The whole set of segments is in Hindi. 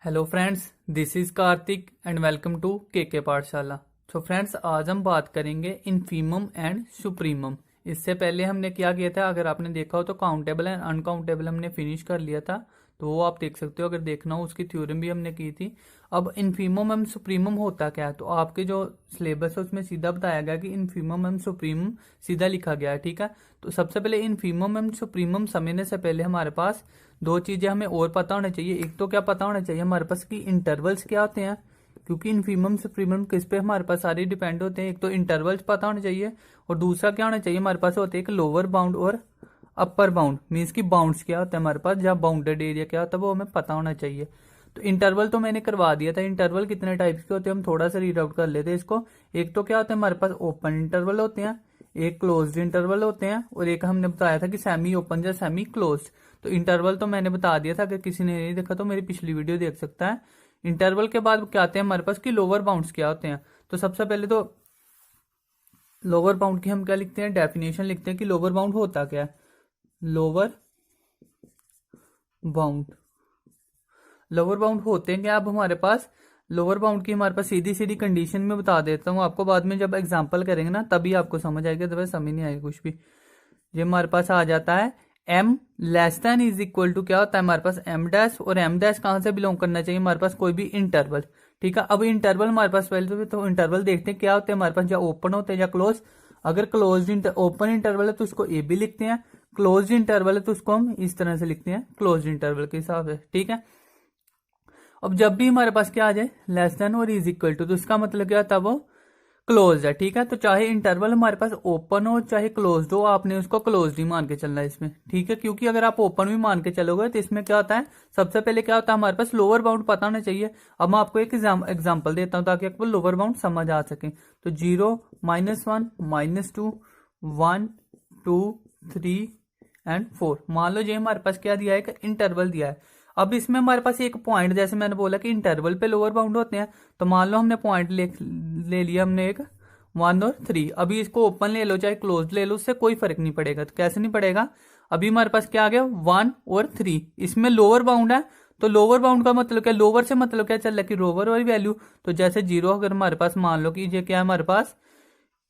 Hello friends, this is Kartik and welcome to K Pathshala. तो फ्रेंड्स, आज हम बात करेंगे इनफीमम एंड सुप्रीमम। इससे पहले हमने क्या किया था, अगर आपने देखा हो तो काउंटेबल एंड अनकाउंटेबल हमने फिनिश कर लिया था, तो वो आप देख सकते हो। अगर देखना हो उसकी थ्योरम भी हमने की थी। अब इनफीमम एंड सुप्रीमम होता क्या है, तो आपके जो सिलेबस है उसमें सीधा बताया गया कि इनफीमम एंड सुप्रीमम सीधा लिखा गया है। ठीक है, तो सबसे पहले इनफीमम एंड सुप्रीमम समझने से पहले हमारे पास दो चीजें हमें और पता होना चाहिए। एक तो क्या पता होना चाहिए हमारे पास कि इंटरवल्स क्या होते हैं, क्योंकि इनफीमम सुप्रीमम किस पे हमारे पास सारे डिपेंड होते हैं। एक तो इंटरवल्स पता होना चाहिए और दूसरा क्या होना चाहिए हमारे पास होते हैं एक लोअर बाउंड और अपर बाउंड। मीन्स की बाउंड्स क्या होता है हमारे पास, जहाँ बाउंडेड एरिया क्या होता है वो हमें पता होना चाहिए। तो इंटरवल तो मैंने करवा दिया था। इंटरवल कितने टाइप्स के होते हैं हम थोड़ा सा रीड आउट कर लेते हैं इसको। एक तो क्या होता है हमारे पास ओपन इंटरवल होते हैं, एक क्लोज्ड इंटरवल होते हैं, और एक हमने बताया था कि सेमी ओपन या सेमी क्लोज्ड। तो इंटरवल तो मैंने बता दिया था, अगर किसी ने नहीं देखा तो मेरी पिछली वीडियो देख सकता है। इंटरवल के बाद क्या आते हैं हमारे पास कि लोअर बाउंड्स क्या होते हैं। तो सबसे पहले तो लोअर बाउंड की हम क्या लिखते हैं, डेफिनेशन लिखते हैं कि लोअर बाउंड होता क्या है। लोअर बाउंड, लोअर बाउंड होते हैं क्या। अब हमारे पास लोअर बाउंड की हमारे पास सीधी सीधी कंडीशन में बता देता हूँ आपको, बाद में जब एग्जांपल करेंगे ना तभी आपको समझ आएगा, तो समझ नहीं आएगा कुछ भी। ये हमारे पास आ जाता है m less than is equal to क्या होता है हमारे पास m डैश, और m डैश कहां से बिलोंग करना चाहिए हमारे पास, कोई भी इंटरवल। ठीक है, अब इंटरवल हमारे पास पहले तो इंटरवल देखते हैं क्या होते हैं हमारे पास, या ओपन होते हैं या क्लोज। अगर क्लोज ओपन इंटरवल है तो उसको ए भी लिखते हैं, क्लोज इंटरवल है तो उसको हम इस तरह से लिखते हैं क्लोज इंटरवल के हिसाब से। ठीक है, अब जब भी हमारे पास क्या आ जाए लेस देन और इज इक्वल टू, तो इसका मतलब क्या था वो क्लोज है। ठीक है, तो चाहे इंटरवल हमारे पास ओपन हो चाहे क्लोज्ड हो, आपने उसको क्लोज्ड ही मान के चलना है इसमें। ठीक है, क्योंकि अगर आप ओपन भी मान के चलोगे तो इसमें क्या होता है, सबसे पहले क्या होता है हमारे पास लोअर बाउंड पता होना चाहिए। अब मैं आपको एक एग्जाम्पल देता हूं ताकि आपको लोअर बाउंड समझ आ सके। तो 0, -1, -2, 1, 2, 3 एंड 4, मान लो ये हमारे पास क्या दिया है, एक इंटरवल दिया है। अब इसमें हमारे पास एक पॉइंट, जैसे मैंने बोला कि इंटरवल पे लोअर बाउंड होते हैं, तो मान लो हमने पॉइंट ले लिया हमने एक 1 और 3। अभी इसको ओपन ले लो चाहे क्लोज ले लो, उससे कोई फर्क नहीं पड़ेगा। तो कैसे नहीं पड़ेगा, अभी हमारे पास क्या आ गया 1 और 3, इसमें लोअर बाउंड है। तो लोअर बाउंड का मतलब क्या, लोअर से मतलब क्या चल रहा है कि लोअर वाली वैल्यू। तो जैसे 0 अगर हमारे पास मान लो कि ये क्या है हमारे पास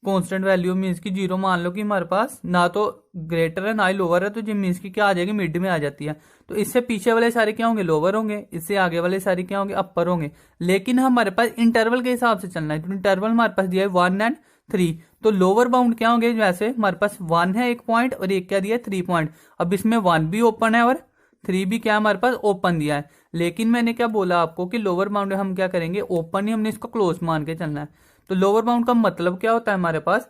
कांस्टेंट वैल्यू, मीन्स की 0 मान लो कि हमारे पास ना तो ग्रेटर है ना ही लोअर है, तो ये मीन्स की क्या आ जाएगी, मिड में आ जाती है। तो इससे पीछे वाले सारे क्या होंगे, लोअर होंगे, इससे आगे वाले सारे क्या होंगे, अपर होंगे। लेकिन हमारे पास इंटरवल के हिसाब से चलना है, तो इंटरवल हमारे पास दिया है 1 एंड 3, तो लोअर बाउंड क्या होंगे, वैसे हमारे पास 1 है एक पॉइंट और एक क्या दिया है 3 पॉइंट। अब इसमें 1 भी ओपन है और 3 भी क्या हमारे पास ओपन दिया है। लेकिन मैंने क्या बोला आपको कि लोअर बाउंड हम क्या करेंगे, ओपन ही हमने इसको क्लोज मान के चलना है। तो लोअर बाउंड का मतलब क्या होता है हमारे पास,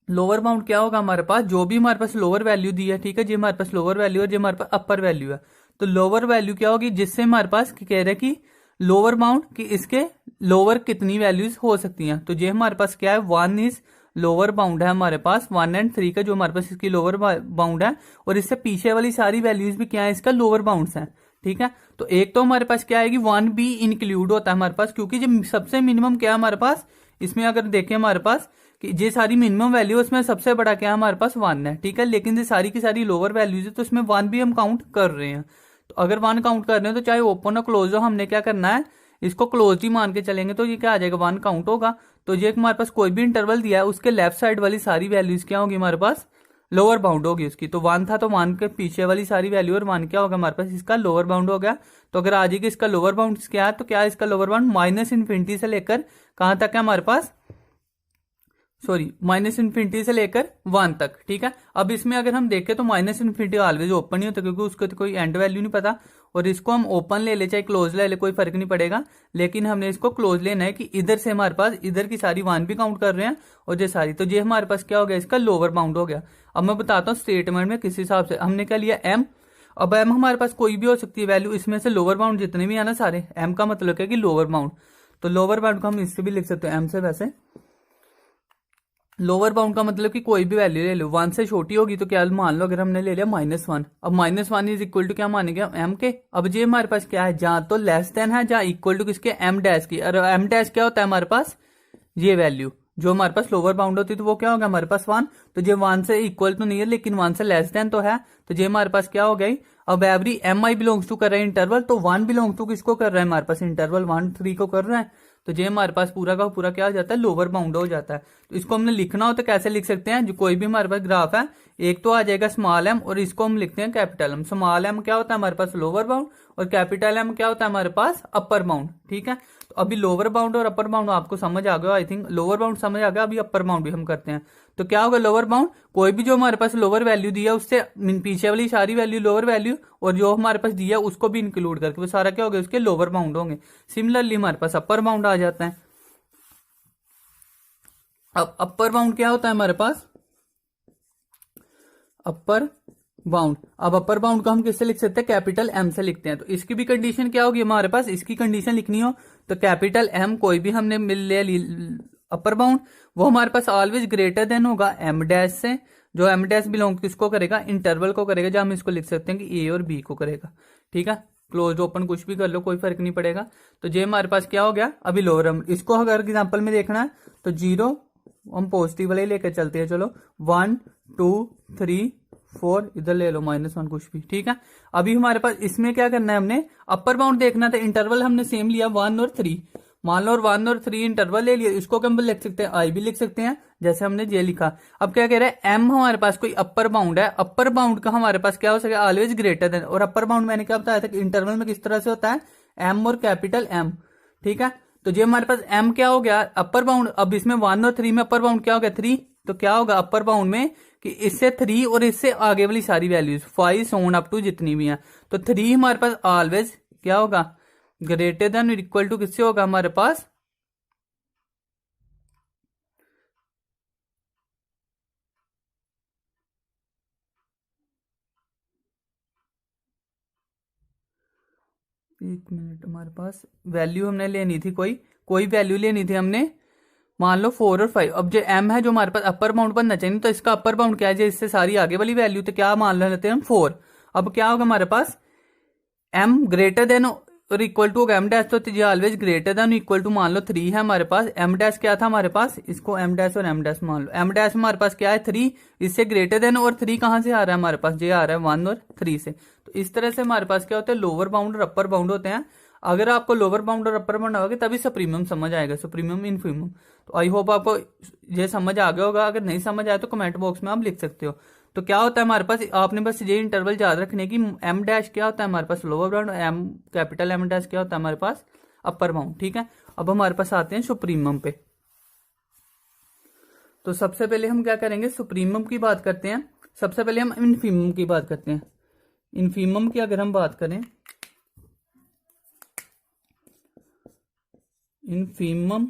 लोअर बाउंड क्या होगा हमारे पास, जो भी हमारे पास लोअर वैल्यू दी है। ठीक है, जो हमारे पास लोअर वैल्यू है, जो हमारे पास अपर वैल्यू है। तो लोअर वैल्यू क्या होगी, जिससे हमारे पास कह रहे हैं कि लोअर बाउंड कि इसके लोअर कितनी वैल्यूज हो सकती हैं। तो ये हमारे पास क्या है 1 इज लोअर बाउंड है हमारे पास, 1 एंड 3 का जो हमारे पास इसकी लोअर बाउंड है, और इससे पीछे वाली सारी वैल्यूज भी क्या है इसका लोअर बाउंड है। ठीक है, तो एक तो हमारे पास क्या आएगी 1 भी इंक्लूड होता है हमारे पास, क्योंकि जो सबसे मिनिमम क्या है हमारे पास, इसमें अगर देखें हमारे पास कि ये सारी मिनिमम वैल्यू उसमें सबसे बड़ा क्या है हमारे पास 1 है। ठीक है, लेकिन ये सारी की सारी लोअर वैल्यूज है, तो इसमें 1 भी हम काउंट कर रहे हैं। तो अगर 1 काउंट कर रहे हैं तो चाहे ओपन हो क्लोज हो, हमने क्या करना है इसको क्लोज ही मान के चलेंगे, तो ये क्या आ जाएगा 1 काउंट होगा। तो ये हमारे पास कोई भी इंटरवल दिया है उसके लेफ्ट साइड वाली सारी वैल्यूज क्या होगी हमारे पास, लोअर बाउंड होगी उसकी। तो 1 था तो 1 के पीछे वाली सारी वैल्यू, और 1 क्या होगा हमारे पास इसका लोअर बाउंड हो गया। तो अगर आ जाएगी इसका लोअर बाउंड क्या है, तो क्या है इसका लोअर बाउंड -∞ से लेकर कहां तक है हमारे पास, सॉरी -∞ से लेकर 1 तक। ठीक है, अब इसमें अगर हम देखें तो -∞ ऑलवेज ओपन ही होता है, क्योंकि उसको तो कोई एंड वैल्यू नहीं पता। और इसको हम ओपन ले ले चाहे क्लोज ले ले, कोई फर्क नहीं पड़ेगा। लेकिन हमने इसको क्लोज लेना है कि इधर से हमारे पास इधर की सारी 1 भी काउंट कर रहे हैं और ये सारी, तो ये हमारे पास क्या हो गया इसका लोअर बाउंड हो गया। अब मैं बताता हूँ स्टेटमेंट में किस हिसाब से हमने क्या लिया m। अब m हमारे पास कोई भी हो सकती है वैल्यू, इसमें से लोअर बाउंड जितने भी है ना सारे, m का मतलब क्या कि लोअर बाउंड। तो लोअर बाउंड को हम इससे भी लिख सकते हैं m से। वैसे लोअर बाउंड का मतलब कि कोई भी वैल्यू ले लो, 1 से छोटी होगी तो क्या मान लो अगर हमने ले लिया -1, अब -1 इज इक्वल टू क्या मानेंगे m के। अब ये हमारे पास क्या है, जहां तो लेस देन है जहां इक्वल टू किसके m डैश की, और m डैश क्या होता है हमारे पास ये वैल्यू, जो हमारे पास लोअर बाउंड होती है तो वो क्या होगा हमारे पास 1, तो ये 1 से इक्वल तो नहीं है लेकिन 1 से लेस देन तो है, तो ये हमारे पास क्या हो गई। अब every M I belongs to कर रहा है इंटरवल, तो 1 बिलोंग्स टू किसको कर रहा है हमारे पास इंटरवल 1 3 को कर रहा है, तो ये हमारे पास पूरा का पूरा क्या हो जाता है लोअर बाउंड हो जाता है। तो इसको हमने लिखना हो तो कैसे लिख सकते हैं, जो कोई भी हमारे पास ग्राफ है एक तो आ जाएगा स्मॉल एम और इसको हम लिखते हैं कैपिटल एम। स्मॉल एम क्या होता है हमारे पास लोअर बाउंड और कैपिटल एम क्या होता है हमारे पास अपर बाउंड। ठीक है, तो अभी लोअर बाउंड और अपर बाउंड आपको समझ आ गया, आई थिंक लोअर बाउंड समझ आ गया, अभी अपर बाउंड भी हम करते हैं। तो क्या होगा लोअर बाउंड, कोई भी जो हमारे पास लोअर वैल्यू दिया उससे पीछे वाली सारी वैल्यू लोअर वैल्यू और जो हमारे पास दिया उसको भी इंक्लूड करके वो सारा क्या होगा उसके लोअर बाउंड होंगे। सिमिलरली हमारे पास अपर बाउंड आ जाता है। अब अपर बाउंड क्या होता है हमारे पास अपर बाउंड। अब अपर बाउंड को हम किससे लिख सकते हैं कैपिटल एम से लिखते हैं। तो इसकी भी कंडीशन क्या होगी हमारे पास, इसकी कंडीशन लिखनी हो तो कैपिटल एम कोई भी हमने मिल लिया अपर बाउंड, वो हमारे पास ऑलवेज ग्रेटर देन होगा एम डैश से, जो एम डैश बिलोंग किसको करेगा इंटरवल को करेगा, जो हम इसको लिख सकते हैं कि ए और बी को करेगा। ठीक है, क्लोज ओपन कुछ भी कर लो कोई फर्क नहीं पड़ेगा। तो ये हमारे पास क्या हो गया अभी लोअर हम इसको अगर एग्जाम्पल में देखना है तो 0 हम पॉजिटिव वाले लेकर चलते हैं, चलो 1 2 3 4 इधर ले लो -1 कुछ भी। ठीक है, अभी हमारे पास इसमें क्या करना है, हमने अपर बाउंड देखना था, इंटरवल हमने सेम लिया 1 और 3, मान लो 1 और 3 इंटरवल ले लिया, इसको हम लिख सकते हैं आई भी लिख सकते हैं जैसे हमने जे लिखा। अब क्या कह रहे हैं एम हमारे पास कोई अपर बाउंड है, अपर बाउंड का हमारे पास क्या हो सके ऑलवेज ग्रेटर देन, और अपर बाउंड मैंने क्या बताया था कि इंटरवल में किस तरह से होता है एम और कैपिटल एम। ठीक है, तो ये हमारे पास एम क्या हो गया अपर बाउंड, अब इसमें 1 और 3 में अपर बाउंड क्या हो गया 3, तो क्या होगा अपर बाउंड में कि इससे 3 और इससे आगे वाली सारी वैल्यूज 5 से ऑन अप टू जितनी भी हैं, तो 3 हमारे पास ऑलवेज क्या होगा ग्रेटर देन इक्वल टू किससे होगा हमारे पास एक मिनट, हमारे पास वैल्यू हमने लेनी थी कोई वैल्यू लेनी थी हमने, मान लो 4 और 5। अब जो एम है जो हमारे पास अपर बाउंड बनना चाहिए तो इसका अपर बाउंड क्या है, इससे सारी आगे वाली वैल्यू तो क्या मान लेते हैं हम 4। अब क्या होगा हमारे पास एम ग्रेटर देन और इक्वल टू एम डैश, तो ये always greater than equal to मान लो 3 है हमारे पास, एम डैश क्या था हमारे पास, इसको एम डैश और एम डैश मान लो, एम डैश हमारे पास क्या है 3, इससे ग्रेटर देन, और 3 कहां से आ रहा है हमारे पास, ये आ रहा है 1 और 3 से। तो इस तरह से हमारे पास क्या होता है लोअर बाउंड और अपर बाउंड होते हैं। अगर आपको लोअर बाउंड और अपर बाउंड आओगे तभी सुप्रीमम समझ आएगा, सुप्रीमम इनफीमम। तो आई होप आपको ये समझ आ गया होगा, अगर नहीं समझ आया तो कमेंट बॉक्स में आप लिख सकते हो। तो क्या होता है हमारे पास, आपने बस ये इंटरवल याद रखने की, एम डैश क्या होता है हमारे पास lower bound, M capital M dash क्या होता है हमारे पास अपर बाउंड। ठीक है, अब हमारे पास आते हैं सुप्रीमम पे। तो सबसे पहले हम क्या करेंगे सुप्रीमम की बात करते हैं, सबसे पहले हम इनफीमम की बात करते हैं। इनफीमम की अगर हम बात करें, इनफीमम,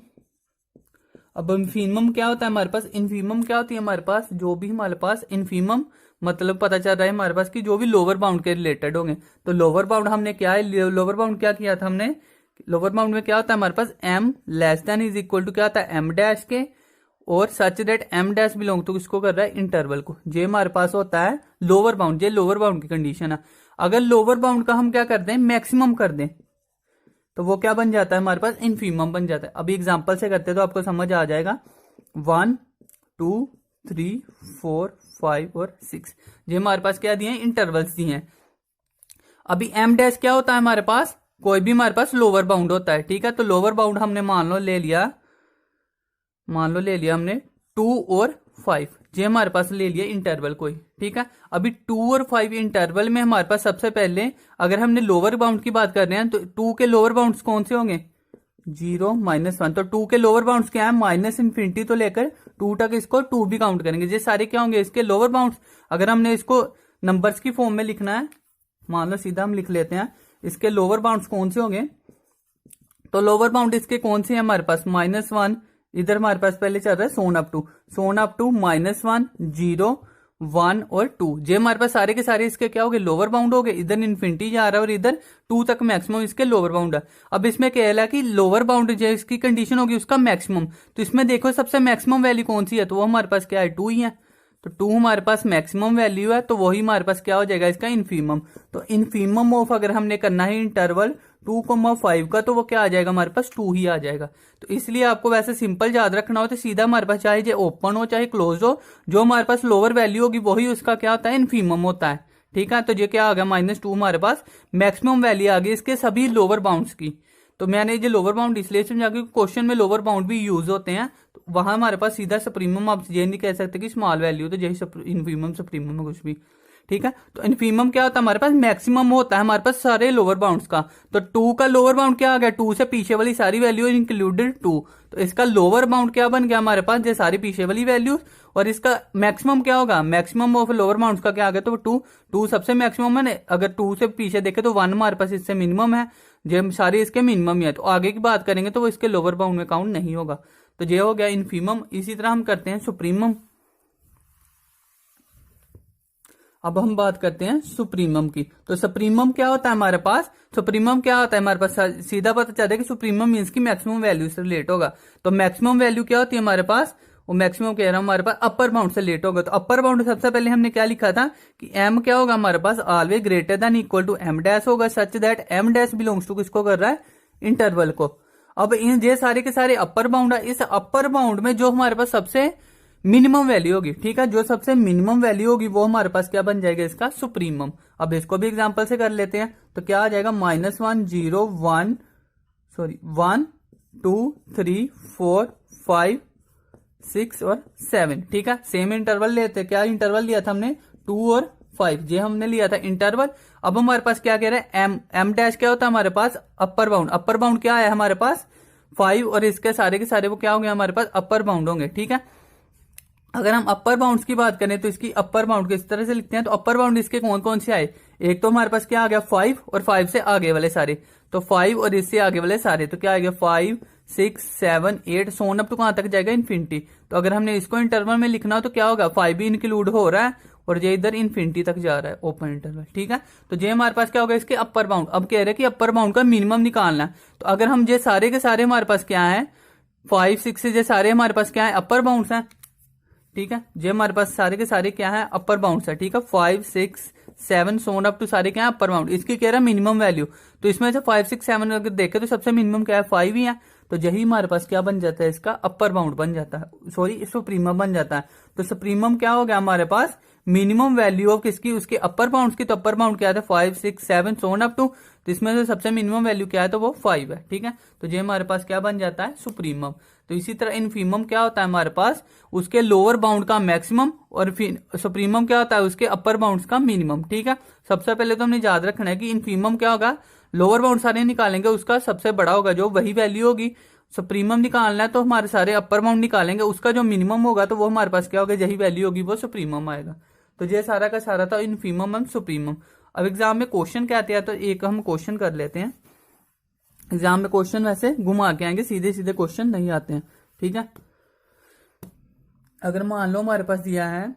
अब इनफीमम क्या होता है हमारे पास, इनफीमम क्या होती है हमारे पास, जो भी हमारे पास इनफीमम मतलब पता चल रहा है हमारे पास कि जो भी लोअर बाउंड के रिलेटेड होंगे। तो लोअर बाउंड हमने क्या है, लोअर बाउंड क्या किया था हमने, लोअर बाउंड में क्या होता है हमारे पास M less than is equal to क्या होता है एम डैश के, और such that M dash belong to किसको कर रहा है इंटरवल को, ये हमारे पास होता है लोअर बाउंड। ये लोअर बाउंड की कंडीशन है। अगर लोअर बाउंड का हम क्या कर दें मैक्सिमम कर दें तो वो क्या बन जाता है हमारे पास इनफीमम बन जाता है। अभी एग्जांपल से करते तो आपको समझ आ जाएगा। 1 2 3 4 5 और 6 ये हमारे पास क्या दिए हैं इंटरवल्स दिए हैं। अभी एम डैश क्या होता है हमारे पास, कोई भी हमारे पास लोअर बाउंड होता है। ठीक है, तो लोअर बाउंड हमने मान लो ले लिया हमने 2 और 5, ये हमारे पास ले लिया इंटरवल कोई। ठीक है, अभी 2 और 5 इंटरवल में हमारे पास सबसे पहले अगर हमने लोअर बाउंड की बात कर रहे हैं तो 2 के लोअर बाउंड्स कौन से होंगे 0 -1, तो 2 के लोअर बाउंड्स क्या है माइनस इन्फिनिटी तो लेकर 2 तक, इसको 2 भी काउंट करेंगे। ये सारे क्या होंगे इसके लोअर बाउंड्स। अगर हमने इसको नंबर्स की फॉर्म में लिखना है, मान लो सीधा हम लिख लेते हैं इसके लोअर बाउंड्स कौन से होंगे, तो लोअर बाउंड इसके कौन से हैं हमारे पास -1, इधर हमारे पास पहले चल रहा है सोन अप टू -1 0 1 और 2, ये हमारे पास सारे के सारे इसके क्या हो गए लोअर बाउंड हो गए। इधर इन्फिनिटी जा रहा है और इधर 2 तक मैक्सिमम इसके लोअर बाउंड है। अब इसमें क्या है कि लोअर बाउंड जो इसकी कंडीशन होगी उसका मैक्सिमम, तो इसमें देखो सबसे मैक्सिमम वैल्यू कौन सी है, तो वो हमारे पास क्या है 2 ही है। तो 2 हमारे पास मैक्सिमम वैल्यू है, तो वही हमारे पास क्या हो जाएगा इसका इनफीमम। तो इनफीमम ऑफ अगर हमने करना है इंटरवल 2,5 का, तो वो क्या आ जाएगा हमारे पास 2 ही आ जाएगा। तो इसलिए आपको वैसे सिंपल याद रखना हो तो सीधा हमारे पास चाहे जो ओपन हो चाहे क्लोज हो, जो हमारे पास लोअर वैल्यू होगी वही उसका क्या होता है, इनफीमम होता है। ठीक है, तो ये क्या आ गया -2 हमारे पास मैक्सिमम वैल्यू आ गई इसके सभी लोअर बाउंड्स की। तो मैंने ये लोअर बाउंड इसलिए समझा क्योंकि क्वेश्चन में लोअर बाउंड भी यूज होते हैं, तो वहां हमारे पास सीधा सुप्रीमम, आप ये नहीं कह सकते कि स्मॉल वैल्यू, तो यही इनफीमम सुप्रीमम में कुछ भी। ठीक है, तो इनफीमम क्या होता है हमारे पास, मैक्सिमम होता है हमारे पास सारे लोअर बाउंड्स का। तो 2 का लोअर बाउंड क्या आ गया, 2 से पीछे वाली सारी वैल्यू इंक्लूडेड 2, तो इसका लोअर बाउंड क्या बन गया हमारे पास, ये सारी पीछे वाली वैल्यू, और इसका मैक्सिमम क्या होगा, मैक्सिमम ऑफ लोअर बाउंड्स का क्या आ गया, तो 2 सबसे मैक्सिमम है। अगर 2 से पीछे देखे तो 1 हमारे पास इससे मिनिमम है, जो सारे इसके मिनिमम ही है। तो आगे की बात करेंगे तो वो इसके लोअर बाउंड में काउंट नहीं होगा। तो ये हो गया इनफीमम। इसी तरह हम करते हैं सुप्रीमम। अब हम बात करते हैं सुप्रीमम की। तो सुप्रीमम क्या होता है हमारे पास, सुप्रीमम क्या होता है हमारे पास, सीधा पता चलता है कि सुप्रीमम मींस की मैक्सिमम वैल्यू से रिलेट होगा। तो मैक्सिमम वैल्यू क्या होती है हमारे पास, वो मैक्सिमम कह रहा हूं हमारे पास अपर बाउंड से रिलेट होगा। तो अपर बाउंड सबसे पहले हमने क्या लिखा था कि एम क्या होगा हमारे पास, always greater than equal to M dash होगा, such that M dash belongs to किसको कर रहा है, इंटरवल को। अब इन ये सारे के सारे अपर बाउंड है, इस अपर बाउंड में जो हमारे पास सबसे मिनिमम वैल्यू होगी, ठीक है, जो सबसे मिनिमम वैल्यू होगी वो हमारे पास क्या बन जाएगा, इसका सुप्रीमम। अब इसको भी एग्जांपल से कर लेते हैं। तो क्या आ जाएगा, -1 0 1 2 3 4 5 6 और 7। ठीक है, सेम इंटरवल लेते हैं। क्या इंटरवल लिया था हमने, 2 और 5, ये हमने लिया था इंटरवल। अब हमारे पास क्या कह रहे हैं, एम डैश क्या होता है हमारे पास, अपर बाउंड। अपर बाउंड क्या है हमारे पास 5, और इसके सारे के सारे वो क्या होंगे हमारे पास, अपर बाउंड होंगे। ठीक है, अगर हम अपर बाउंड्स की बात करें तो इसकी अपर बाउंड किस तरह से लिखते हैं, तो अपर बाउंड इसके कौन कौन से आए, एक तो हमारे पास क्या आ गया 5, और 5 से आगे वाले सारे, तो 5 और इससे आगे वाले सारे, तो क्या आ गया 5 6 7 8 सोन अप टू कहां तक जाएगा, इन्फिनिटी। तो अगर हमने इसको इंटरवल में लिखना हो तो क्या होगा, 5 भी इंक्लूड हो रहा है और ये इधर इन्फिनिटी तक जा रहा है, ओपन इंटरवल। ठीक है, तो ये हमारे पास क्या होगा, इसके अपर बाउंड। अब कह रहे हैं कि अपर बाउंड का मिनिमम निकालना है। तो अगर हम ये सारे के सारे हमारे पास क्या है, 5 6 ये सारे हमारे पास क्या है, अपर बाउंड्स हैं। ठीक है, ये हमारे पास सारे के सारे क्या है, अपर बाउंड्स है। ठीक है, 5 6 7 सोन अप टू सारे क्या है, अपर बाउंड। इसकी कह रहा है मिनिमम वैल्यू, तो इसमें से 5 6 7 अगर देखे तो सबसे मिनिमम क्या है, 5 ही है। तो यही हमारे पास क्या बन जाता है, इसका अपर बाउंड बन जाता है, सॉरी सुप्रीमम बन जाता है। तो सुप्रीमम क्या हो गया हमारे पास, मिनिमम वैल्यू ऑफ किसकी, उसके अपर बाउंड की। तो अपर बाउंड क्या था, 5 6 7 सोन अप टू, तो इसमें से सबसे मिनिमम वैल्यू क्या है, तो वो 5 है। ठीक है, तो ये हमारे पास क्या बन जाता है, सुप्रीमम। तो इसी तरह इनफीमम क्या होता है हमारे पास, उसके लोअर बाउंड का मैक्सिमम, और सुप्रीमम क्या होता है, उसके अपर बाउंड्स का मिनिमम। ठीक है, सबसे पहले तो हमने याद रखना है कि इनफीमम क्या होगा, लोअर बाउंड सारे निकालेंगे, उसका सबसे बड़ा होगा जो वही वैल्यू होगी। सुप्रीमम निकालना है तो हमारे सारे अपर बाउंड निकालेंगे, उसका जो मिनिमम होगा तो वो हमारे पास क्या होगा, यही वैल्यू होगी, वो सुप्रीमम आएगा। तो ये सारा का सारा था इनफीमम एंड सुप्रीमम। अब एग्जाम में क्वेश्चन क्या आते हैं, तो एक हम क्वेश्चन कर लेते हैं। एग्जाम में क्वेश्चन वैसे घुमा के आएंगे, सीधे सीधे क्वेश्चन नहीं आते हैं। ठीक है, अगर मान लो हमारे पास दिया है,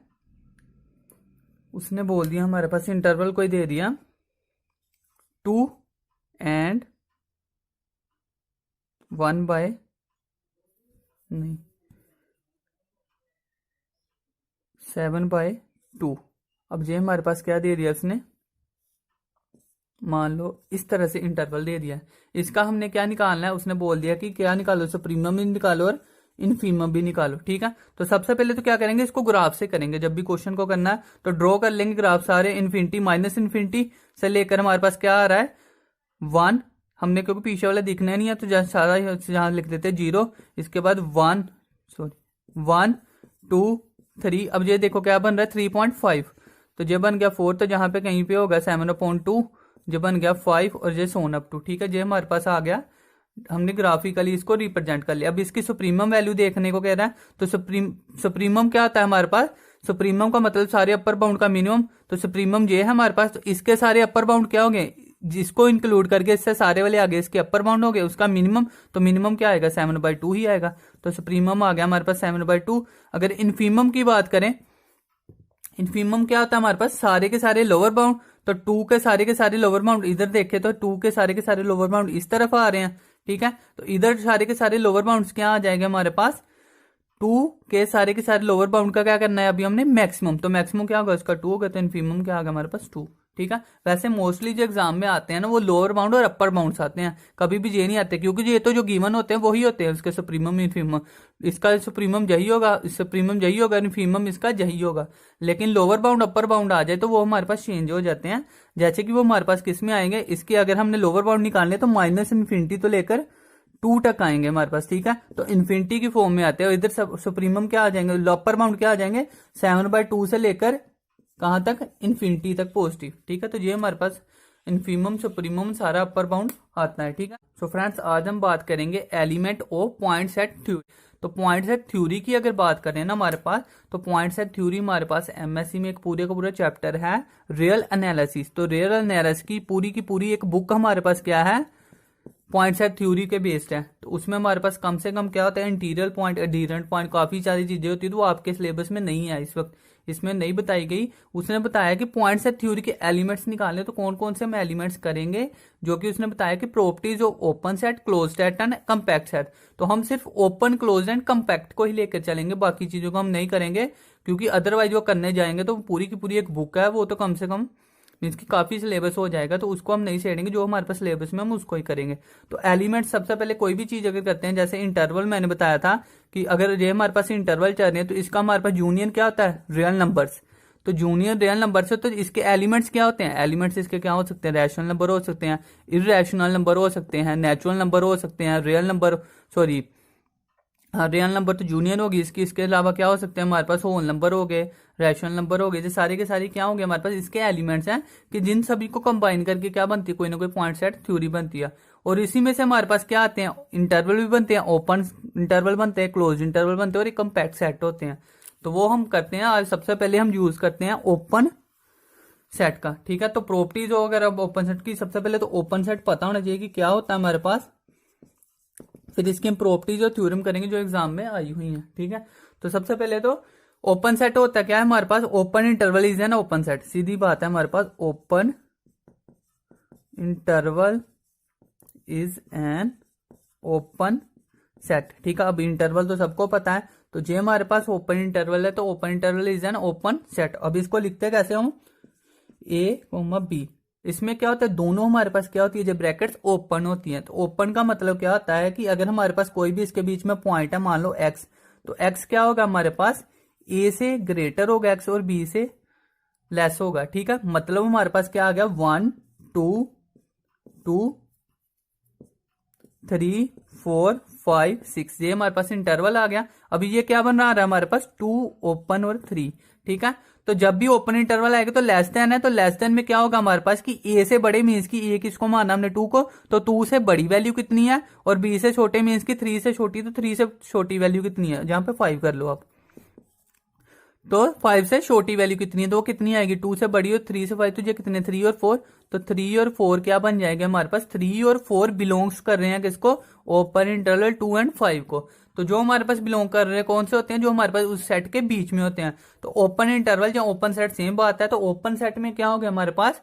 उसने बोल दिया हमारे पास इंटरवल कोई दे दिया 2 and 1 by नहीं 7/2। अब ये हमारे पास क्या दे दिया उसने, मान लो इस तरह से इंटरवल दे दिया। इसका हमने क्या निकालना है, उसने बोल दिया कि क्या निकालो, सुप्रीमम भी निकालो और इनफीमम भी निकालो। ठीक है, तो सबसे पहले तो क्या करेंगे, इसको ग्राफ से करेंगे। जब भी क्वेश्चन को करना है तो ड्रॉ कर लेंगे ग्राफ सारे, इन्फिनिटी माइनस इन्फिनिटी से लेकर हमारे पास क्या आ रहा है 1। हमने क्योंकि पीछे वाला दिखना नहीं है तो सारा जहां लिख देते 0, इसके बाद 1 2 3। अब ये देखो क्या बन रहा है 3.5, तो ये बन गया 4, तो जहां पे कहीं पे होगा 7/2, जो बन गया 5, और ये सोन अप टू। ठीक है, ये हमारे पास आ गया, हमने ग्राफिकली इसको रिप्रेजेंट कर लिया। अब इसकी सुप्रीमम वैल्यू देखने को कह रहा है, तो सुप्रीमम क्या आता है हमारे पास, सुप्रीमम का मतलब सारे अपर बाउंड का मिनिमम। तो सुप्रीमम ये है हमारे पास, तो इसके सारे अपर बाउंड क्या होंगे, जिसको इंक्लूड करके इससे सारे वाले आगे इसके अपर बाउंड हो गए, उसका मिनिमम। तो मिनिमम क्या आएगा, 7/2 ही आएगा। तो सुप्रीमम आ गया हमारे पास 7/2। अगर इनफीमम की बात करें, इनफीमम क्या होता है हमारे पास, सारे के सारे लोअर बाउंड। तो 2 के सारे लोअर बाउंड इधर देखे तो 2 के सारे लोअर बाउंड इस तरफ आ रहे हैं। ठीक है, तो इधर सारे के सारे लोअर बाउंड क्या आ जाएंगे हमारे पास, 2 के सारे लोअर बाउंड का क्या करना है अभी हमने, मैक्सिमम। तो मैक्सिमम क्या होगा उसका 2 होगा, तो इनफीमम क्या आ गया हमारे पास 2। ठीक है। वैसे मोस्टली जो एग्जाम में आते हैं ना वो लोअर बाउंड और अपर बाउंड्स आते हैं, कभी भी ये नहीं आते, क्योंकि ये तो जो गिवन होते हैं वही होते हैं उसके सुप्रीमम इन्फीमम। इसका सुप्रीमम यही होगा, सुप्रीमम यही होगा, इन्फीमम इसका यही होगा। लेकिन लोअर बाउंड अपर बाउंड आ जाए तो वो हमारे पास चेंज हो जाते हैं। जैसे कि वो हमारे पास किस में आएंगे, इसके अगर हमने लोअर बाउंड निकालने तो माइनस इन्फिनिटी तो लेकर 2 तक आएंगे हमारे पास, ठीक है। तो इन्फिनिटी की फॉर्म में आते हैं। और इधर सुप्रीमम क्या आ जाएंगे, अपर बाउंड क्या आ जाएंगे, 7/2 से लेकर कहां तक, इन्फिनिटी तक पॉजिटिव, ठीक है। तो ये हमारे पास इन्फीमम सुप्रीमम सारा अपर बाउंड आता है, ठीक है। सो फ्रेंड्स आज हम बात करेंगे element of point set theory. तो पॉइंट सेट थ्योरी की अगर बात करें ना हमारे पास, तो पॉइंट सेट थ्योरी हमारे पास एमएससी में एक पूरे का पूरा चैप्टर है, रियल एनालिसिस। तो रियल एनालिसिस की पूरी एक बुक हमारे पास क्या है, पॉइंट सेट थ्योरी के बेस्ड है। तो उसमें हमारे पास कम से कम क्या होता है, इंटीरियर पॉइंट, एडहेरेंट पॉइंट, काफी सारी चीजें होती है। तो वो आपके सिलेबस में नहीं है इस वक्त, इसमें नहीं बताई गई। उसने बताया कि पॉइंट सेट थ्योरी के एलिमेंट्स निकालने, तो कौन कौन से हम एलिमेंट्स करेंगे, जो कि उसने बताया कि properties of open set, close set and compact set. तो हम सिर्फ ओपन, क्लोज एंड कंपैक्ट को ही लेकर चलेंगे, बाकी चीजों को हम नहीं करेंगे, क्योंकि अदरवाइज वो करने जाएंगे तो पूरी की पूरी एक बुक है, वो तो कम से कम मीन्स की काफी सिलेबस हो जाएगा, तो उसको हम नहीं छेड़ेंगे। जो हमारे पास सिलेबस में हम उसको ही करेंगे। तो एलिमेंट सबसे पहले कोई भी चीज अगर करते हैं, जैसे इंटरवल मैंने बताया था कि अगर ये हमारे पास इंटरवल चल रहे हैं तो इसका हमारे पास यूनियन क्या होता है, रियल नंबर्स। तो जूनियर रियल नंबर से, तो इसके एलिमेंट्स क्या होते हैं, एलिमेंट्स इसके क्या हो सकते हैं, रैशनल नंबर हो सकते हैं, इरेशनल नंबर हो सकते हैं, नेचुरल नंबर हो सकते हैं, real number, sorry real number तो जूनियर होगी इसकी। इसके अलावा क्या हो सकते हैं हमारे पास, होल नंबर हो गए, रैशनल नंबर हो गए। ये सारे के सारे क्या होंगे हमारे पास, इसके एलिमेंट्स हैं कि जिन सभी को कंबाइन करके क्या बनती है, कोई ना कोई पॉइंट सेट थ्योरी बनती है। और इसी में से हमारे पास क्या आते हैं, इंटरवल भी बनते हैं, ओपन इंटरवल बनते हैं, क्लोज इंटरवल बनते हैं, और एक कंपैक्ट सेट होते हैं। तो वो हम करते हैं आज। सबसे पहले हम यूज करते हैं ओपन सेट का, ठीक है। तो प्रॉपर्टीज हो अगर अब ओपन सेट की, सबसे पहले तो ओपन सेट पता होना चाहिए कि क्या होता है हमारे पास, फिर इसकी हम प्रॉपर्टीज और थ्योरम करेंगे जो एग्जाम में आई हुई है, ठीक है। तो सबसे पहले तो ओपन सेट होता क्या है हमारे पास, open interval is an open set, सीधी बात है हमारे पास, open interval is an open set, ठीक है। अब इंटरवल तो सबको पता है, तो जे हमारे पास ओपन इंटरवल है, तो open interval is an open set. अब इसको लिखते कैसे हम, ए बी। इसमें क्या होता है, दोनों हमारे पास क्या होती है, जब ब्रैकेट्स ओपन होती हैं। तो ओपन का मतलब क्या होता है कि अगर हमारे पास कोई भी इसके बीच में पॉइंट है, मान लो एक्स, तो एक्स क्या होगा हमारे पास, ए से ग्रेटर होगा एक्स और बी से लेस होगा, ठीक है। मतलब हमारे पास क्या आ गया, 1 2 2 3 4 5 6, ये हमारे पास इंटरवल आ गया। अभी ये क्या बन रहा है हमारे पास, 2 ओपन और 3, ठीक है। तो जब भी ओपन इंटरवल आएगा तो लेस देन है, तो लेस देन में क्या होगा हमारे पास कि ए से बड़े मीन्स की, ए किसको माना हमने 2 को, तो 2 से बड़ी वैल्यू कितनी है, और बी से छोटे मीन्स की 3 से छोटी, तो 3 से छोटी वैल्यू कितनी है, जहां पे 5 कर लो आप। तो 5 से छोटी वैल्यू कितनी है, तो वो कितनी आएगी, 2 से बड़ी और 3 से 5, तो ये कितने, 3 और 4। तो 3 और 4 क्या बन जाएगा हमारे पास, 3 और 4 बिलोंग्स कर रहे हैं किसको, ओपन इंटरवल 2 एंड 5 को। तो जो हमारे पास बिलोंग कर रहे हैं कौन से होते हैं, जो हमारे पास उस सेट के बीच में होते हैं। तो ओपन इंटरवल या ओपन सेट सेम बात है। तो ओपन सेट में क्या हो गया हमारे पास,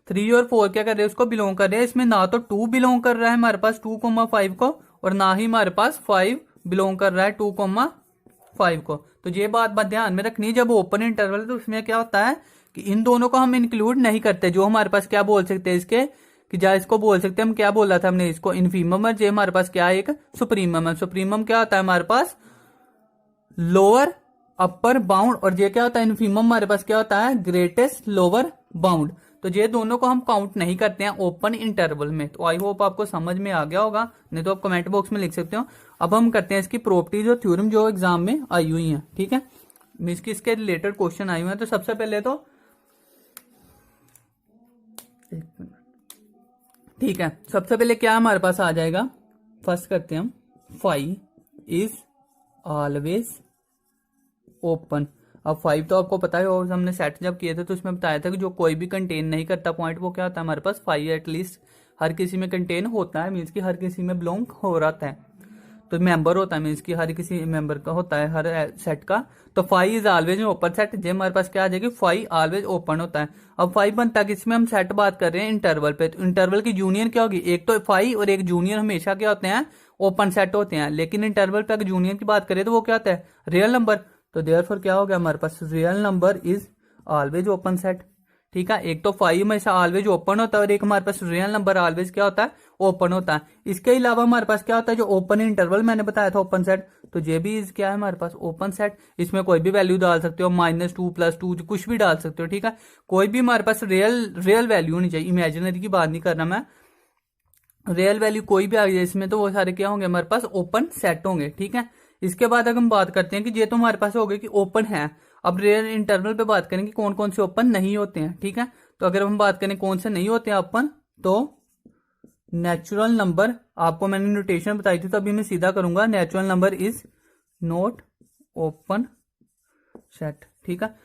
3 और 4 क्या कर रहे हैं, उसको बिलोंग कर रहे हैं। इसमें ना तो 2 बिलोंग कर रहा है हमारे पास 2,5 को, और ना ही हमारे पास 5 बिलोंग कर रहा है 2,5 को। तो ये बात ध्यान में रखनी, जब ओपन इंटरवल तो उसमें क्या होता है कि इन दोनों को हम इंक्लूड नहीं करते। जो हमारे पास क्या बोल सकते हैं इसके, कि जा इसको बोल सकते हैं हम, क्या बोला था हमने, इसको इनफीमम है। जे हमारे पास क्या है, एक सुप्रीमम है। सुप्रीमम क्या होता है हमारे पास, लोअर अपर बाउंड, और ये क्या होता है इनफीमम हमारे पास क्या होता है, ग्रेटेस्ट लोअर बाउंड। तो ये दोनों को हम काउंट नहीं करते हैं ओपन इंटरवल में। तो आई होप आपको समझ में आ गया होगा, नहीं तो आप कमेंट बॉक्स में लिख सकते हो। अब हम करते हैं इसकी प्रॉपर्टीज और थ्योरम जो एग्जाम में आई हुई है, ठीक है। मीन्स की इसके रिलेटेड क्वेश्चन आई हुए हैं। तो सबसे पहले तो ठीक है, सबसे पहले क्या हमारे पास आ जाएगा, फर्स्ट करते हैं हम, फाइव इज ऑलवेज ओपन। अब 5 तो आपको पता है, और हमने सेट जब किए थे तो उसमें बताया था कि जो कोई भी कंटेन नहीं करता पॉइंट, वो क्या होता है हमारे पास 5 एटलीस्ट हर किसी में कंटेन होता है, मीन्स की हर किसी में बिलोंग हो रहा है। तो मेंबर होता है, मीन्स की हर किसी मेंबर का होता है हर सेट का। तो 5 इज ऑलवेज ओपन सेट, जे हमारे पास क्या आ जाएगी, 5 ऑलवेज ओपन होता है। अब 5 बनता है किसमें, हम सेट बात कर रहे हैं इंटरवल पे। तो इंटरवल की यूनियन क्या होगी, एक तो 5 और एक जूनियर हमेशा क्या होते हैं, ओपन सेट होते हैं। लेकिन इंटरवल पे अगर जूनियर की बात करें तो वो क्या होता है, रियल नंबर। तो देयरफॉर क्या हो गया हमारे पास, real number is always open set, ठीक है। एक तो फाइव हमेशा ऑलवेज ओपन होता है और एक हमारे पास रियल नंबर ऑलवेज क्या होता है, ओपन होता है। इसके अलावा हमारे पास क्या होता है, जो ओपन इंटरवल मैंने बताया था ओपन सेट, तो ये भी क्या है हमारे पास ओपन सेट। इसमें कोई भी वैल्यू डाल सकते हो, -2 +2 कुछ भी डाल सकते हो, ठीक है। कोई भी हमारे पास रियल वैल्यू होनी चाहिए, इमेजिनरी की बात नहीं कर रहा मैं, रियल वैल्यू कोई भी आ गई इसमें तो वो सारे क्या होंगे हमारे पास ओपन सेट होंगे, ठीक है। इसके बाद अगर हम बात करते हैं कि ये तो हमारे पास हो गए कि ओपन है। अब रियल इंटरवल पे बात करेंगे कौन कौन से ओपन नहीं होते हैं, ठीक है। तो अगर हम बात करें कौन से नहीं होते हैं ओपन, तो नेचुरल नंबर, आपको मैंने नोटेशन बताई थी तो अभी मैं सीधा करूंगा, natural number is not open set, ठीक है।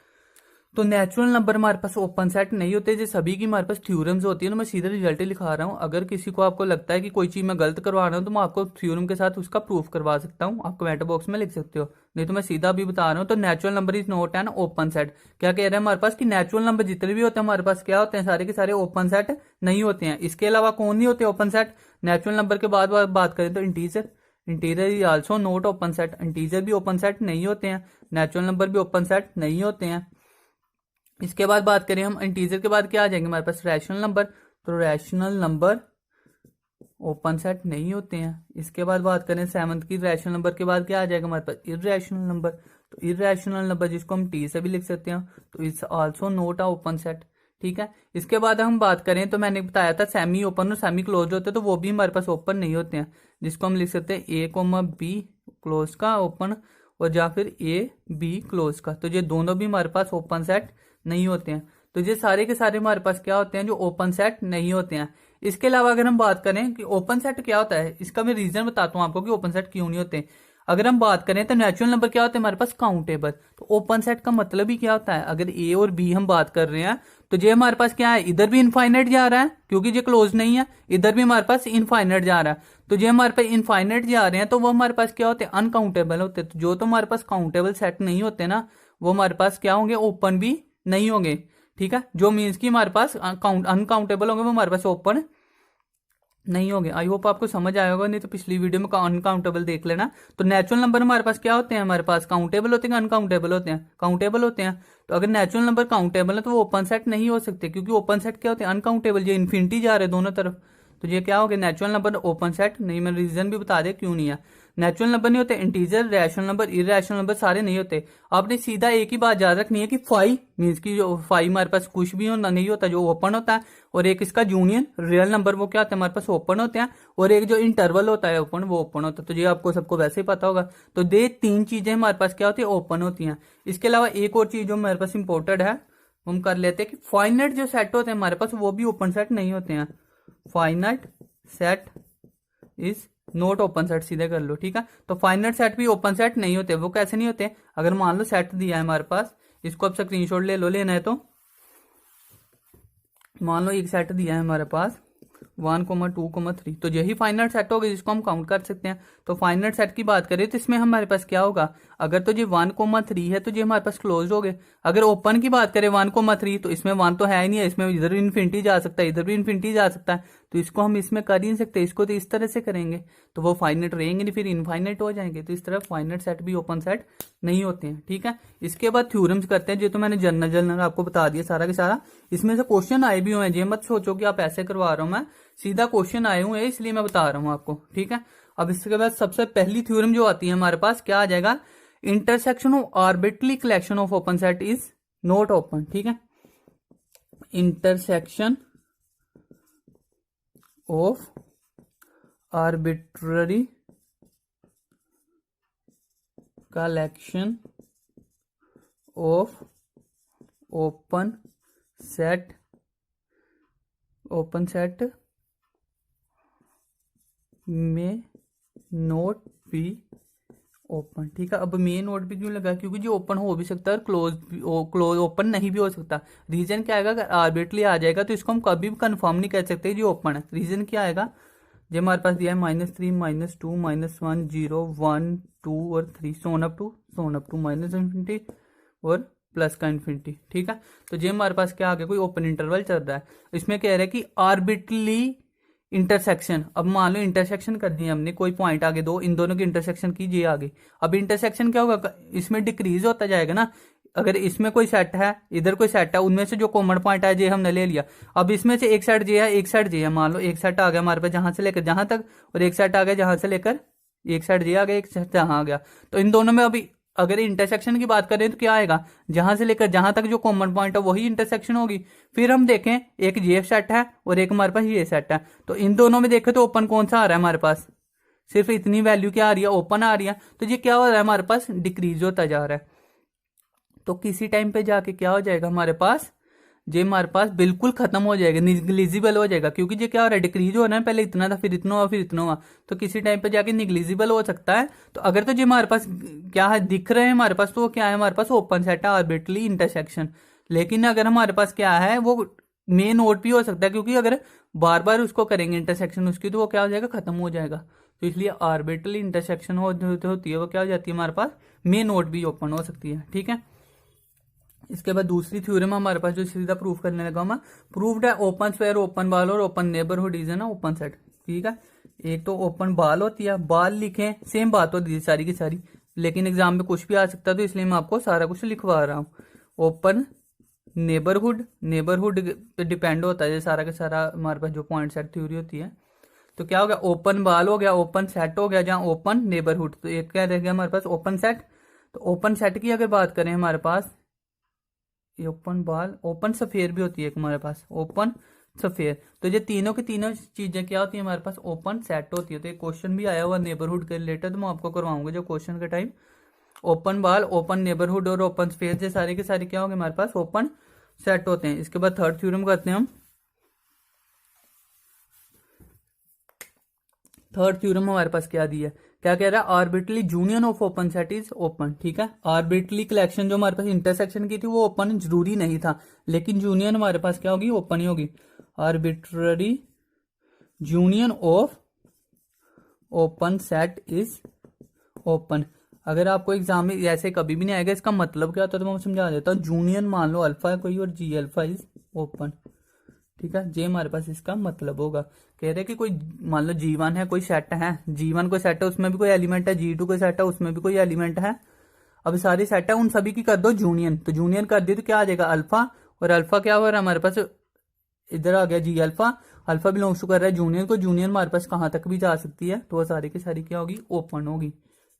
तो नेचुरल नंबर हमारे पास ओपन सेट नहीं होते, जो सभी की हमारे पास थ्योरम्स होती है। तो मैं सीधा रिजल्ट लिखा रहा हूँ। अगर किसी को आपको लगता है कि कोई चीज मैं गलत करवा रहा हूँ तो मैं आपको थ्योरम के साथ उसका प्रूफ करवा सकता हूँ, आप कमेंट बॉक्स में लिख सकते हो, नहीं तो मैं सीधा भी बता रहा हूँ। तो natural number is not an open set, क्या कह रहे हैं हमारे पास कि नेचुरल नंबर जितने भी होते हैं हमारे पास क्या होते हैं, सारे के सारे ओपन सेट नहीं होते हैं। इसके अलावा कौन नहीं होते ओपन सेट, नेचुरल नंबर के बाद बात करें तो integer, integer is also not open set, integer भी ओपन सेट नहीं होते हैं, नेचुरल नंबर भी ओपन सेट नहीं होते हैं। इसके बाद बात करें हम इंटीजर के बाद क्या आ जाएंगे हमारे पास रैशनल नंबर, तो रैशनल नंबर ओपन सेट नहीं होते हैं। इसके बाद बात करें सेवंथ की, रैशनल नंबर के बाद क्या आ जाएगा हमारे पास इररेशनल नंबर, तो इररेशनल नंबर जिसको हम टी से भी लिख सकते हैं, तो it's also not a open set, ठीक है। इसके बाद हम बात करें तो मैंने बताया था सेमी ओपन और सेमी क्लोज होते हैं, तो वो भी हमारे पास ओपन नहीं होते हैं, जिसको हम लिख सकते हैं A, B क्लोज का ओपन और या फिर A, B क्लोज का, तो ये दोनों भी हमारे पास ओपन सेट नहीं होते हैं। तो ये सारे के सारे हमारे पास क्या होते हैं, जो ओपन सेट नहीं होते हैं। इसके अलावा अगर हम बात करें कि ओपन सेट क्या होता है, इसका मैं रीजन बताता हूं आपको कि ओपन सेट क्यों नहीं होते। अगर हम बात करें तो नेचुरल नंबर क्या होते हैं हमारे पास काउंटेबल, तो ओपन सेट का मतलब ही क्या होता है, अगर ए और बी हम बात कर रहे हैं तो ये हमारे पास क्या है, इधर भी इनफाइनाइट जा रहा है क्योंकि ये क्लोज नहीं है, इधर भी हमारे पास इनफाइनाइट जा रहा है, तो ये हमारे पास इनफाइनाइट जा रहे हैं तो वो हमारे पास क्या होते हैं, अनकाउंटेबल होते हैं। तो जो तो हमारे पास काउंटेबल सेट नहीं होते ना, वो हमारे पास क्या होंगे, ओपन भी नहीं होंगे, ठीक है। जो मीन्स की हमारे पास अनकाउंटेबल होंगे वो हमारे पास ओपन नहीं होंगे। आई होप आपको समझ आया होगा, नहीं तो पिछली वीडियो में अनकाउंटेबल देख लेना। तो नेचुरल नंबर हमारे पास क्या होते हैं, हमारे पास काउंटेबल होते हैं, अनकाउंटेबल होते हैं, काउंटेबल होते हैं। तो अगर नेचुरल नंबर काउंटेबल है तो वो ओपन सेट नहीं हो सकते, क्योंकि ओपन सेट क्या होते हैं, अनकाउंटेबल, ये इन्फिनिटी जा रहे हैं दोनों तरफ, तो ये क्या हो गया, नेचुरल नंबर ओपन सेट नहीं। मैं रीजन भी बता दे क्यों नहीं है, नेचुरल नंबर नहीं होते, integer, rational number, irrational number सारे नहीं होते। आपने सीधा एक ही बात याद रखनी है कि फाइव मीन्स की जो फाइव हमारे पास कुछ भी नहीं होता जो ओपन होता है, और एक इसका यूनियन रियल नंबर वो क्या होता है हमारे पास ओपन होते हैं, और एक जो इंटरवल होता है ओपन वो ओपन होता है। तो ये आपको सबको वैसे ही पता होगा। तो ये तीन चीजें हमारे पास क्या होती है, ओपन होती हैं। इसके अलावा एक और चीज जो हमारे पास इंपॉर्टेंट है हम कर लेते हैं कि फाइनाइट जो सेट होते हैं हमारे पास वो भी ओपन सेट नहीं होते हैं। Finite set is note open set, सीधे कर लो, ठीक है। तो फाइनाइट सेट भी ओपन सेट नहीं होते। वो कैसे नहीं होते, अगर मान लो सेट दिया है हमारे पास, इसको अब स्क्रीनशॉट ले लो, लेना है तो मान लो एक सेट दिया है हमारे पास 1, 2, 3, तो यही फाइनाइट सेट होगा जिसको हम काउंट कर सकते हैं। तो फाइनाइट सेट की बात करें तो इसमें हमारे पास क्या होगा, अगर तो ये 1, 3 है तो ये हमारे पास क्लोज हो गए। अगर ओपन की बात करें 1, 3, तो इसमें 1 तो है ही नहीं है, इसमें इधर भी इन्फिनिटी जा सकता है, इधर भी इन्फिनिटी जा सकता है, तो इसको हम इसमें कर ही नहीं सकते, इसको तो इस तरह से करेंगे तो वो फाइनाइट रहेंगे नहीं, फिर इनफाइनाइट हो जाएंगे। तो इस तरह फाइनाइट सेट भी ओपन सेट नहीं होते हैं, ठीक है। इसके बाद थ्योरम्स करते हैं, जो तो मैंने जनरल आपको बता दिया सारा के सारा। इसमें से क्वेश्चन आए भी हुए हैं, ये मत सोचो कि आप ऐसे करवा रहा हूं मैं, सीधा क्वेश्चन आए हुए हैं इसलिए मैं बता रहा हूं आपको, ठीक है। अब इसके बाद सबसे पहली थ्योरम जो आती है हमारे पास क्या आ जाएगा, intersection of arbitrary collection of open set is not open, ठीक है। Intersection of arbitrary collection of open set में नोट बी ओपन, ठीक है। अब में नोट भी क्यों लगा, क्योंकि जो ओपन हो भी सकता है और क्लोज ओपन नहीं भी हो सकता। रीजन क्या आएगा, अगर आर्बिट्रली आ जाएगा तो इसको हम कभी भी कंफर्म नहीं कर सकते जो ओपन है। रीजन क्या आएगा, जो हमारे पास दिया है -3, -2, -1, 0, 1, 2 और 3, so on up to minus infinity और प्लस का इन्फिनिटी, ठीक है। तो ये हमारे पास क्या आ गया, कोई ओपन इंटरवल चल रहा है, इसमें कह रहा है कि आर्बिट्रली इंटरसेक्शन। अब मान लो इंटरसेक्शन कर दिया हमने, कोई पॉइंट आगे दो, इन दोनों की इंटरसेक्शन कीजिए आगे। अब इंटरसेक्शन क्या होगा, इसमें डिक्रीज होता जाएगा ना, अगर इसमें कोई सेट है, इधर कोई सेट है, उनमें से जो कॉमन पॉइंट है जे हमने ले लिया। अब इसमें से एक सेट जे है, एक सेट जे है। मान लो एक सेट आ गया हमारे पास जहां से लेकर जहां तक, और एक सेट आ गया जहां से लेकर, एक सेट जे आ गया, एक सेट जहां आ गया। तो इन दोनों में अभी अगर इंटरसेक्शन की बात करें तो क्या आएगा, जहां से लेकर जहां तक जो कॉमन पॉइंट है वही इंटरसेक्शन होगी। फिर हम देखें एक जे सेट है और एक हमारे पास ये सेट है, तो इन दोनों में देखें तो ओपन कौन सा आ रहा है हमारे पास, सिर्फ इतनी वैल्यू क्या आ रही है, ओपन आ रही है। तो ये क्या हो रहा है हमारे पास, डिक्रीज होता जा रहा है। तो किसी टाइम पे जाके क्या हो जाएगा हमारे पास, ये हमारे पास बिल्कुल खत्म हो जाएगा, निग्लिजिबल हो जाएगा। क्योंकि ये क्या हो रहा है, डिक्रीज हो रहा है, पहले इतना था फिर इतना हुआ फिर इतना हुआ, तो किसी टाइम पे जाके निग्लिजिबल हो सकता है। तो अगर तो ये हमारे पास क्या है, दिख रहे हैं हमारे पास, तो वो क्या है हमारे पास, ओपन सेट है, आर्बिट्रली इंटरसेक्शन। लेकिन अगर हमारे पास क्या है, वो मेन नोड भी हो सकता है, क्योंकि अगर बार बार उसको करेंगे इंटरसेक्शन उसकी, तो वो क्या हो जाएगा, खत्म हो जाएगा। तो इसलिए आर्बिट्रली इंटरसेक्शन होती है, वो क्या हो जाती है हमारे पास, मेन नोड भी ओपन हो सकती है। ठीक है, इसके बाद दूसरी थ्योरम हमारे पास जो सीधा प्रूफ करने लगा मैं, प्रूव्ड है ओपन स्क्वायर, ओपन बाल और ओपन नेबरहुड इज है ना ओपन सेट। ठीक है, एक तो ओपन बाल होती है, बाल लिखे सेम बात होती है सारी की सारी, लेकिन एग्जाम में कुछ भी आ सकता है, तो इसलिए मैं आपको सारा कुछ लिखवा रहा हूँ। ओपन नेबरहुड, नेबरहुड पे डिपेंड होता है सारा का सारा हमारे पास जो पॉइंट सेट थ्योरी होती है। तो क्या हो गया, ओपन बाल हो गया, ओपन सेट हो गया, जहां ओपन नेबरहुड। तो एक क्या रह गया हमारे पास, ओपन सेट। तो ओपन सेट की अगर बात करें हमारे पास, ये ओपन बाल, ओपन सफेयर भी होती है एक हमारे पास, ओपन सफेयर। तो ये तीनों की तीनों चीजें क्या होती है हमारे पास, ओपन सेट होती है। तो एक क्वेश्चन भी आया हुआ नेबरहुड के रिलेटेड, मैं आपको करवाऊंगा जो क्वेश्चन का टाइम। ओपन बाल, ओपन नेबरहुड और ओपन स्फेयर, से सारे के सारे क्या होंगे हमारे पास, ओपन सेट होते हैं। इसके बाद थर्ड थ्योरम करते हैं हम। थर्ड थ्योरम हमारे पास क्या दिया है, क्या कह रहा है, arbitrarily union of open set is open. ठीक है, आर्बिट्रली कलेक्शन जो हमारे पास इंटरसेक्शन की थी वो ओपन जरूरी नहीं था, लेकिन यूनियन हमारे पास क्या होगी, ओपन ही होगी। Arbitrary union of open set is open. अगर आपको एग्जाम में ऐसे कभी भी नहीं आएगा, इसका मतलब क्या होता है तो मैं समझा देता हूँ। यूनियन मान लो अल्फा है कोई और जी अल्फा इज ओपन। ठीक है, जे हमारे पास इसका मतलब होगा। कह रहे कि कोई मान लो G1 है, कोई सेट है, G1 कोई सेट है उसमें भी कोई एलिमेंट है, G2 कोई सेट है उसमें भी कोई एलिमेंट है। अब सारी सेट है, उन सभी की कर दो यूनियन। तो यूनियन कर दी तो क्या आ जाएगा, अल्फा। और अल्फा क्या हो रहा है हमारे पास, इधर आ गया जी अल्फा, अल्फा बिलोंग्स टू कर रहा है यूनियन को। यूनियन हमारे पास कहां तक भी जा सकती है, तो वो सारी की सारी क्या होगी, ओपन होगी।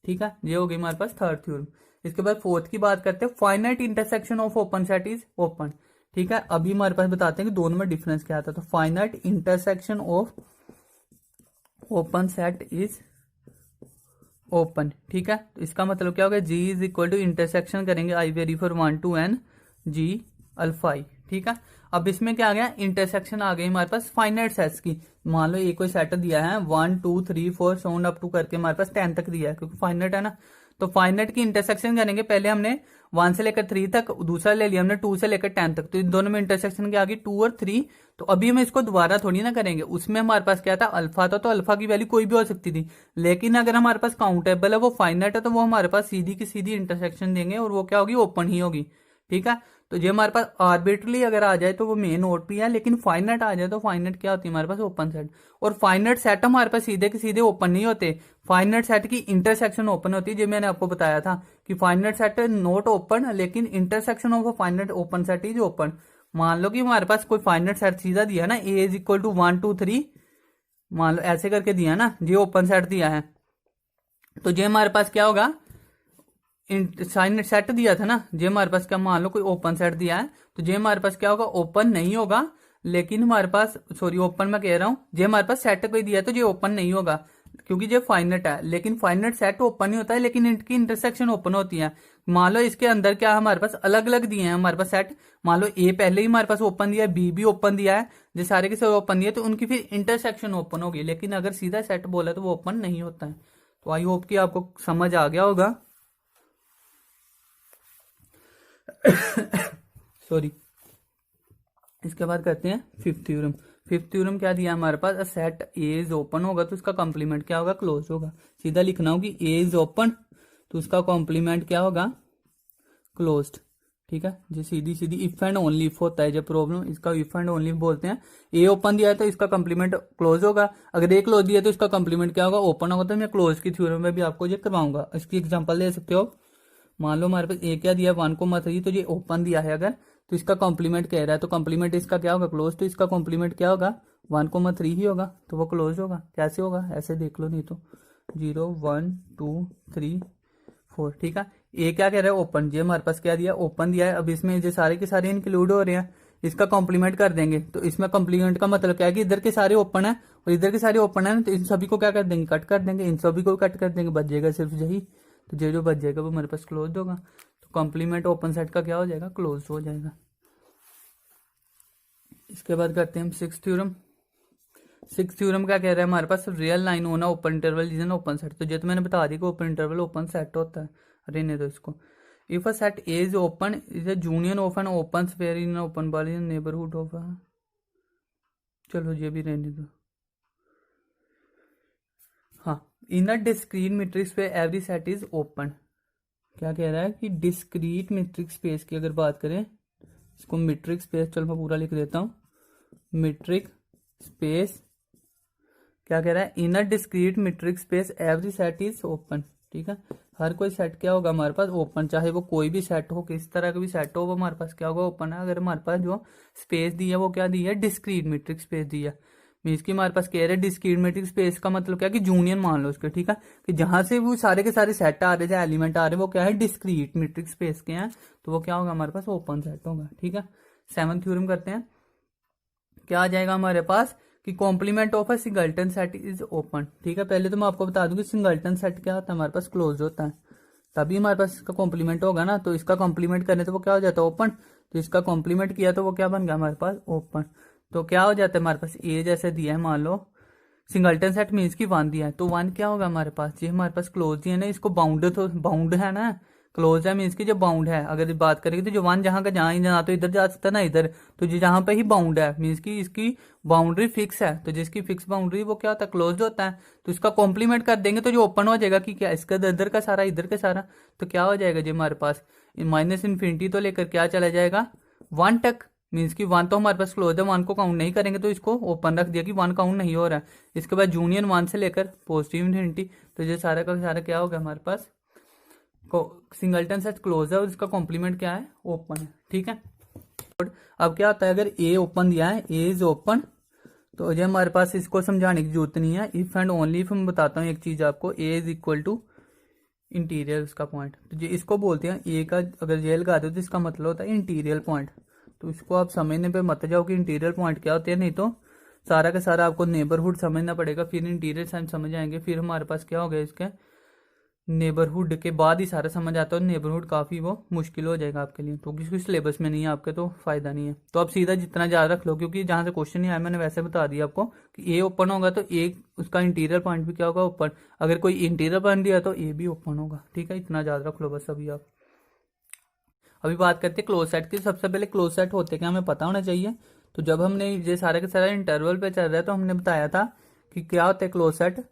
ठीक है, ये होगी हमारे पास थर्ड थ्योरम। इसके बाद फोर्थ की बात करते हैं, finite intersection of open set is open. ठीक है, अभी हमारे पास बताते हैं कि दोनों में डिफरेंस क्या आता है। तो finite intersection of open set is open. ठीक है, तो इसका मतलब क्या होगा, G is equal to intersection करेंगे I vary for 1 to n G alpha I. ठीक है, अब इसमें क्या आ गया, इंटरसेक्शन आ गई हमारे पास फाइनाइट सेट्स की। मान लो एक कोई सेट दिया है 1 2 3 4 साउंड अप टू करके हमारे पास 10 तक दिया है, क्योंकि फाइनाइट है ना। तो फाइनाइट की इंटरसेक्शन करेंगे, पहले हमने 1 से लेकर 3 तक, दूसरा ले लिया हमने 2 से लेकर 10 तक। तो इन दोनों में इंटरसेक्शन के आगे 2 और 3। तो अभी हम इसको दोबारा थोड़ी ना करेंगे, उसमें हमारे पास क्या था, अल्फा था, तो अल्फा की वैल्यू कोई भी हो सकती थी। लेकिन अगर हमारे पास काउंटेबल है, वो फाइनाइट है, तो वो हमारे पास सीधी की सीधी इंटरसेक्शन देंगे और वो क्या होगी, ओपन ही होगी। ठीक है, तो ये हमारे पास आर्बिट्रली अगर आ जाए तो वो मेन नोड भी है, लेकिन फाइनाइट आ जाए तो फाइनाइट क्या होती है हमारे पास, ओपन सेट। और फाइनाइट सेट हमारे पास सीधे के सीधे ओपन नहीं होते, फाइनाइट सेट की इंटरसेक्शन ओपन होती है। जो मैंने आपको बताया था कि फाइनाइट सेट नॉट ओपन, लेकिन intersection of finite open set is open. मान लो कि हमारे पास कोई फाइनाइट सेट सीधा दिया ना, ए इज इक्वल टू 1 2 3, मान लो ऐसे करके दिया ना, ये ओपन सेट दिया है, तो ये हमारे पास क्या होगा, साइन सेट दिया था ना, जे हमारे पास क्या, मान लो कोई ओपन सेट दिया है, तो जे हमारे पास क्या होगा, ओपन नहीं होगा। लेकिन हमारे पास, सॉरी ओपन मैं कह रहा हूं, जे हमारे पास सेट कोई दिया है तो ये ओपन नहीं होगा, क्योंकि ये फाइनाइट है। लेकिन फाइनाइट सेट ओपन नहीं होता है, लेकिन इनकी इंटरसेक्शन ओपन होती है। मान लो इसके अंदर क्या हमारे पास अलग अलग दिए हैं हमारे पास सेट, मान लो ए पहले ही हमारे पास ओपन दिया है, बी भी ओपन दिया है, जो सारे के सारे ओपन दिया है, तो उनकी फिर इंटरसेक्शन ओपन होगी। लेकिन अगर सीधा सेट बोला तो वो ओपन नहीं होता है। तो आई होप कि आपको समझ आ गया होगा। सॉरी, इसके बाद करते हैं फिफ्थ थ्योरम। फिफ्थ थ्योरम क्या दिया हमारे पास, a set A is open होगा तो उसका कॉम्प्लीमेंट क्या होगा, क्लोज होगा। सीधा लिखना होगी ए इज ओपन तो उसका कॉम्प्लीमेंट क्या होगा, क्लोज्ड। ठीक है, जो सीधी सीधी इफ एंड ओनली इफ होता है जब प्रॉब्लम, इसका इफ एंड ओनली बोलते हैं। ए ओपन दिया है तो इसका कॉम्प्लीमेंट क्लोज होगा, अगर ए क्लोज दिया तो इसका कॉम्प्लीमेंट क्या होगा, ओपन होगा। तो मैं क्लोज की थ्योरम में भी आपको ये करवाऊंगा, इसकी एग्जांपल ले सकते हो। मान लो हमारे पास ए क्या दिया 1,3, तो ये ओपन दिया है अगर, तो इसका कॉम्प्लीमेंट कह रहा है, तो कॉम्प्लीमेंट इसका क्या होगा क्लोज, तो इसका कॉम्प्लीमेंट क्या होगा 1,3 ही होगा, तो वो क्लोज होगा। कैसे होगा ऐसे देख लो, नहीं तो 0 1 2 3 4, ठीक है। ए क्या कह रहा है ओपन, ये हमारे पास क्या दिया ओपन दिया है। अब इसमें ये सारे के सारे इंक्लूड हो रहे हैं, इसका कॉम्प्लीमेंट कर देंगे, तो इसमें कॉम्प्लीमेंट का मतलब क्या है कि इधर के सारे ओपन है और इधर के सारे ओपन है ना, तो इन सभी को क्या कर देंगे कट कर देंगे, इन सभी को कट कर देंगे, बच जाएगा सिर्फ यही, तो जो बच जाएगा वो हमारे पास क्लोज होगा। तो कॉम्प्लीमेंट ओपन सेट का क्या हो जाएगा क्लोज हो जाएगा। इसके बाद करते हैं हम सिक्स थ्योरम। सिक्स थ्योरम क्या कह रहा है हमारे पास, रियल लाइन होना open interval is an open set. तो ये तो मैंने बता दी कि ओपन इंटरवल ओपन सेट होता है। अरे नहीं तो इसको if a set A is open is a union of an open sphere in open ball in neighbourhood of, चलो ये भी रहने दो। हाँ, in a discrete metric space every set is open. क्या कह रहा है कि डिस्क्रीट मीट्रिक स्पेस की अगर बात करें, इसको मीट्रिक स्पेस, चलो मैं पूरा लिख देता हूँ, मीट्रिक स्पेस क्या कह रहा है, in a discrete metric space every set is open. ठीक है, हर कोई सेट क्या होगा हमारे पास ओपन, चाहे वो कोई भी सेट हो, किस तरह का भी सेट हो, वो हमारे पास क्या होगा ओपन है। अगर हमारे पास जो स्पेस दी है वो क्या दी है डिस्क्रीट मीट्रिक स्पेस दी है, मीन्स की हमारे पास कह रहे हैं डिस्क्रीट मीट्रिक स्पेस का मतलब क्या है कि यूनियन मान लो उसके, ठीक है, कि जहां से वो सारे के सारे सेट आ रहे हैं, एलिमेंट आ रहे हैं, वो क्या है डिस्क्रीट मीट्रिक स्पेस के हैं, तो वो क्या होगा हमारे पास ओपन सेट होगा। ठीक है, सेवंथ थ्योरम करते हैं। क्या आ जाएगा हमारे पास कि complement of a singleton set is open. ठीक है, पहले तो मैं आपको बता दूं कि सिंगल्टन सेट क्या होता है, हमारे पास क्लोज होता है, तभी हमारे पास इसका कॉम्प्लीमेंट होगा ना, तो इसका कॉम्प्लीमेंट करने तो वो क्या हो जाता है ओपन, तो इसका कॉम्प्लीमेंट किया तो वो क्या बन गया हमारे पास ओपन। तो क्या हो जाता है हमारे पास ए जैसे दिया है, मान लो सिंगल्टन सेट मीन्स की वन दिया है, तो वन क्या होगा हमारे पास, ये हमारे पास क्लोज दिया है ना, इसको बाउंड, तो बाउंड है ना, क्लोज है मीन्स की जो बाउंड है। अगर बात करेंगे तो जो वन जहां का जहां ही ना तो इधर जा सकता है ना इधर, तो जो जहां पे ही बाउंड है मीन्स की इसकी बाउंड्री फिक्स है, तो जिसकी फिक्स बाउंड्री वो क्या होता है क्लोज होता है। तो इसका कॉम्प्लीमेंट कर देंगे तो जो ओपन हो जाएगा कि क्या इसका इधर का सारा इधर का सारा, तो क्या हो जाएगा जी हमारे पास माइनस इन्फिनिटी तो लेकर क्या चला जाएगा वन तक, मीन्स की वन तो हमारे पास क्लोज है, वन को काउंट नहीं करेंगे तो इसको ओपन रख दिया कि वन काउंट नहीं हो रहा है। इसके बाद यूनियन वन से लेकर पॉजिटिव इन्फिनिटी, तो ये सारा का सारा क्या होगा हमारे पास सिंगल्टन सेट क्लोज है और इसका कॉम्प्लीमेंट क्या है ओपन है। ठीक है, अब क्या होता है अगर ए ओपन दिया है, ए इज ओपन, तो ये हमारे पास इसको समझाने की जरूरत नहीं है, इफ एंड ओनली इफ मैं बताता हूँ एक चीज आपको, ए इज इक्वल टू इंटीरियर उसका पॉइंट, तो ये इसको बोलते हैं ए का अगर ये लगा दो तो इसका मतलब होता है इंटीरियर पॉइंट। तो इसको आप समझने पे मत जाओ कि इंटीरियर पॉइंट क्या होते हैं, नहीं तो सारा का सारा आपको नेबरहुड समझना पड़ेगा, फिर इंटीरियर साइन समझ आएंगे, फिर हमारे पास क्या हो गया इसके नेबरहुड के बाद ही सारा समझ आता है, नेबरहुड काफ़ी वो मुश्किल हो जाएगा आपके लिए, तो किसी सिलेबस में नहीं है आपके तो फायदा नहीं है। तो आप सीधा जितना याद रख लो, क्योंकि जहाँ से क्वेश्चन नहीं आया मैंने वैसे बता दिया आपको कि ए ओपन होगा तो ए उसका इंटीरियर पॉइंट भी क्या होगा ओपन, अगर कोई इंटीरियर पॉइंट दिया तो ए भी ओपन होगा। ठीक है, इतना याद रख लो बस। अभी बात करते हैं क्लोज सेट की। सबसे पहले क्लोज सेट होते क्या हमें पता होना चाहिए। तो जब हमने ये सारे के सारे इंटरवल पे चल रहा है तो हमने बताया था कि क्या होता है क्लोज सेट,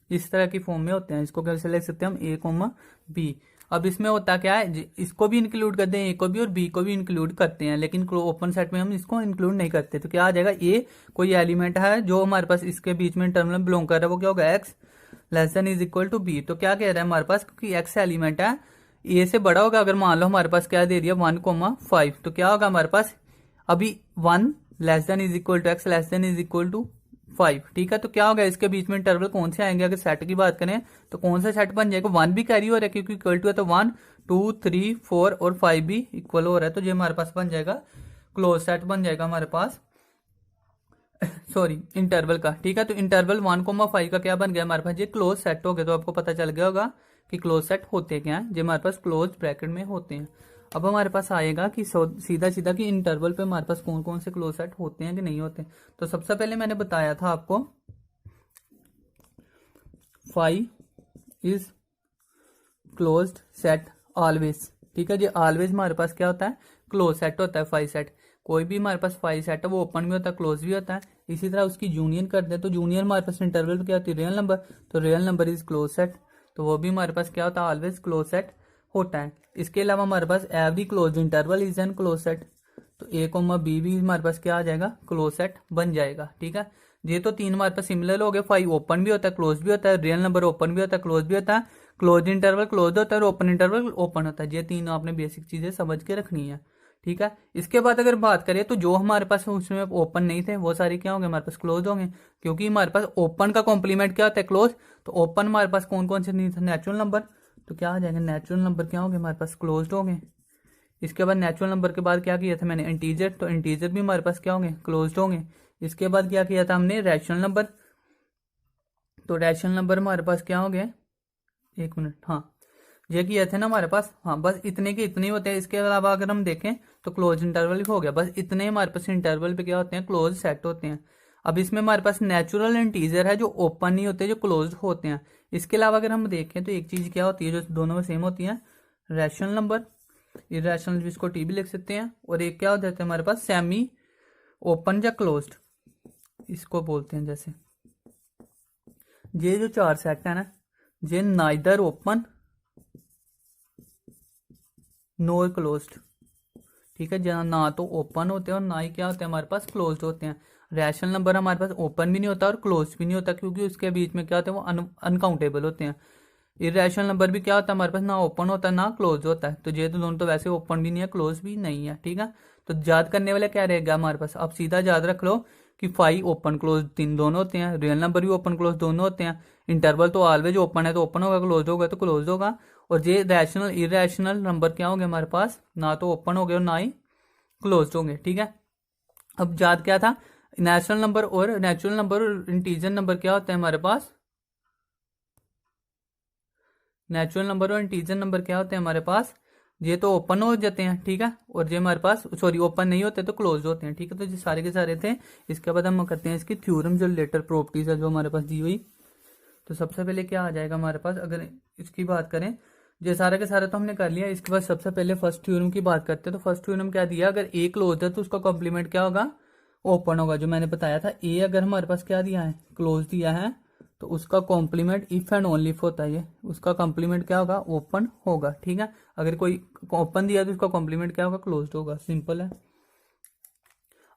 इस तरह की फॉर्म में होते हैं। इसको कैसे लिख सकते हैं हम ए कोमा बी। अब इसमें होता क्या है, इसको भी इंक्लूड करते हैं ए को भी और बी को भी इंक्लूड करते हैं, लेकिन ओपन सेट में हम इसको इंक्लूड नहीं करते। तो क्या आ जाएगा ए कोई एलिमेंट है जो हमारे पास इसके बीच में टर्मिनल बिलोंग कर रहा है, वो क्या होगा X less than is equal to B. तो क्या कह रहा है हमारे पास, क्योंकि एक्स एलिमेंट है ए से बड़ा होगा, अगर मान लो हमारे पास क्या दे दिया 1,5, तो क्या होगा हमारे पास अभी 1 less than is equal to x less than is equal to 5। ठीक है, तो क्या होगा इसके बीच में इंटरवल कौन से आएंगे, अगर सेट की बात करें तो कौन सा सेट बन जाएगा, 1 भी कैरी हो रहा है क्योंकि इक्वल टू है, तो 1 2 3 4 और 5 भी इक्वल हो रहा है, तो ये हमारे पास बन जाएगा क्लोज सेट बन जाएगा हमारे पास सॉरी इंटरवल का। ठीक है, तो इंटरवल 1,5 का क्या बन गया हमारे पास, ये क्लोज सेट हो गया। तो आपको पता चल गया होगा कि क्लोज सेट होते क्या हैं, जो हमारे पास क्लोज ब्रैकेट में होते हैं। अब हमारे पास आएगा कि सीधा सीधा कि इंटरवल पे हमारे पास कौन कौन से क्लोज सेट होते हैं कि नहीं होते। तो सबसे पहले मैंने बताया था आपको phi is closed set always. ठीक है जी, ऑलवेज हमारे पास क्या होता है क्लोज सेट होता है फाई सेट। कोई भी हमारे पास फाई सेट है वो ओपन भी होता है क्लोज भी होता है। इसी तरह उसकी यूनियन करते हैं, तो यूनियन हमारे पास इंटरवल पे क्या होती है रियल नंबर, तो real number is close set, तो वो भी हमारे पास क्या होता है ऑलवेज क्लोज सेट होता है। इसके अलावा हमारे पास every close interval is an close set, तो ए कोमा बी भी हमारे पास क्या आ जाएगा क्लोज सेट बन जाएगा। ठीक है, ये तो तीन हमारे पास सिमिलर हो गए। फाइव ओपन भी होता है, क्लोज भी होता है, रियल नंबर ओपन भी होता है, क्लोज भी होता है, क्लोज इंटरवल क्लोज होता है और ओपन इंटरवल ओपन होता है। ये तीन आपने बेसिक चीजें समझ के रखनी है, ठीक है। इसके बाद अगर बात करें तो जो हमारे पास उसमें ओपन नहीं थे वो सारे क्या होंगे, हमारे पास क्लोज होंगे, क्योंकि हमारे पास ओपन का कॉम्प्लीमेंट क्या होता है, क्लोज। तो ओपन हमारे पास कौन कौन से नहीं थे, नेचुरल नंबर, तो क्या आ जाएंगे, नेचुरल नंबर क्या होंगे हमारे पास, क्लोज होंगे। इसके बाद नेचुरल नंबर के बाद क्या किया था मैंने, इंटीजर, तो इंटीजर भी हमारे पास क्या होंगे, क्लोज्ड होंगे। इसके बाद क्या किया था हमने, रैशनल नंबर, तो रैशनल नंबर हमारे पास क्या हो गए, एक मिनट, हाँ ये किए थे ना हमारे पास, हाँ बस इतने के इतने ही होते हैं। इसके अलावा अगर हम देखें तो क्लोज इंटरवल हो गया, बस इतने हमारे पास इंटरवल पे क्या होते हैं, क्लोज सेट होते हैं। अब इसमें हमारे पास नेचुरल इंटीजर है जो ओपन नहीं होते, जो क्लोज होते हैं। इसके अलावा अगर हम देखें तो एक चीज क्या होती है जो दोनों में सेम होती है, रैशनल नंबर, इरेशनल जिसको टी भी लिख सकते हैं, और एक क्या हो जाता है हमारे पास, सेमी ओपन या क्लोज्ड इसको बोलते हैं। जैसे ये जो चार सेट है ना, ये नाइदर ओपन नोर क्लोज्ड, ठीक है, जहाँ ना तो ओपन होते हैं और ना ही क्या होते हैं हमारे पास क्लोज्ड होते हैं। रैशनल नंबर हमारे पास ओपन भी नहीं होता और क्लोज भी नहीं होता, क्योंकि उसके बीच में क्या होते हैं वो अनकाउंटेबल होते हैं। इरेशनल नंबर भी क्या होता है हमारे पास, ना ओपन होता है ना क्लोज होता है। तो ये तो दोनों तो वैसे ओपन भी नहीं है क्लोज भी नहीं है, ठीक है। तो याद करने वाला क्या रहेगा हमारे पास, आप सीधा याद रख लो कि फाइव ओपन क्लोज तीन दोनों होते हैं, रियल नंबर भी ओपन क्लोज दोनों होते हैं। इंटरवल तो ऑलवेज ओपन है तो ओपन होगा, क्लोज होगा तो क्लोज होगा। और ये रैशनल इरेशनल नंबर क्या होंगे हमारे पास, ना तो ओपन हो गए और ना ही क्लोज होंगे, ठीक है। अब याद क्या था, नेचुरल नंबर और नेचुरल नंबर और इंटीजर नंबर क्या होते हैं हमारे पास, नेचुरल नंबर और इंटीजर नंबर क्या होते हैं हमारे पास, ये तो ओपन हो जाते हैं, ठीक है, और ये हमारे पास सॉरी ओपन नहीं होते तो क्लोज होते हैं, ठीक है। तो ये सारे के सारे थे। इसके बाद हम करते हैं इसकी थ्योरम, जो लेटर प्रॉपर्टीज है जो हमारे पास दी हुई। तो सबसे पहले क्या आ जाएगा हमारे पास, अगर इसकी बात करें, ये सारे के सारे तो हमने कर लिया। इसके बाद सबसे पहले फर्स्ट थ्योरम की बात करते हैं। तो फर्स्ट थ्योरम क्या दिया, अगर ए क्लोज है तो उसका कॉम्प्लीमेंट क्या होगा, ओपन होगा, जो मैंने बताया था। ए अगर हमारे पास क्या दिया है, क्लोज दिया है, तो उसका complement if and only if होता है, ये उसका कॉम्प्लीमेंट क्या होगा, ओपन होगा, ठीक है। अगर कोई ओपन दिया तो उसका कॉम्प्लीमेंट क्या होगा, क्लोज्ड होगा, सिंपल है।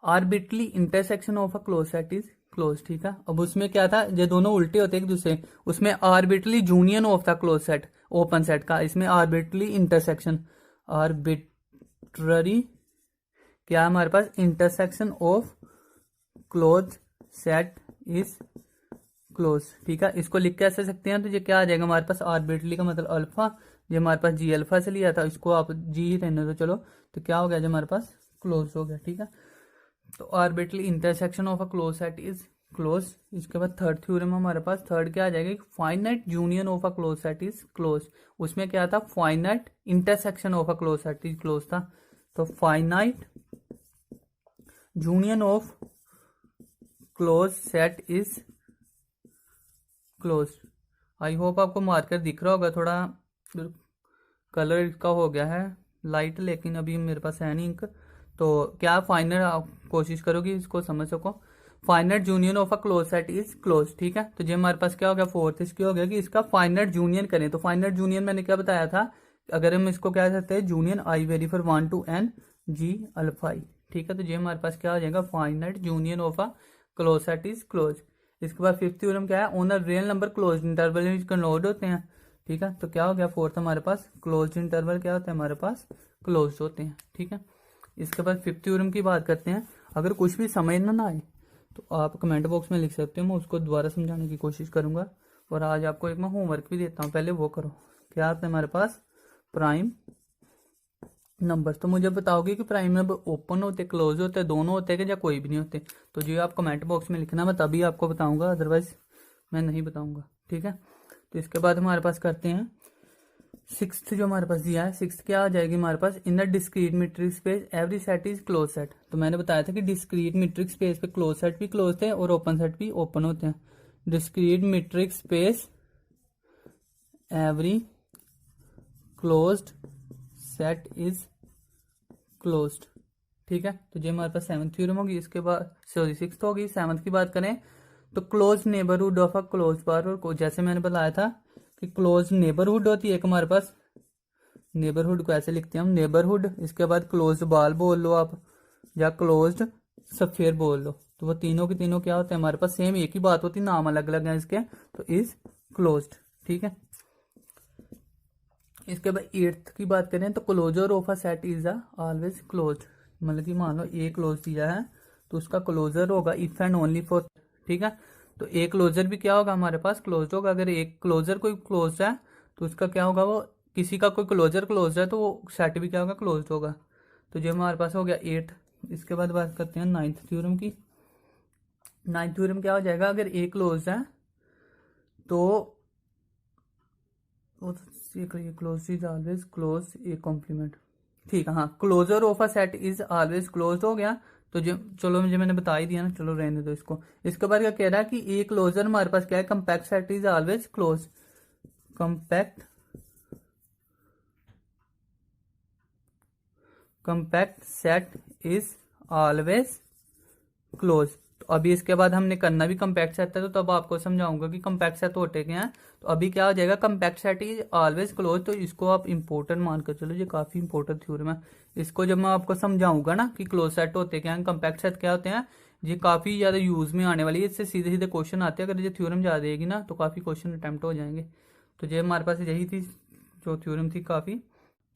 Arbitrarily intersection of a close set is close, ठीक है। अब उसमें क्या था, ये दोनों उल्टे होते एक दूसरे, उसमें arbitrarily union of the close set open set का, इसमें आर्बिट्रली इंटरसेक्शन, आर्बिट्ररी क्या हमारे पास, intersection of close set is close, ठीक है। इसको लिख के ऐसे सकते हैं, तो ये क्या आ जाएगा हमारे पास, आर्बिट्रली का मतलब अल्फा, ये हमारे पास जी अल्फा से लिया था, इसको आप जी ही रहने दो चलो। तो क्या हो गया जो हमारे पास, क्लोज हो गया, ठीक है। तो arbitrarily intersection of a close set is close. इसके बाद थर्ड थ्योरम हमारे पास, थर्ड क्या आ जाएगा, finite union of a close set is close. उसमें क्या था, finite intersection of a close set is close था। तो finite union of close set is close. I hope आपको मार्कर दिख रहा होगा, थोड़ा कलर इसका हो गया है लाइट, लेकिन अभी मेरे पास है नहीं इंक। तो क्या फाइनल आप कोशिश करोगे इसको समझ सको, finite union of a close set is close, ठीक है। तो ये हमारे पास क्या हो गया, फोर्थ इसकी हो गया कि इसका फाइनाइट यूनियन करें। तो फाइनाइट यूनियन मैंने क्या बताया था, अगर हम इसको क्या कहते हैं, union I vary for 1 to n G alpha I, ठीक है। तो ये हमारे पास क्या हो जाएगा, finite union of a close set is close. इसके बाद फिफ्थ थ्योरम क्या है, on the real number close interval में कन्वर्ट होते हैं, ठीक है। तो क्या हो गया फोर्थ हमारे पास, क्लोज इंटरवल क्या होते हैं हमारे पास, क्लोज होते हैं, ठीक है। इसके बाद फिफ्थ थ्योरम की बात करते हैं। अगर कुछ भी समझ ना आए तो आप कमेंट बॉक्स में लिख सकते हो, मैं उसको दोबारा समझाने की कोशिश करूंगा। और आज आपको एक मैं होमवर्क भी देता हूँ, पहले वो करो। क्या आता है हमारे पास, प्राइम नंबर। तो मुझे बताओगे कि प्राइम नंबर ओपन होते, क्लोज होते, दोनों होते हैं या कोई भी नहीं होते। तो जो आप कमेंट बॉक्स में लिखना, मैं तभी आपको बताऊंगा, अदरवाइज मैं नहीं बताऊंगा, ठीक है। तो इसके बाद हमारे पास करते हैं सिक्स्थ, जो हमारे पास दिया है सिक्स्थ क्या आ जाएगी हमारे पास, in the discrete metric space every set is close set. तो मैंने बताया था कि डिस्क्रीट मीट्रिक स्पेस पे क्लोज सेट भी क्लोज थे और ओपन सेट भी ओपन होते हैं। Discrete metric space every closed set is closed, ठीक है। तो ये हमारे पास सेवंथ थ्योरम होगी। इसके बाद सॉरी सिक्स्थ होगी। सेवंथ की बात करें तो close neighbourhood of a close bar, और जैसे मैंने बताया था कि क्लोज नेबरहुड होती है एक हमारे पास, नेबरहुड को ऐसे लिखते हैं हम, नेबरहुड। इसके बाद क्लोज बाल बोल लो आप, या क्लोज्ड स्फीयर बोल लो, तो वो तीनों के तीनों क्या होते हैं हमारे पास, सेम एक ही बात होती है, नाम अलग अलग है इसके, तो इज क्लोज्ड। ठीक है, इसके बाद एट्थ की बात करें तो closure of a set is always closed. मतलब कि मान लो ए क्लोज दिया है तो उसका क्लोजर होगा इफ एंड ओनली फॉर। ठीक है, तो ए क्लोजर भी क्या होगा हमारे पास, क्लोज्ड होगा। अगर एक क्लोजर कोई क्लोज्ड है तो उसका क्या होगा, वो किसी का कोई क्लोजर क्लोज्ड है तो वो सेट भी क्या होगा, क्लोज्ड होगा। तो जो हमारे पास हो गया एट्थ। इसके बाद बात करते हैं नाइन्थ थ्योरम की। नाइन्थ थ्योरम क्या हो जाएगा, अगर ए क्लोज है तो close is always close A complement. ठीक है, हाँ, closure of a set is always closed हो गया। तो जो चलो मुझे मैंने बता ही दिया ना, चलो रहने दो इसको। इसके बाद क्या कह रहा है कि ए क्लोजर हमारे पास क्या है, compact set is always close. Compact set is always close. तो अभी इसके बाद हमने करना भी कंपैक्ट सेट है, तो तब आपको समझाऊंगा कि कंपैक्ट सेट होते क्या हैं। तो अभी क्या हो जाएगा, compact set is always close. तो इसको आप इंपॉर्टेंट मानकर चलो, ये काफी इंपॉर्टेंट थ्योरम है। इसको जब मैं आपको समझाऊंगा ना कि क्लोज सेट होते क्या हैं, कंपैक्ट सेट क्या होते हैं, ये काफी ज्यादा यूज में आने वाली है। इससे सीधे सीधे क्वेश्चन आते हैं, अगर ये थ्योरम याद रहेगी ना तो काफी क्वेश्चन अटेम्प्ट हो जाएंगे। तो ये हमारे पास यही थी जो थ्योरम थी काफी।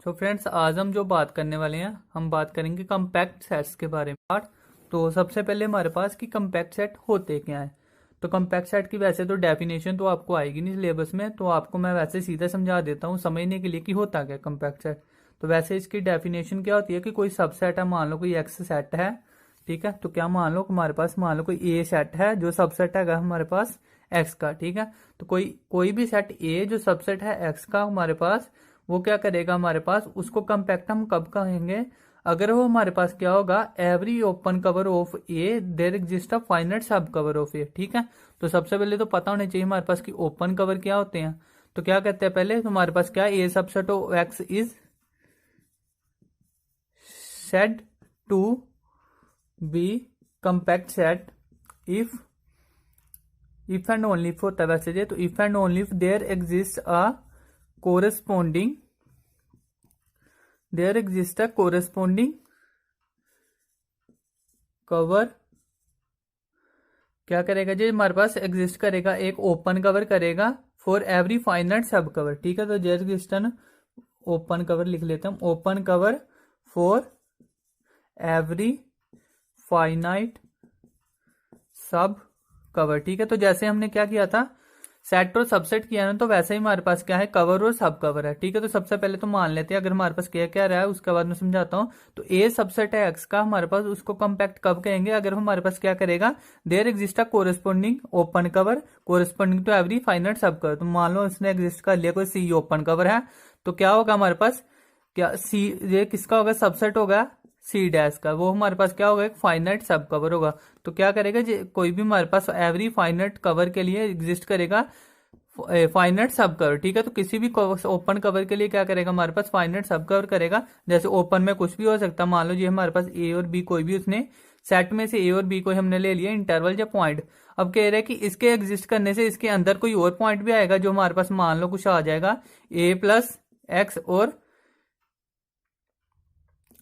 तो फ्रेंड्स, आज हम जो बात करने वाले हैं, हम बात करेंगे कंपैक्ट सेट्स के बारे में। तो सबसे पहले हमारे पास कि कंपैक्ट सेट होते क्या है। तो कंपैक्ट सेट की वैसे तो डेफिनेशन तो आपको आएगी नहीं सिलेबस में, तो आपको मैं वैसे सीधा समझा देता हूँ समझने के लिए कि होता क्या कंपैक्ट सेट। तो वैसे इसकी डेफिनेशन क्या होती है कि कोई सबसेट है, मान लो कोई एक्स सेट है। ठीक है, तो क्या मान लो हमारे पास, मान लो कोई ए सेट है जो सबसेट है हमारे पास एक्स का। ठीक है, तो कोई भी सेट ए जो सबसेट है एक्स का हमारे पास, वो क्या करेगा हमारे पास, उसको कंपैक्ट हम कब कहेंगे, अगर वो हमारे पास क्या होगा, every open cover of A there exist a finite सब कवर ऑफ ए। ठीक है, तो सबसे पहले तो पता होना चाहिए हमारे पास कि ओपन कवर क्या होते हैं। तो क्या कहते हैं पहले, तो हमारे पास क्या, A subset of X is said to be compact set if and only if होता है वैसे ये, तो if and only if there exist a corresponding cover. क्या करेगा जी, हमारे पास एग्जिस्ट करेगा एक ओपन कवर करेगा फॉर एवरी फाइनाइट सब कवर। ठीक है, तो जेर एग्जिस्ट ओपन कवर लिख लेते हैं, open cover for every finite सब कवर। ठीक है, तो जैसे हमने क्या किया था, सेट और सबसेट किया ना, तो वैसे ही हमारे पास क्या है, कवर और सब कवर है। ठीक है, तो सबसे पहले तो मान लेते हैं अगर हमारे पास क्या क्या रहा है, उसके बाद मैं समझाता हूं। तो ए सबसेट है एक्स का हमारे पास, उसको कंपैक्ट कब कहेंगे, अगर हमारे पास क्या करेगा, there exist a corresponding open cover corresponding to every finite सब कवर। तो मान लो इसने एग्जिस्ट कर लिया कोई सी ओपन कवर है, तो क्या होगा हमारे पास, क्या सी, ये किसका होगा, सबसेट होगा सी डैश का, वो हमारे पास क्या होगा, एक फाइनाइट सब कवर होगा। तो क्या करेगा, कोई भी हमारे पास एवरी फाइनाइट कवर के लिए एग्जिस्ट करेगा फाइनाइट सब कवर। ठीक है, तो किसी भी ओपन कवर के लिए क्या करेगा हमारे पास, फाइनाइट सब कवर करेगा। जैसे ओपन में कुछ भी हो सकता है, मान लो ये हमारे पास ए और बी कोई भी, उसने सेट में से ए और बी को हमने ले लिया इंटरवल या पॉइंट। अब कह रहे हैं कि इसके एग्जिस्ट करने से इसके अंदर कोई और पॉइंट भी आएगा जो हमारे पास मान लो कुछ आ जाएगा ए प्लस एक्स और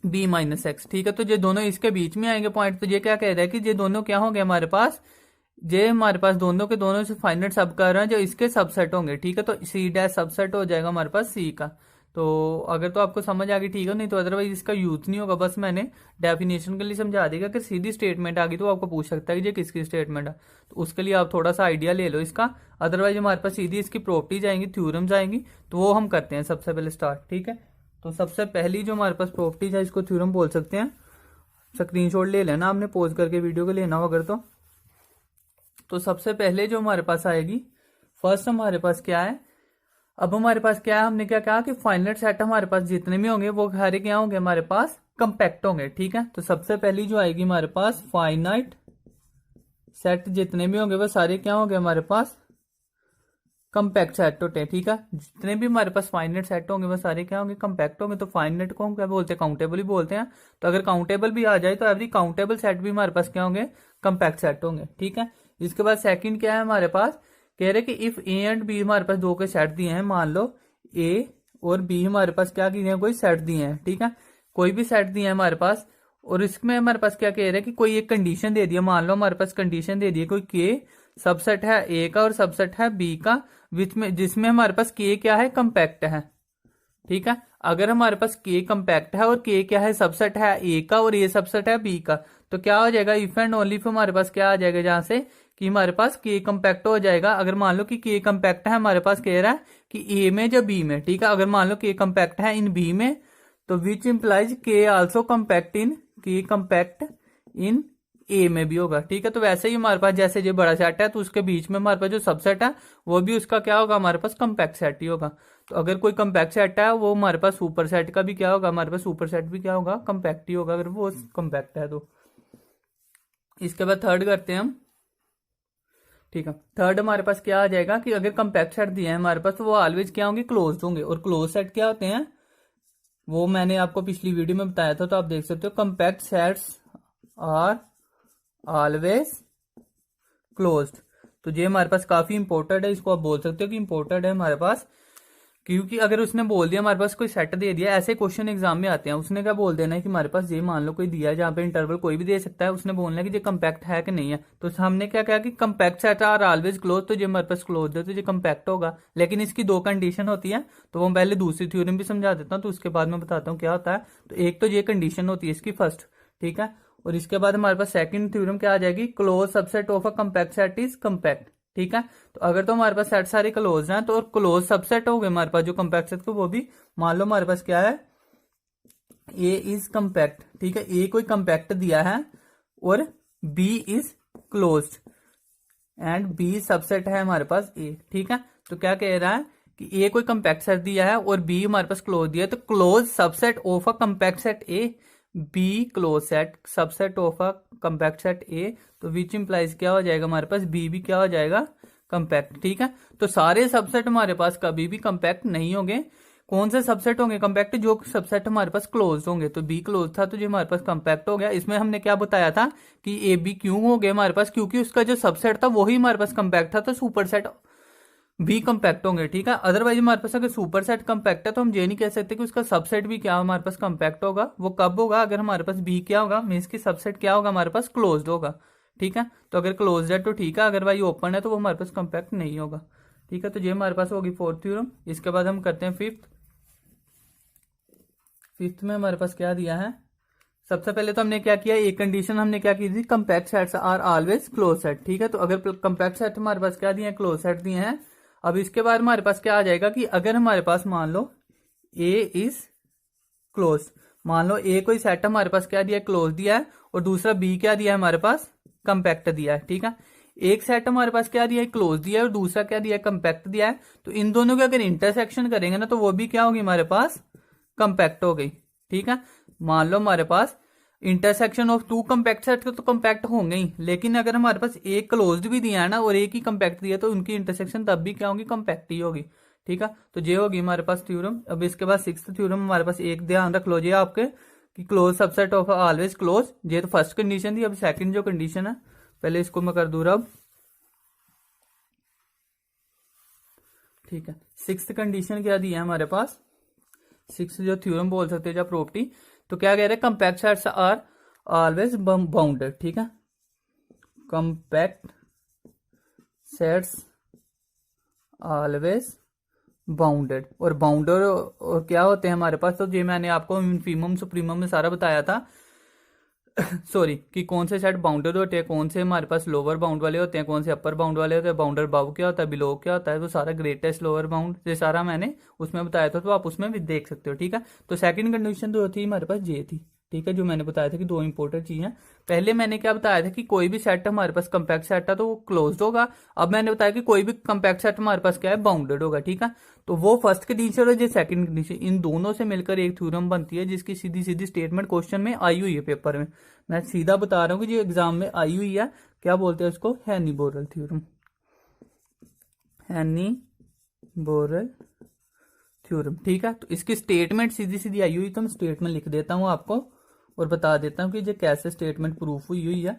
बी माइनस एक्स। ठीक है, तो ये दोनों इसके बीच में आएंगे पॉइंट। तो ये क्या कह रहा है कि ये दोनों क्या होंगे हमारे पास, ये हमारे पास दोनों के दोनों से फाइनाइट सब कर रहे हैं जो इसके सबसेट होंगे। ठीक है, तो सी डैश सबसेट हो जाएगा हमारे पास सी का। तो अगर तो आपको समझ आ गई ठीक है, नहीं तो अदरवाइज इसका यूज नहीं होगा, बस मैंने डेफिनेशन के लिए समझा देगा। अगर सीधी स्टेटमेंट आ गई तो आपको पूछ सकता है कि ये किसकी स्टेटमेंट है, तो उसके लिए आप थोड़ा सा आइडिया ले लो इसका। अदरवाइज हमारे पास सीधी इसकी प्रॉपर्टीज आएंगी, थ्योरम्स आएंगी, तो वो हम करते हैं सबसे पहले स्टार्ट। ठीक है, तो सबसे पहली जो हमारे पास प्रॉपर्टीज है, इसको थ्योरम बोल सकते हैं। स्क्रीनशॉट ले लेना आपने, पॉज करके वीडियो को लेना हो अगर तो सबसे पहले जो हमारे पास आएगी, फर्स्ट हमारे पास क्या है, अब हमारे पास क्या है, हमने क्या कहा कि फाइनाइट सेट हमारे पास जितने भी होंगे वो सारे क्या होंगे हमारे पास, कंपैक्ट होंगे। ठीक है, तो सबसे पहली जो आएगी हमारे पास, फाइनाइट सेट जितने भी होंगे वो सारे क्या होंगे हमारे पास, कंपैक्ट सेट होते हैं। ठीक है, जितने भी हमारे पास फाइनाइट सेट होंगे वो सारे क्या होंगे, कंपैक्ट होंगे। तो फाइनाइट को हम क्या बोलते हैं, काउंटेबल ही बोलते हैं। तो अगर काउंटेबल भी आ जाए तो एवरी काउंटेबल सेट भी हमारे पास क्या होंगे, कंपैक्ट सेट होंगे। ठीक है, इसके बाद सेकंड क्या है हमारे पास, कह रहे कि इफ ए एंड बी हमारे पास दो के सेट दिए हैं, मान लो ए और बी हमारे पास क्या दिए हैं, कोई सेट दिए हैं। ठीक है, कोई भी सेट दिए हैं हमारे पास, और इसमें हमारे पास क्या कह रहा है कि कोई एक कंडीशन दे दिया, मान लो हमारे पास कंडीशन दे दी है कोई के सबसेट है ए का और सबसेट है बी का, विच में जिसमें हमारे पास के क्या है, कंपैक्ट है। ठीक है, अगर हमारे पास के कंपैक्ट है और के क्या है, सबसेट है ए का और ए सबसेट है बी का, तो क्या हो जाएगा, इफ एंड ओनली इफ हमारे पास क्या आ जाएगा जहां से कि हमारे पास के कंपैक्ट हो जाएगा। अगर मान लो कि के कंपैक्ट है, हमारे पास कह रहा है कि ए में या बी में। ठीक है, अगर मान लो के कंपैक्ट है इन बी में, तो विच इंप्लाइज के आल्सो कंपैक्ट इन, के कंपैक्ट इन ए में भी होगा। ठीक है, तो वैसे ही हमारे पास जैसे ये बड़ा सेट है तो उसके बीच में हमारे पास जो सबसेट है वो भी उसका क्या होगा, हमारे पास कंपैक्ट सेट ही होगा। तो अगर कोई कंपैक्ट सेट है वो हमारे पास सुपर सेट का भी क्या होगा, हमारे पास सुपर सेट भी क्या होगा, कंपैक्ट ही होगा अगर वो कंपैक्ट है तो। इसके बाद थर्ड करते हैं हम। ठीक है, थर्ड हमारे पास क्या आ जाएगा कि अगर कंपैक्ट सेट दिए हैं हमारे पास तो वो ऑलवेज क्या होंगे, क्लोज्ड होंगे। और क्लोज सेट क्या होते हैं वो मैंने आपको पिछली वीडियो में बताया था, तो आप देख सकते हो compact sets are always closed. तो ये हमारे पास काफी इंपॉर्टेंट है, इसको आप बोल सकते हो कि इंपॉर्टेंट है हमारे पास, क्योंकि अगर उसने बोल दिया हमारे पास कोई सेट दे दिया, ऐसे क्वेश्चन एग्जाम में आते हैं, उसने क्या बोल देना है कि हमारे पास ये मान लो कोई दिया है जहां पे इंटरवल कोई भी दे सकता है, उसने बोलना है कि ये कंपैक्ट है कि नहीं है। तो हमने क्या कहा कि compact set are always close, तो ये हमारे पास क्लोज है तो ये कंपैक्ट होगा। लेकिन इसकी दो कंडीशन होती है, तो वो पहले दूसरी थ्योरम भी समझा देता हूँ, तो उसके बाद मैं बताता हूँ क्या होता है। तो एक तो ये कंडीशन होती है इसकी फर्स्ट, ठीक है, और इसके बाद हमारे पास सेकंड थ्योरम क्या आ जाएगी, close subset of a compact set is compact. ठीक है, तो अगर तो हमारे पास सेट सारे क्लोज हैं तो क्लोज सबसेट हो गए हमारे पास जो कंपैक्ट सेट को, वो भी मान लो हमारे पास क्या है, ए इज कंपैक्ट। ठीक है, ए कोई कंपैक्ट दिया है और B is closed and B subset है हमारे पास ए। ठीक है, तो क्या कह रहा है कि ए कोई कंपैक्ट सेट दिया है और बी हमारे पास क्लोज दिया है, तो close subset of a compact set A be close set subset of a compact set ए, तो विच इंप्लाइज क्या हो जाएगा हमारे पास, बी भी क्या हो जाएगा, कंपैक्ट। ठीक है, तो सारे सबसेट हमारे पास कभी भी कंपैक्ट नहीं होंगे। कौन से सबसेट होंगे कंपैक्ट, जो सबसेट हमारे पास क्लोज होंगे। तो बी क्लोज था तो जो हमारे पास कंपैक्ट हो गया। इसमें हमने क्या बताया था कि ए बी क्यों हो गए हमारे पास, क्योंकि उसका जो सबसेट था वही हमारे पास कंपैक्ट था, तो सुपर सेट भी कंपैक्ट होंगे। ठीक है, अदरवाइज हमारे पास अगर सुपर सेट कंपैक्ट है तो हम ये नहीं कह सकते कि उसका सबसेट भी क्या हमारे पास कंपैक्ट होगा। वो कब होगा, अगर हमारे पास बी क्या होगा, मीन्स की सबसेट क्या होगा हमारे पास, क्लोज्ड होगा। ठीक है, तो अगर क्लोज्ड है तो ठीक है, अगर भाई ओपन है तो वो हमारे पास कंपैक्ट नहीं होगा। ठीक है, तो ये हमारे पास होगी फोर्थ थ्योरम। इसके बाद हम करते हैं फिफ्थ। फिफ्थ में हमारे पास क्या दिया है, सबसे पहले तो हमने क्या किया, एक कंडीशन हमने क्या की थी, compact sets are always close set. ठीक है, तो अगर कंपैक्ट सेट हमारे पास क्या दिए हैं, क्लोज सेट दिए हैं। अब इसके बाद हमारे पास क्या आ जाएगा कि अगर हमारे पास मान लो ए इज क्लोज, मान लो ए कोई सेट हमारे पास क्या दिया है, क्लोज दिया है, और दूसरा बी क्या दिया है हमारे पास, कंपैक्ट दिया है। ठीक है, एक सेट हमारे पास क्या दिया है, क्लोज दिया है, और दूसरा क्या दिया है, कंपैक्ट दिया है। तो इन दोनों के अगर इंटरसेक्शन करेंगे ना तो वो भी क्या होगी हमारे पास, कंपैक्ट हो गई। ठीक है, मान लो हमारे पास intersection of two compact set तो कंपैक्ट होंगे ही, लेकिन अगर हमारे पास एक क्लोज्ड भी दिया है ना और एक ही कंपैक्ट दिया तो उनकी इंटरसेक्शन तब भी क्या होगी, कंपैक्ट ही होगी। ठीक है, तो ये होगी हमारे पास थ्योरम। अब इसके बाद सिक्स्थ थ्योरम हमारे पास एक ध्यान रख लो जी आपके कि close subset of always close, ये तो फर्स्ट कंडीशन थी। अब सेकंड जो कंडीशन है, पहले इसको मैं कर दूं रब। ठीक है, सिक्स्थ कंडीशन क्या दी है हमारे पास, सिक्स जो थ्योरम बोल सकते हैं या प्रॉपर्टी, तो क्या कह रहे हैं, compact sets are always bounded. ठीक है, कंपैक्ट सेट्स ऑलवेज बाउंडेड, और बाउंडर और क्या होते हैं हमारे पास, तो ये मैंने आपको इन्फीमम सुप्रीमम में सारा बताया था सॉरी, कि कौन से सेट बाउंडेड होते हैं, कौन से हमारे पास लोअर बाउंड वाले होते हैं, कौन से अपर बाउंड वाले होते हैं, बाउंडर बाउ क्या होता है, बिलो क्या होता है, तो सारा ग्रेटेस्ट लोअर बाउंड ये सारा मैंने उसमें बताया था, तो आप उसमें भी देख सकते हो। ठीक है, तो सेकंड कंडीशन जो थी हमारे पास ये थी। ठीक है, जो मैंने बताया था कि दो इंपॉर्टेंट चीज है। पहले मैंने क्या बताया था कि कोई भी सेट हमारे पास कंपैक्ट सेट है तो वो क्लोज्ड होगा। अब मैंने बताया कि कोई भी कंपैक्ट सेट हमारे पास क्या है, बाउंडेड होगा। ठीक है, तो वो फर्स्ट कंडीशन और जो सेकंड कंडीशन, इन दोनों से मिलकर एक थ्योरम बनती है जिसकी सीधी सीधी स्टेटमेंट क्वेश्चन में आई हुई है पेपर में। मैं सीधा बता रहा हूँ कि जो एग्जाम में आई हुई है, क्या बोलते हैं उसको, हैनी-बोरल थ्योरम। हैनी-बोरल थ्योरम। ठीक है, तो इसकी स्टेटमेंट सीधी सीधी आई हुई, तो मैं स्टेटमेंट लिख देता हूं आपको और बता देता हूं कि ये कैसे स्टेटमेंट प्रूफ हुई है।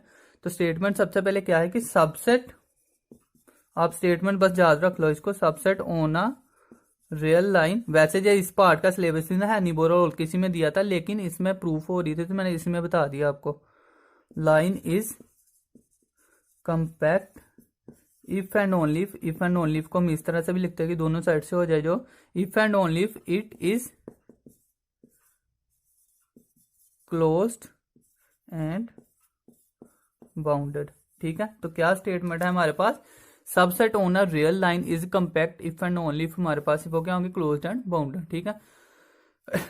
तो स्टेटमेंट सबसे पहले क्या है कि सबसेट, आप स्टेटमेंट बस याद रख लो इसको, subset on a real line, वैसे जो इस पार्ट का सिलेबस ना है नहीं बोरा और किसी में दिया था, लेकिन इसमें प्रूफ हो रही थी तो मैंने इसमें बता दिया आपको। Line is compact if and only if and only को हम इस तरह से भी लिखते हैं कि दोनों साइड से हो जाए, जो if and only it is closed and bounded. ठीक है, तो क्या स्टेटमेंट है हमारे पास, subset on a real line is compact if and only if हमारे पास वो क्या होंगे, क्लोज्ड एंड बाउंडेड। ठीक है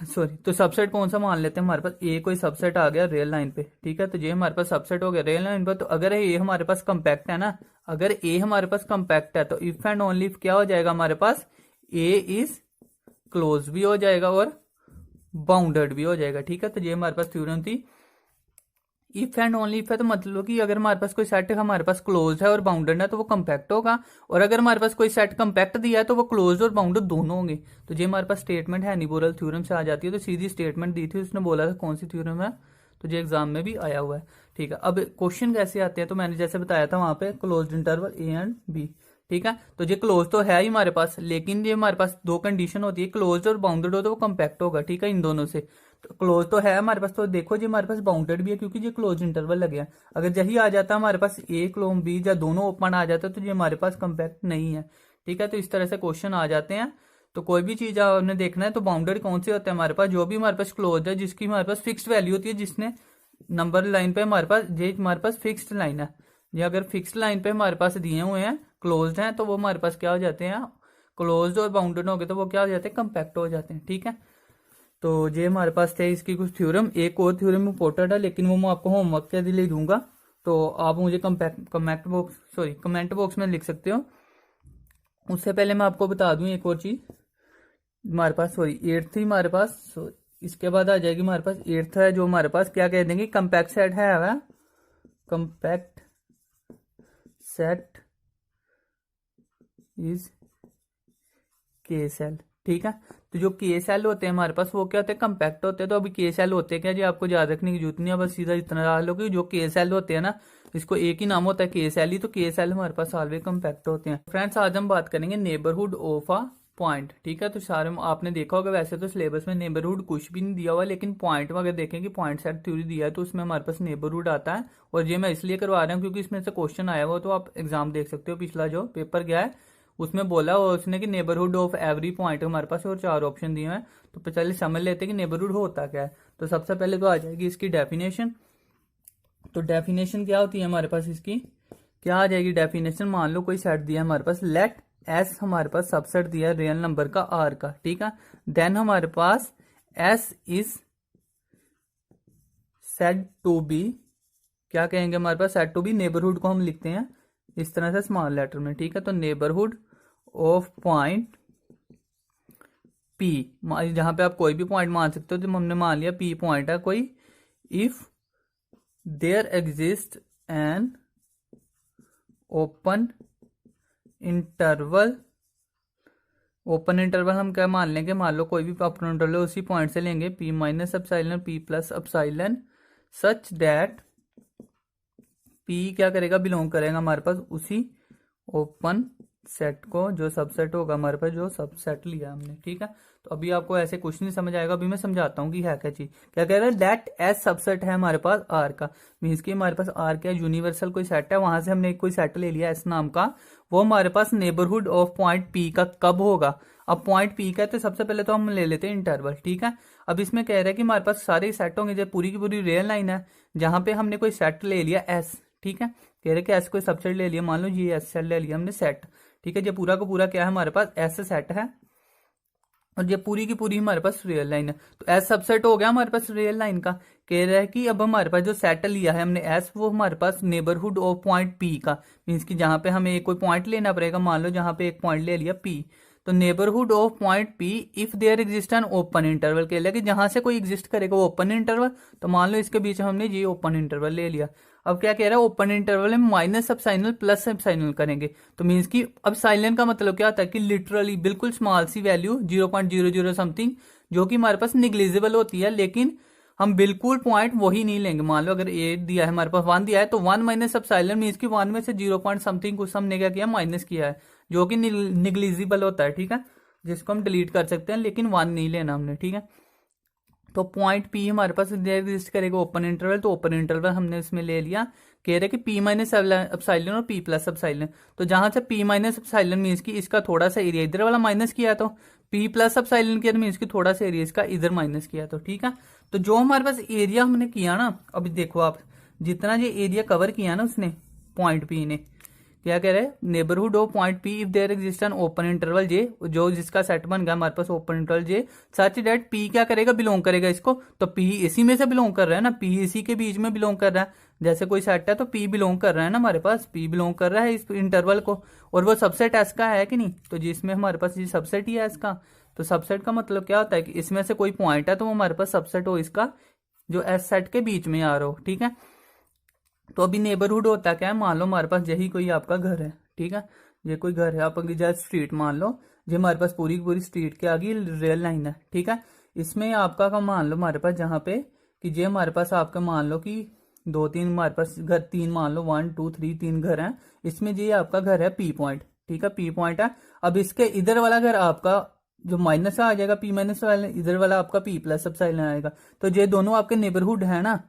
सॉरी, तो सबसेट कौन सा मान लेते हैं, हमारे पास ए कोई सबसेट आ गया रियल लाइन पे। ठीक है, तो ये हमारे पास सबसेट हो गया रियल लाइन पर, तो अगर ए हमारे पास कंपैक्ट है ना, अगर ए हमारे पास कंपैक्ट है तो इफ एंड ओनली इफ क्या हो जाएगा हमारे पास, ए इज क्लोज भी हो जाएगा और बाउंडेड भी हो जाएगा। ठीक है, तो ये हमारे पास थ्योरम थी। इफ एंड ओनली इफ है तो मतलब कि अगर हमारे पास कोई सेट हमारे पास क्लोज है और बाउंडेड है तो वो कंपैक्ट होगा, और अगर हमारे पास कोई सेट कंपैक्ट दिया है तो वो क्लोज और बाउंडेड दोनों होंगे। तो ये हमारे पास स्टेटमेंट है हैनिबोरल थ्योरम से आ जाती है। तो सीधी स्टेटमेंट दी थी, उसने बोला था कौन सी थ्योरम है, तो ये एग्जाम में भी आया हुआ है। ठीक है, अब क्वेश्चन कैसे आते हैं, तो मैंने जैसे बताया था वहां पे close interval A and B. ठीक है, तो ये क्लोज तो है ही हमारे पास, लेकिन ये हमारे पास दो कंडीशन होती है, क्लोज और बाउंडेड हो तो वो कंपैक्ट होगा। ठीक है, इन दोनों से तो क्लोज तो है हमारे पास, तो देखो जी हमारे पास बाउंडेड भी है क्योंकि ये क्लोज इंटरवल लगे हैं। अगर यही आ जाता हमारे पास ए क्लोम बी या दोनों ओपन आ जाता तो ये हमारे पास कंपैक्ट नहीं है। ठीक है, तो इस तरह से क्वेश्चन आ जाते हैं। तो कोई भी चीज आपने देखना है तो बाउंडेड कौन से होते हैं हमारे पास, जो भी हमारे पास क्लोज है, जिसकी हमारे पास फिक्स्ड वैल्यू होती है, जिसने नंबर लाइन पे हमारे पास, ये हमारे पास फिक्स्ड लाइन है, ये अगर फिक्स्ड लाइन पे हमारे पास दिए हुए हैं क्लोज्ड हैं तो वो हमारे पास क्या हो जाते हैं, क्लोज्ड और बाउंडेड हो गए तो वो क्या हो जाते हैं, कंपैक्ट हो जाते हैं। ठीक है, तो ये हमारे पास थे इसकी कुछ थ्योरम। एक और थ्योरम इंपॉर्टेंट है लेकिन वो मैं आपको होमवर्क के लिए दूंगा, तो आप मुझे कमेंट बॉक्स में लिख सकते हो। उससे पहले मैं आपको बता दूं एक और चीज, हमारे पास सॉरी एट्थ थी हमारे पास, इसके बाद आ जाएगी हमारे पास एट्थ है, जो हमारे पास क्या कह देंगे, कंपैक्ट सेट है, कंपैक्ट सेट इज के सेल। ठीक है, तो जो के सेल होते हैं हमारे पास वो क्या होते हैं, कंपैक्ट होते हैं। तो अभी के सेल होते हैं क्या जी, आपको याद रखने की जरूरत नहीं है, बस सीधा इतना याद लो कि जो के सेल होते हैं ना, इसको एक ही नाम होता है के सेल ही, तो के सेल हमारे पास ऑलवेज कंपैक्ट होते हैं। फ्रेंड्स, आज हम बात करेंगे नेबरहुड ऑफ अ पॉइंट। ठीक है, तो सारे आपने देखा होगा, वैसे तो सिलेबस में नेबरहुड कुछ भी नहीं दिया हुआ, लेकिन पॉइंट में अगर देखें कि पॉइंट सेट थ्योरी दिया है तो उसमें हमारे पास नेबरहुड आता है। और ये मैं इसलिए करवा रहा हूँ क्योंकि इसमें से क्वेश्चन आया हुआ, तो आप एग्जाम देख सकते हो, पिछला जो पेपर गया है उसमें बोला उसने कि नेबरहुड ऑफ एवरी पॉइंट हमारे पास, और चार ऑप्शन दिए हैं। तो चलिए समझ लेते हैं कि नेबरहुड होता क्या है। तो सबसे पहले तो आ जाएगी इसकी डेफिनेशन। तो डेफिनेशन क्या होती है हमारे पास, इसकी क्या आ जाएगी डेफिनेशन, मान लो कोई सेट दिया हमारे पास, लेट एस हमारे पास सबसेट दिया है रियल नंबर का आर का। ठीक है, देन हमारे पास S is said to be, क्या कहेंगे हमारे पास, सेड टू बी, नेबरहुड को हम लिखते हैं इस तरह से स्मॉल लेटर में। ठीक है, तो नेबरहुड ऑफ पॉइंट पी, जहां पे आप कोई भी पॉइंट मान सकते हो, तो हमने मान लिया पी पॉइंट है कोई, if there exist an open interval. Open interval हम क्या मान लेंगे, मान लो कोई भी ओपन इंटरवल उसी पॉइंट से लेंगे, P minus epsilon P plus epsilon, such that P क्या करेगा, बिलोंग करेगा हमारे पास उसी ओपन सेट को, जो सबसेट होगा हमारे पास, जो सबसेट लिया हमने। ठीक है, तो अभी आपको ऐसे कुछ नहीं समझ आएगा, अभी मैं समझाता हूँ कि है क्या चीज। क्या कह रहा है, दैट एस सबसेट है हमारे पास आर का, मीन्स की हमारे पास आर क्या यूनिवर्सल कोई सेट है, वहां से हमने कोई सेट ले लिया एस नाम का, वो हमारे पास नेबरहुड ऑफ पॉइंट पी का कब होगा। अब पॉइंट पी का है तो सबसे पहले तो हम ले लेते हैं इंटरवल। ठीक है, अब इसमें कह रहा है कि हमारे पास सारे सेट होंगे, जब पूरी की पूरी रियल लाइन है जहां पे हमने कोई सेट ले लिया एस। ठीक है, कह रहे कि एस कोई सबसेट ले लिया, मान लो ये एस सेट ले लिया हमने सेट। ठीक है, ये पूरा का पूरा क्या है हमारे पास, एस सेट है, और ये पूरी की पूरी हमारे पास रियल लाइन है। तो एस सबसेट हो गया हमारे पास रियल लाइन का। कह रहा है कि अब हमारे पास जो सेट लिया है हमने एस, वो हमारे पास नेबरहुड ऑफ पॉइंट पी का, मीन्स कि जहां पे हमें एक कोई पॉइंट लेना पड़ेगा, मान लो जहां पे एक पॉइंट ले लिया पी, तो neighbourhood of point P if there exist an open interval, कह लिया कि जहां से कोई एग्जिस्ट करेगा वो ओपन इंटरवल, तो मान लो इसके बीच हमने ये ओपन इंटरवल ले लिया। अब क्या कह रहा है, ओपन इंटरवल में माइनस अपसाइनल प्लस अपसाइनल करेंगे, तो मीन्स की अब साइलन का मतलब क्या होता है कि लिटरली बिल्कुल स्मॉल सी वैल्यू 0.00 समथिंग, जो कि हमारे पास निग्लिजिबल होती है, लेकिन हम बिल्कुल पॉइंट वही नहीं लेंगे। मान लो अगर ए दिया है हमारे पास 1 दिया है, तो 1 माइनस अपसाइलन मीन्स की 1 में से 0 पॉइंट समथिंग कुछ हमने क्या किया, माइनस किया है, जो कि निग्लिजिबल होता है। ठीक है, जिसको हम डिलीट कर सकते हैं, लेकिन 1 नहीं लेना हमने, ठीक है। तो पॉइंट पी हमारे पास एग्जिस्ट करेगा ओपन इंटरवल, तो ओपन इंटरवल हमने इसमें ले लिया। कह रहे कि पी माइनस एप्सिलॉन और पी प्लस एप्सिलॉन, तो जहां से पी माइनस एप्सिलॉन मीन्स की इसका थोड़ा सा एरिया इधर वाला माइनस किया, तो पी प्लस एप्सिलॉन किया मीन्स की थोड़ा सा एरिया इसका इधर माइनस किया, तो ठीक है। तो जो हमारे पास एरिया हमने किया ना, अभी देखो आप जितना ये एरिया कवर किया ना उसने पॉइंट पी ने, क्या कह रहे हैं, neighbourhood of point P if there exist an open interval J, जो जिसका सेट बन गया हमारे पास open interval J, such that P क्या करेगा, बिलोंग करेगा इसको, तो पी इसी में से बिलोंग कर रहा है ना, पी इसी के बीच में बिलोंग कर रहा है। जैसे कोई सेट है तो पी बिलोंग कर रहा है ना, हमारे पास पी बिलोंग कर रहा है इस इंटरवल को, और वो सबसेट एस का है कि नहीं, तो जिसमें हमारे पास ये सबसेट ही है इसका। तो सबसेट का मतलब क्या होता है कि इसमें से कोई पॉइंट है तो वो हमारे पास सबसेट हो इसका, जो एस सेट के बीच में आ रहा हो, ठीक है। तो अभी नेबरहुड होता क्या है, मान लो हमारे पास यही कोई आपका घर है, ठीक है, ये कोई घर है, आप अगर स्ट्रीट मान लो, ये हमारे पास पूरी की पूरी स्ट्रीट के आगे रेल लाइन है, ठीक है। इसमें आपका का मान लो हमारे पास जहाँ पे कि ये हमारे पास आपका मान लो कि 2-3 हमारे पास घर, 3 मान लो, 1 2 3 3 घर हैं, इसमें ये आपका घर है पी पॉइंट, ठीक है, पी पॉइंट है। अब इसके इधर वाला घर आपका जो माइनस आ जाएगा, पी माइनस वाला, इधर वाला आपका पी प्लस एप्सिलॉन आएगा, तो ये दोनों आपके नेबरहुड है ना।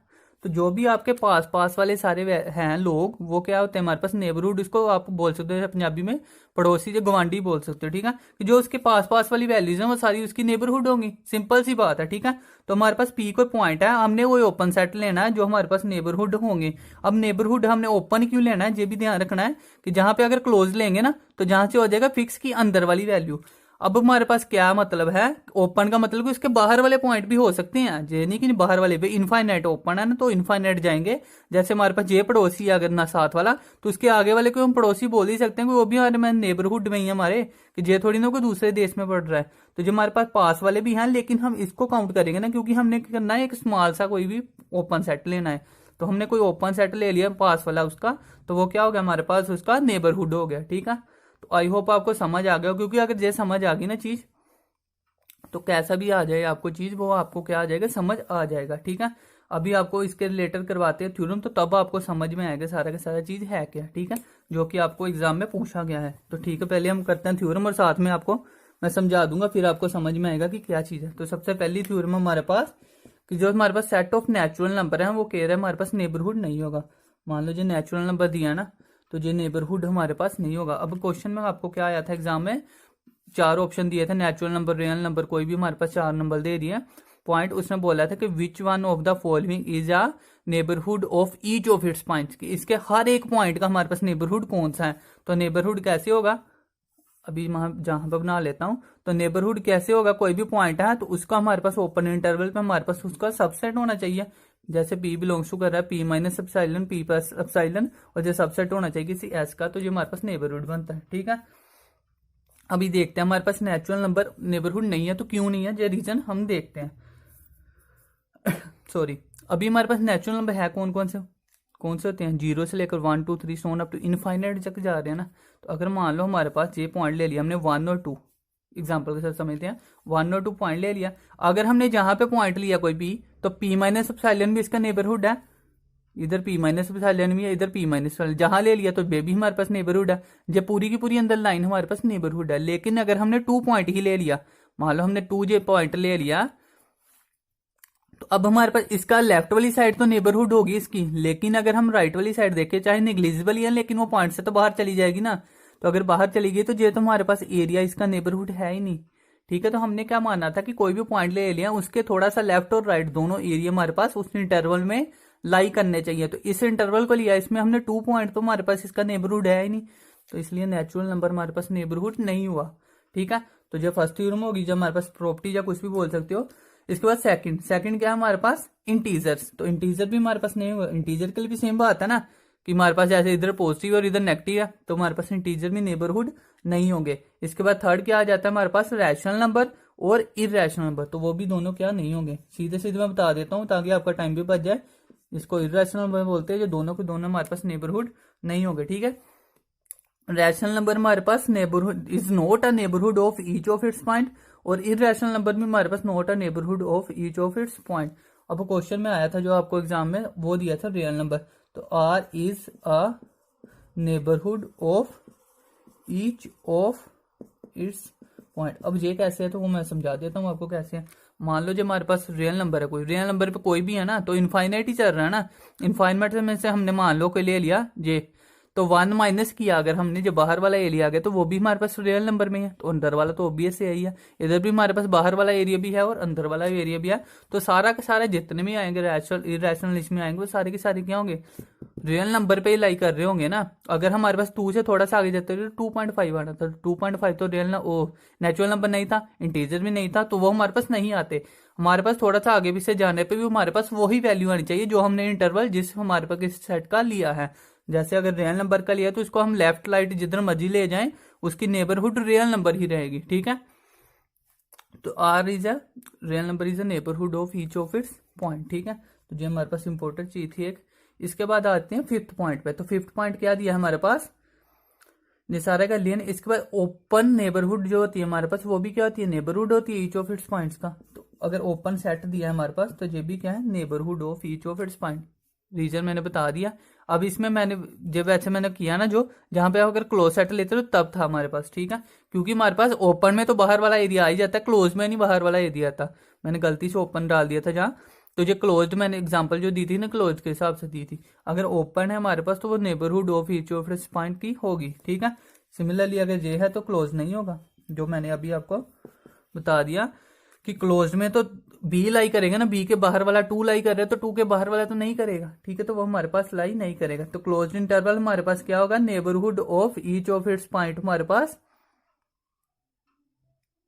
तो जो भी आपके पास पास वाले सारे हैं लोग, वो क्या होते हैं हमारे पास नेबरहुड, इसको आप बोल सकते हो पंजाबी में पड़ोसी, जो गवांडी बोल सकते हो, ठीक है, कि जो उसके पास पास वाली वैल्यूज हैं वो सारी उसकी नेबरहुड होंगी, सिंपल सी बात है, ठीक है। तो हमारे पास पी कोई पॉइंट है, हमने वो ओपन सेट लेना है जो हमारे पास नेबरहुड होंगे। अब नेबरहुड हमने ओपन क्यों लेना है, ये भी ध्यान रखना है कि जहां पे अगर क्लोज लेंगे ना, तो जहां से हो जाएगा फिक्स की अंदर वाली वैल्यू। अब हमारे पास क्या मतलब है, ओपन का मतलब कि उसके बाहर वाले पॉइंट भी हो सकते हैं, ये नहीं कि बाहर वाले भी, इनफाइनाइट ओपन है ना, तो इनफाइनाइट जाएंगे। जैसे हमारे पास ये पड़ोसी अगर ना साथ वाला, तो उसके आगे वाले को हम पड़ोसी बोल ही सकते हैं कि वो भी हमारे में नेबरहुड में ही है हमारे, कि ये थोड़ी ना कोई दूसरे देश में पड़ रहा है। तो जो हमारे पास वाले भी हैं, लेकिन हम इसको काउंट करेंगे ना, क्योंकि हमने करना है एक स्मॉल सा कोई भी ओपन सेट लेना है। तो हमने कोई ओपन सेट ले लिया पास वाला उसका, तो वो क्या हो गया हमारे पास उसका नेबरहुड हो गया, ठीक है। तो आई होप आपको समझ आ गया, क्योंकि अगर ये समझ आ गई ना चीज, तो कैसा भी आ जाए आपको चीज, वो आपको क्या आ जाएगा, समझ आ जाएगा, ठीक है। अभी आपको इसके रिलेटेड करवाते हैं थ्योरम, तो तब आपको समझ में आएगा सारा का सारा चीज है क्या, ठीक है, जो कि आपको एग्जाम में पूछा गया है। तो ठीक है, पहले हम करते हैं थ्योरम, और साथ में आपको मैं समझा दूंगा, फिर आपको समझ में आएगा कि क्या चीज है। तो सबसे पहली थ्योरम हमारे पास कि जो हमारे पास सेट ऑफ नेचुरल नंबर है, वो कह रहा है हमारे पास नेबरहुड नहीं होगा। मान लो जो नेचुरल नंबर दिया ना, तो ये नेबरहुड हमारे पास नहीं होगा। अब क्वेश्चन में आपको क्या आया था एग्जाम में, 4 ऑप्शन दिए थे, नेचुरल नंबर, रियल नंबर, कोई भी, हमारे पास 4 नंबर दे दिए पॉइंट। उसने बोला था कि which one of the following is a neighbourhood of each of it's points, कि इसके हर एक पॉइंट का हमारे पास नेबरहुड कौन सा है। तो नेबरहुड कैसे होगा, अभी जहां पर बना लेता हूं, तो नेबरहुड कैसे होगा, कोई भी पॉइंट है तो उसका हमारे पास ओपन इंटरवल पे हमारे पास उसका सबसेट होना चाहिए। जैसे पी बिलोंग्स टू कर रहा है P minus epsilon, P plus epsilon, और जो सबसेट होना चाहिए किसी एस का, तो जो हमारे पास नेबरहुड बनता है, ठीक है। अभी देखते हैं हमारे पास नेचुरल नंबर नेबरहुड नहीं है, तो क्यों नहीं है, ये रीजन हम देखते हैं। सॉरी, अभी हमारे पास नेचुरल नंबर है कौन कौन से होते हैं, 0 से लेकर 1 2 3 सोन अप टू इनफाइनाइट तक जा रहे हैं ना। तो अगर मान लो हमारे पास ये पॉइंट ले लिया हमने 1 और 2, एग्जाम्पल के साथ समझते हैं, 1 और 2 पॉइंट ले लिया। अगर हमने जहां पे पॉइंट लिया कोई पी, तो पी माइनस एप्सिलॉन भी इसका नेबरहुड है, इधर पी माइनस एप्सिलॉन भी है, इधर पी माइनस जहां ले लिया तो बे भी हमारे पास नेबरहुड है। जब पूरी की पूरी अंदर लाइन हमारे पास नेबरहुड है। लेकिन अगर हमने 2 पॉइंट ही ले लिया, मान लो हमने 2 जे पॉइंट ले लिया, तो अब हमारे पास इसका लेफ्ट वाली साइड तो नेबरहुड होगी इसकी, लेकिन अगर हम राइट वाली साइड देखें, चाहे नेग्लिजिबल है, लेकिन वो पॉइंट से तो बाहर चली जाएगी ना। तो अगर बाहर चली गई तो ये तो हमारे पास एरिया इसका नेबरहुड है ही नहीं, ठीक है। तो हमने क्या माना था कि कोई भी पॉइंट ले लिया, उसके थोड़ा सा लेफ्ट और राइट दोनों एरिया हमारे पास उस इंटरवल में लाई करने चाहिए। तो इस इंटरवल को लिया, इसमें हमने 2 पॉइंट, तो हमारे पास इसका नेबरहुड है ही नहीं, तो इसलिए नेचुरल नंबर हमारे पास नेबरहुड नहीं हुआ, ठीक है। तो जो फर्स्ट थ्योरम होगी, जब हमारे पास प्रॉपर्टी या कुछ भी बोल सकते हो। इसके बाद सेकंड क्या है हमारे पास, इंटीजर्स। तो इंटीजर भी हमारे पास नहीं हुआ, इंटीजर के लिए भी सेम बात है ना, कि हमारे पास जैसे इधर पॉजिटिव और इधर नेगेटिव है, तो हमारे पास इंटीजर भी नेबरहुड नहीं होंगे। इसके बाद थर्ड क्या आ जाता है हमारे पास, रैशनल नंबर और इरेशनल नंबर, तो वो भी दोनों क्या नहीं होंगे। सीधे सीधे मैं बता देता हूँ ताकि आपका टाइम भी बच जाए। इसको इरेशनल नंबर बोलते हैं, जो दोनों के दोनों हमारे पास नेबरहुड नहीं होंगे, ठीक है। रैशनल नंबर हमारे पास neighbourhood is not a neighbourhood of each of its point, और इरेशनल नंबर भी हमारे पास not a neighbourhood of each of its point. अब क्वेश्चन में आया था जो आपको एग्जाम में वो दिया था रियल नंबर, तो R is a neighbourhood of each of its point. अब ये कैसे है तो वो मैं समझा देता हूँ आपको कैसे है। मान लो जो हमारे पास रियल नंबर है, कोई रियल नंबर पे कोई भी है ना, तो इनफाइनाइट ही चल रहा है ना। इनफाइनाइट में से हमने मान लो के ले लिया जे, तो 1 माइनस किया अगर हमने, जो बाहर वाला एरिया आ गया तो वो भी हमारे पास रियल नंबर में है, तो अंदर वाला तो ऑब्वियस से ही है। इधर भी हमारे पास बाहर वाला एरिया भी है और अंदर वाला एरिया भी है, तो सारा के सारे जितने भी आएंगे रैशनल इरेशनल लिस्ट में आएंगे वो सारे के सारे क्या होंगे, रियल नंबर पे ही लाई कर रहे होंगे ना। अगर हमारे पास 2 से थोड़ा सा आगे जाते तो 2.5 आना था, 2.5 तो रियल ओ नेचुरल नंबर नहीं था, इंटीजर भी नहीं था, तो वो हमारे पास नहीं आते। हमारे पास थोड़ा सा आगे भी से जाने पे भी हमारे पास वही वैल्यू आनी चाहिए जो हमने इंटरवल जिस हमारे पास किस सेट का लिया है। जैसे अगर रियल नंबर का लिया तो इसको हम लेफ्ट राइट जिधर मर्जी ले जाएं, उसकी नेबरहुड रियल नंबर ही रहेगी, ठीक है। तो R is a real number is a neighbourhood of each of its point, ठीक है। तो ये हमारे पास इंपॉर्टेंट चीज थी एक। इसके बाद आते हैं फिफ्थ पॉइंट पे। तो फिफ्थ पॉइंट क्या दिया है हमारे पास, ये सारा का लिया। इसके बाद ओपन नेबरहुड जो होती है हमारे पास वो भी क्या होती है, नेबरहुड होती है ईच ऑफ इट्स पॉइंट्स का। तो अगर ओपन सेट दिया है हमारे पास तो ये भी क्या है, neighbourhood of each of its point. Reason मैंने बता दिया। अब इसमें मैंने जब ऐसे मैंने किया ना, जो जहां पे अगर क्लोज सेट लेते तो तब था हमारे पास, ठीक है। क्योंकि हमारे पास ओपन में तो बाहर वाला एरिया आ ही जाता है, क्लोज में नहीं बाहर वाला एरिया आता। मैंने गलती से ओपन डाल दिया था जहाँ, तो जो क्लोज्ड मैंने एग्जांपल जो दी थी ना क्लोज के हिसाब से दी थी। अगर ओपन है हमारे पास तो वो neighbourhood of each of its point की होगी, ठीक है। सिमिलरली अगर ये है तो क्लोज नहीं होगा, जो मैंने अभी आपको बता दिया कि क्लोज में तो बी लाई करेगा ना, बी के बाहर वाला 2 लाई कर रहे तो 2 के बाहर वाला तो नहीं करेगा, ठीक है। तो वो हमारे पास लाई नहीं करेगा। तो क्लोज्ड इंटरवल हमारे पास क्या होगा, neighbourhood of each of its point हमारे पास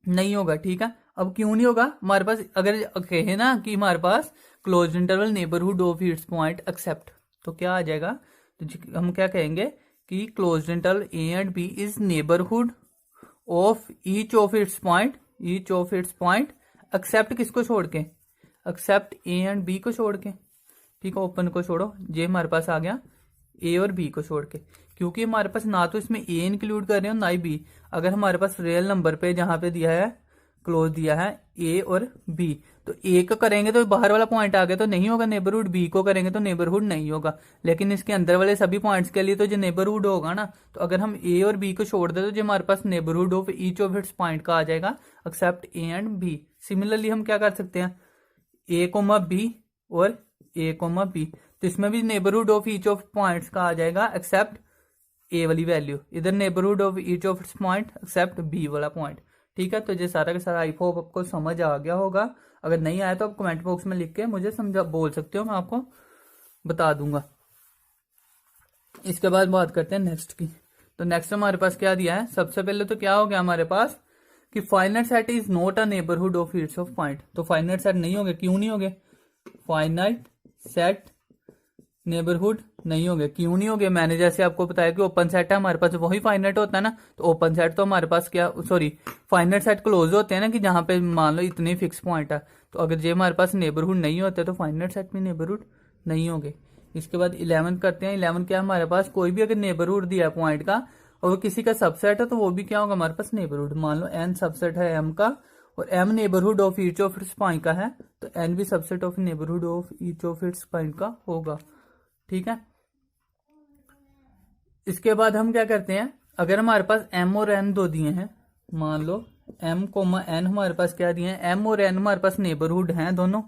नहीं होगा, ठीक है। अब क्यों नहीं होगा हमारे पास, अगर कहे ना कि हमारे पास close interval neighbourhood of its point except, तो क्या आ जाएगा, तो हम क्या कहेंगे कि close interval A and B is neighbourhood of each of its point, each of its point except किसको छोड़ के, एक्सेप्ट ए एंड बी को छोड़ के, ठीक है। ओपन को छोड़ो, ये हमारे पास आ गया ए और बी को छोड़ के, क्योंकि हमारे पास ना तो इसमें ए इंक्लूड कर रहे हो ना ही बी। अगर हमारे पास रियल नंबर पे जहां पे दिया है क्लोज दिया है ए और बी, तो ए को करेंगे तो बाहर वाला पॉइंट आ गया तो नहीं होगा नेबरहुड, बी को करेंगे तो नेबरहुड नहीं होगा। लेकिन इसके अंदर वाले सभी पॉइंट्स के लिए तो जो नेबरहुड होगा ना, तो अगर हम ए और बी को छोड़ दे तो जो हमारे पास neighbourhood of each of its point का आ जाएगा except A and B. Similarly हम क्या कर सकते हैं, ए कोमा बी और ए कोमा बी, तो इसमें भी neighbourhood of each of points का आ जाएगा एक्सेप्ट ए वाली वैल्यू, इधर neighbourhood of each of its point except B वाला पॉइंट, ठीक है। तो ये सारा का सारा आई होप आपको समझ आ गया होगा। अगर नहीं आया तो आप कमेंट बॉक्स में लिख के मुझे समझा बोल सकते हो, मैं आपको बता दूंगा। इसके बाद बात करते हैं नेक्स्ट की। तो नेक्स्ट हमारे पास क्या दिया है, सबसे पहले तो क्या हो गया हमारे पास कि finite set is not a neighbourhood of it's of point. तो फाइनाइट सेट नहीं होंगे, क्यों नहीं होंगे, फाइनाइट सेट नेबरहुड नहीं होंगे, क्यों नहीं होंगे, मैंने जैसे आपको बताया कि ओपन सेट है हमारे पास वही फाइनाइट होता है ना। तो ओपन सेट तो हमारे पास क्या, सॉरी फाइनाइट सेट क्लोज होते हैं ना, कि जहां पे मान लो इतने फिक्स पॉइंट है। तो अगर ये हमारे पास नेबरहुड नहीं होते तो फाइनाइट सेट में नेबरहुड नहीं होंगे। इसके बाद 11 करते हैं। 11 क्या हमारे पास, कोई भी अगर नेबरहुड दिया है पॉइंट का और वो किसी का सबसेट है तो वो भी क्या होगा हमारे पास नेबरहुड। मान लो एन सबसेट है एम का और M neighbourhood of each of its point का है, तो एन भी subset of neighbourhood of each of its point का होगा, ठीक है। इसके बाद हम क्या करते हैं, अगर हमारे पास एम और एन दो दिए हैं, मान लो एम कोमा एन हमारे पास क्या दिए हैं, एम और एन हमारे पास नेबरहुड हैं दोनों,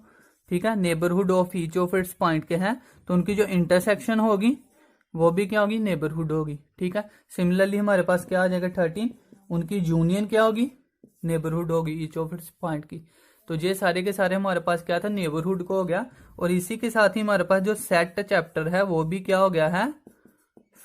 ठीक है, neighbourhood of each of its point के हैं, तो उनकी जो इंटरसेक्शन होगी वो भी क्या होगी, नेबरहुड होगी, ठीक है। सिमिलरली हमारे पास क्या आ जाएगा 13, उनकी यूनियन क्या होगी, नेबरहुड होगी ईच ऑफ इट्स पॉइंट की। तो ये सारे के सारे हमारे पास क्या था, नेबरहुड को हो गया। और इसी के साथ ही हमारे पास जो सेट चैप्टर है वो भी क्या हो गया है,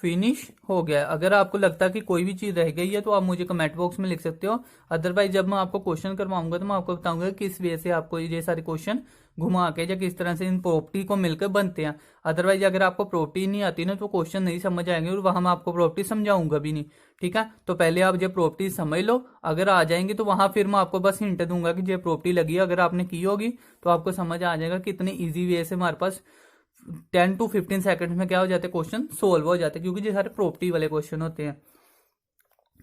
फिनिश हो गया। अगर आपको लगता है कि कोई भी चीज रह गई है तो आप मुझे कमेंट बॉक्स में लिख सकते हो। अदरवाइज जब मैं आपको क्वेश्चन करवाऊंगा तो मैं आपको बताऊंगा किस वे से आपको ये सारे क्वेश्चन घुमा के या किस तरह से इन प्रॉपर्टी को मिलकर बनते हैं। अदरवाइज अगर आपको प्रॉपर्टी नहीं आती ना तो क्वेश्चन नहीं समझ आएंगे और वहां मैं आपको प्रॉपर्टी समझाऊंगा भी नहीं, ठीक है। तो पहले आप ये प्रॉपर्टी समझ लो, अगर आ जाएंगी तो वहां फिर मैं आपको बस हिंट दूंगा कि ये प्रॉपर्टी लगी है, अगर आपने की होगी तो आपको समझ आ जाएगा कि इतनी ईजी वे से हमारे पास 10 to 15 सेकंड में क्या हो जाते हैं, क्वेश्चन सोल्व हो जाते हैं, क्योंकि ये सारे प्रॉपर्टी वाले क्वेश्चन होते हैं।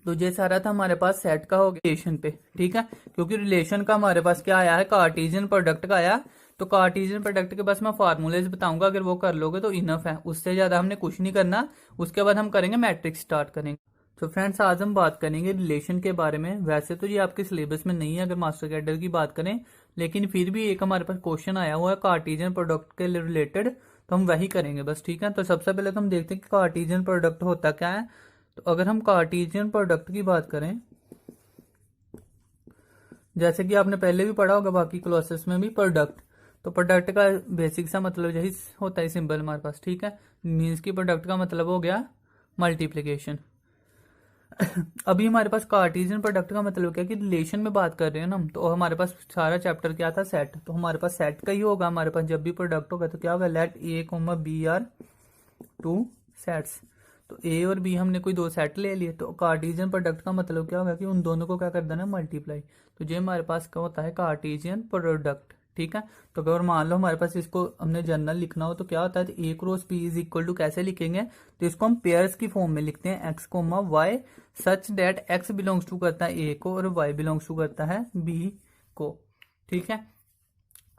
तो ये सारा था हमारे पास सेट का हो गया रिलेशन पे, ठीक है। क्योंकि रिलेशन का हमारे पास क्या आया है, कार्टेशियन प्रोडक्ट का आया। तो कार्टेशियन प्रोडक्ट के बस मैं फार्मूलेज बताऊंगा, अगर वो कर लोगे तो इनफ है, उससे ज्यादा हमने कुछ नहीं करना। उसके बाद हम करेंगे मैट्रिक्स स्टार्ट करेंगे। तो फ्रेंड्स आज हम बात करेंगे रिलेशन के बारे में। वैसे तो ये आपके सिलेबस में नहीं है अगर मास्टर कैडर की बात करें, लेकिन फिर भी एक हमारे पास क्वेश्चन आया हुआ है कार्टेशियन प्रोडक्ट के रिलेटेड, तो हम वही करेंगे बस। ठीक है, तो सबसे पहले तो हम देखते हैं कि कार्टेशियन प्रोडक्ट होता क्या है। तो अगर हम कार्टेशियन प्रोडक्ट की बात करें, जैसे कि आपने पहले भी पढ़ा होगा बाकी क्लासेस में भी, प्रोडक्ट, तो प्रोडक्ट का बेसिक सा मतलब यही होता है सिंबल हमारे पास। ठीक है, मीन्स की प्रोडक्ट का मतलब हो गया मल्टीप्लीकेशन। अभी हमारे पास कार्टेशियन प्रोडक्ट का मतलब क्या है कि रिलेशन में बात कर रहे हैं ना हम, तो हमारे पास सारा चैप्टर क्या था, सेट। तो हमारे पास सेट का ही होगा हमारे पास जब भी प्रोडक्ट होगा, तो क्या होगा, let A comma B are two sets. तो ए और बी हमने कोई दो सेट ले लिए, तो कार्टेशियन प्रोडक्ट का मतलब क्या होगा कि उन दोनों को क्या कर देना, मल्टीप्लाई। तो ये हमारे पास क्या होता है, कार्टेशियन प्रोडक्ट। ठीक है, तो अगर मान लो हमारे पास इसको हमने जनरल लिखना हो तो क्या होता है, तो A cross B is equal to कैसे लिखेंगे, तो इसको हम पेयर्स की फॉर्म में लिखते हैं, x comma y such that x belongs to करता है ए को और वाई बिलोंग्स टू करता है बी को। ठीक है,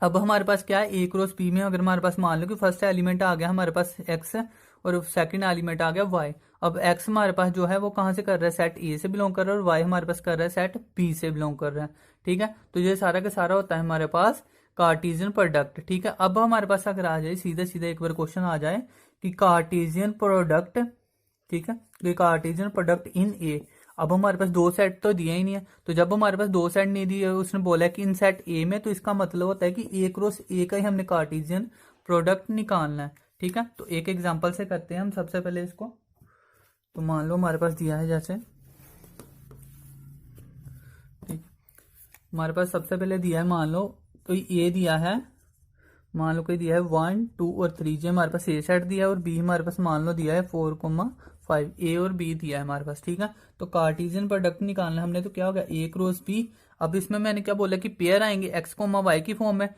अब हमारे पास क्या है, ए क्रॉस बी में अगर हमारे पास मान लो कि फर्स्ट एलिमेंट आ गया हमारे पास एक्स और सेकंड एलिमेंट आ गया वाई। अब एक्स हमारे पास जो है वो कहाँ से कर रहा है, सेट ए से बिलोंग कर रहा है, और वाई हमारे पास कर रहा है सेट बी से बिलोंग कर रहा है। ठीक है, तो ये सारा का सारा होता है हमारे पास कार्टेशियन प्रोडक्ट। ठीक है, अब हमारे पास अगर आ जाए सीधा सीधा एक बार क्वेश्चन आ जाए कि कार्टेशियन प्रोडक्ट, ठीक है, तो कार्टेशियन प्रोडक्ट इन ए। अब हमारे पास दो सेट तो दिए ही नहीं है, तो जब हमारे पास दो सेट नहीं दिए, उसने बोला कि इन सेट ए में, तो इसका मतलब होता है कि ए क्रॉस ए का ही हमने कार्टेशियन प्रोडक्ट निकालना है। ठीक है, तो एक एग्जांपल से करते हैं हम सबसे पहले इसको। तो मान लो हमारे पास दिया है जैसे, ठीक, हमारे पास सबसे पहले दिया है, मान लो तो ये दिया है, मान लो कोई दिया है 1 2 और 3, जो हमारे पास ए सेट दिया है, और बी हमारे पास मान लो दिया है 4,5, ए और बी दिया है हमारे पास। ठीक है, तो कार्टेशियन प्रोडक्ट निकालना हमने, तो क्या होगा, ए क्रॉस बी। अब इसमें मैंने क्या बोला कि पेयर आएंगे एक्स कोमा वाई की फॉर्म में,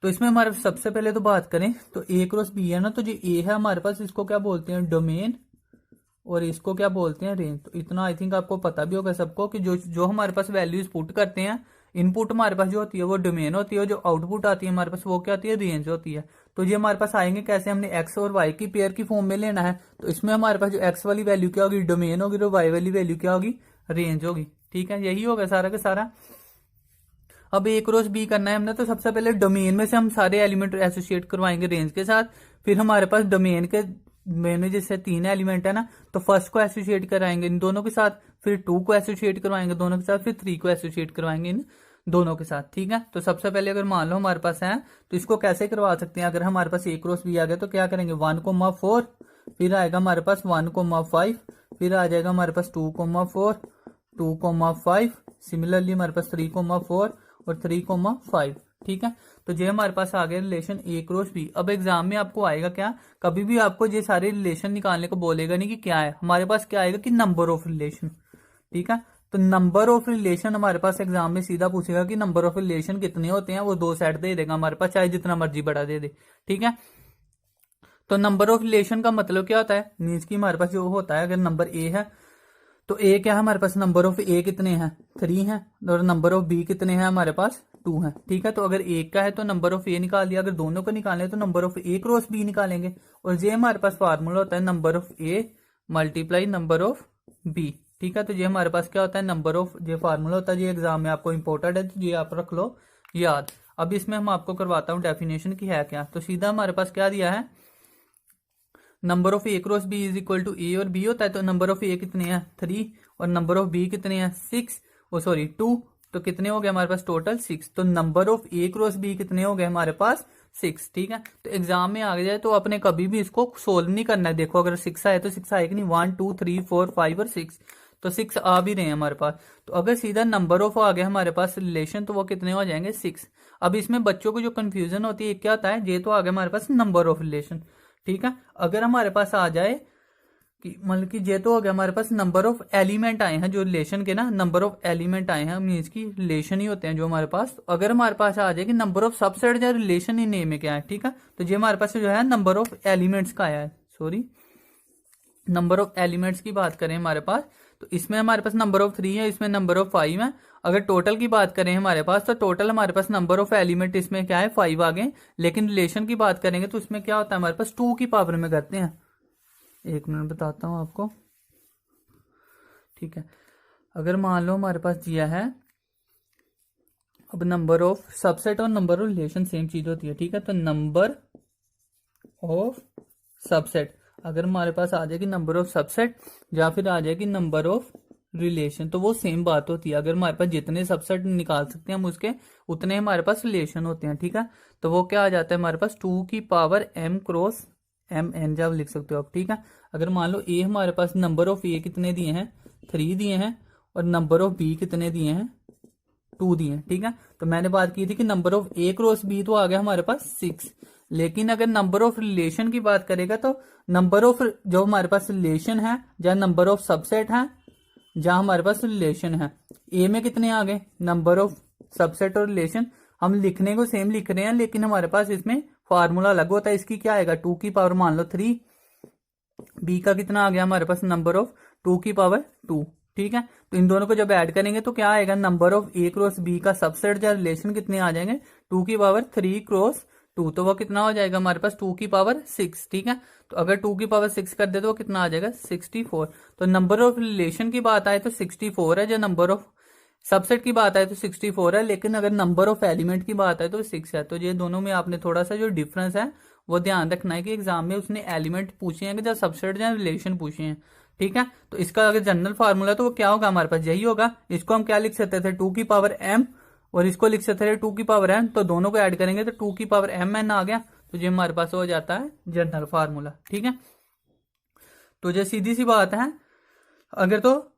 तो इसमें हमारे सबसे पहले तो बात करें तो ए क्रॉस बी है ना, तो जो ए है हमारे पास इसको क्या बोलते हैं, डोमेन, और इसको क्या बोलते हैं, रेंज। तो इतना आई थिंक आपको पता भी होगा सबको कि जो जो हमारे पास वैल्यूज पुट करते हैं, इनपुट हमारे पास जो होती है वो डोमेन होती है, जो आउटपुट आती है हमारे पास वो क्या होती है, रेंज होती है। तो ये हमारे पास आएंगे कैसे, हमने एक्स और वाई की पेयर की फॉर्म में लेना है, तो इसमें हमारे पास जो एक्स वाली वैल्यू क्या होगी, डोमेन होगी, और वाई वाली वैल्यू क्या होगी, रेंज होगी। ठीक है, यही होगा सारा का सारा। अब ए क्रॉस बी करना है हमने, तो सबसे पहले डोमेन में से हम सारे एलिमेंट एसोसिएट करवाएंगे रेंज के साथ। फिर हमारे पास डोमेन के में जैसे 3 एलिमेंट है ना, तो फर्स्ट को एसोसिएट कराएंगे इन दोनों के साथ, फिर 2 को एसोसिएट करवाएंगे दोनों के साथ, फिर 3 को एसोसिएट करवाएंगे इन दोनों के साथ। ठीक है, तो सबसे पहले अगर मान लो हमारे पास है, तो इसको कैसे करवा सकते हैं, अगर हमारे पास ए क्रॉस बी आ गया तो क्या करेंगे, 1,4, फिर आएगा हमारे पास 1,5, फिर आ जाएगा हमारे पास 2,4, 2,5, सिमिलरली हमारे पास 3,4 और 3,5। ठीक है, तो ये हमारे पास आ गया रिलेशन ए क्रॉस बी। अब एग्जाम में आपको आएगा क्या, कभी भी आपको ये सारे रिलेशन निकालने को बोलेगा नहीं कि क्या है, हमारे पास क्या आएगा कि नंबर ऑफ रिलेशन। ठीक है, तो नंबर ऑफ रिलेशन हमारे पास एग्जाम में सीधा पूछेगा कि नंबर ऑफ रिलेशन कितने होते हैं, वो 2 सेट दे देगा हमारे पास, चाहे जितना मर्जी बड़ा दे दे। ठीक है, तो नंबर ऑफ रिलेशन का मतलब क्या होता है, मीन्स की हमारे पास जो होता है, अगर नंबर ए है तो ए क्या है हमारे पास, नंबर ऑफ ए कितने हैं, 3 हैं, और नंबर ऑफ बी कितने हैं हमारे पास, 2 हैं। ठीक है, तो अगर एक का है तो नंबर ऑफ ए निकाल दिया, अगर दोनों को निकालें तो number of A cross B निकालेंगे, और ये हमारे पास फार्मूला होता है number of A multiply number of B. ठीक है, तो ये हमारे पास क्या होता है, नंबर ऑफ, ये फार्मूला होता है, ये एग्जाम में आपको इंपॉर्टेंट है, तो ये आप रख लो याद। अब इसमें हम आपको करवाता हूँ डेफिनेशन की है क्या। तो सीधा हमारे पास क्या दिया है, number of A cross B is equal to A और बी होता है, तो नंबर ऑफ ए कितने हैं, 3, और नंबर ऑफ बी कितने हैं, 6, ओ सॉरी 2, तो कितने हो गए हमारे पास टोटल 6। तो number of A cross B कितने हो गए हमारे पास, 6। ठीक है, तो एग्जाम में आ जाए तो अपने कभी भी इसको सोल्व नहीं करना है। देखो अगर 6 आए तो 6 आएगा नहीं, 1 2 3 4 5 और 6, तो 6 आ भी रहे हैं हमारे पास। तो अगर सीधा नंबर ऑफ आ गया हमारे पास रिलेशन, तो वो कितने हो जाएंगे, 6। अब इसमें बच्चों को जो कंफ्यूजन होती है क्या होता है, ये तो आ गया हमारे पास नंबर ऑफ रिलेशन। ठीक है, अगर हमारे पास आ जाए कि मतलब कि ये तो हो गया हमारे पास नंबर ऑफ एलिमेंट आए हैं, जो रिलेशन के ना नंबर ऑफ एलिमेंट आए हैं, मीन्स की रिलेशन ही होते हैं जो हमारे पास। तो अगर हमारे पास आ जाए कि नंबर ऑफ सबसेट या रिलेशन ही नेम में क्या है, ठीक है, तो ये हमारे पास जो है नंबर ऑफ एलिमेंट्स का आया है, सॉरी नंबर ऑफ एलिमेंट्स की बात करें हमारे पास, तो इसमें हमारे पास नंबर ऑफ 3 है, इसमें नंबर ऑफ 5 है। अगर टोटल की बात करें हमारे पास, तो टोटल हमारे पास नंबर ऑफ एलिमेंट इसमें क्या है, 5 आ गए। लेकिन रिलेशन की बात करेंगे तो इसमें क्या होता है, हमारे पास 2 की पावर में करते हैं। एक मिनट बताता हूं आपको। ठीक है। अगर मान लो हमारे पास दिया है, अब नंबर ऑफ सबसेट और नंबर ऑफ रिलेशन सेम चीज होती है, ठीक है। तो नंबर ऑफ सबसेट अगर हमारे पास आ जाएगी नंबर ऑफ सबसेट या फिर आ जाएगी नंबर ऑफ रिलेशन, तो वो सेम बात होती है। अगर हमारे पास जितने सबसेट निकाल सकते हैं हम उसके, उतने हमारे पास रिलेशन होते हैं, ठीक है। तो वो क्या आ जाता है हमारे पास 2 की power m cross m n जब लिख सकते हो आप, ठीक है। अगर मान लो ए हमारे पास नंबर ऑफ ए कितने दिए हैं, 3 दिए हैं, और नंबर ऑफ बी कितने दिए हैं, 2 दिए हैं, ठीक है। तो मैंने बात की थी कि number of A cross B तो आ गया हमारे पास 6, लेकिन अगर नंबर ऑफ रिलेशन की बात करेगा तो नंबर ऑफ जो हमारे पास रिलेशन है या नंबर ऑफ सबसेट है जहां हमारे पास रिलेशन है, ए में कितने आ गए, नंबर ऑफ सबसेट और रिलेशन हम लिखने को सेम लिख रहे हैं, लेकिन हमारे पास इसमें फार्मूला अलग होता है। इसकी क्या आएगा, 2 की पावर मान लो 3, बी का कितना आ गया हमारे पास नंबर ऑफ 2 की पावर 2, ठीक है। तो इन दोनों को जब ऐड करेंगे तो क्या आएगा, number of A cross B का सबसेट या रिलेशन कितने आ जाएंगे, 2 की पावर 3 क्रॉस 2, तो वो कितना हो जाएगा हमारे पास 2 की पावर 6, ठीक है। तो अगर 2 की पावर 6 कर दे तो वो कितना आ जाएगा 64। तो नंबर ऑफ रिलेशन की बात आए तो 64 है, जो नंबर ऑफ सबसेट की बात आए तो 64 है, लेकिन अगर नंबर ऑफ एलिमेंट की बात आए तो 6 है। तो ये दोनों में आपने थोड़ा सा जो डिफरेंस है वो ध्यान रखना है कि एग्जाम में उसने एलिमेंट पूछे हैं कि जब सबसेट या रिलेशन पूछे हैं, ठीक है। तो इसका अगर जनरल फार्मूला तो वो क्या होगा हमारे पास, यही होगा। इसको हम क्या लिख सकते थे, 2 की पावर m, और इसको लिख सकते थे 2 की पावर n, तो दोनों को ऐड करेंगे तो 2 की पावर m n आ गया, तो ये हमारे पास हो जाता है जनरल फार्मूला, ठीक है। तो ये सीधी सी बात है। अगर तो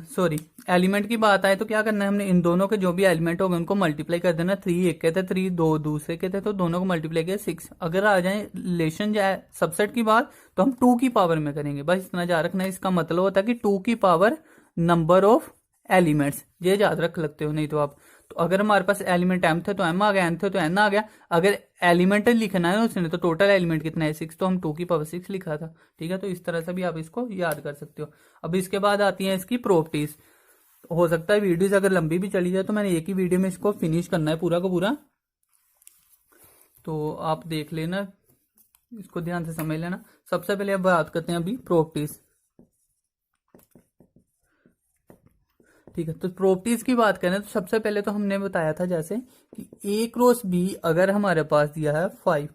सॉरी एलिमेंट की बात आए तो क्या करना है, हमने इन दोनों के जो भी एलिमेंट हो गए उनको मल्टीप्लाई कर देना। 3 एक के थे, 3 दो दूसरे के थे, तो दोनों को मल्टीप्लाई किया 6। अगर आ जाए रिलेशन जाए सबसेट की बात तो हम 2 की पावर में करेंगे, बस इतना याद रखना है। इसका मतलब होता है कि 2 की पावर नंबर ऑफ एलिमेंट्स, ये याद रख लगते हो नहीं तो आप। तो अगर हमारे पास एलिमेंट m थे तो m आ गया, n थे तो n आ गया। अगर एलिमेंट लिखना है उसने तो टोटल एलिमेंट कितना है 6, तो हम 2 की पावर 6 लिखा था, ठीक है। तो इस तरह से भी आप इसको याद कर सकते हो। अब इसके बाद आती है इसकी प्रॉपर्टीज। हो सकता है वीडियोज अगर लंबी भी चली जाए तो मैंने एक ही वीडियो में इसको फिनिश करना है पूरा का पूरा, तो आप देख लेना, इसको ध्यान से समझ लेना। सबसे पहले अब बात करते हैं अभी प्रॉपर्टीज, ठीक है। तो प्रॉपर्टीज की बात करें तो सबसे पहले तो हमने बताया था जैसे कि ए क्रॉस बी अगर हमारे पास दिया है 5,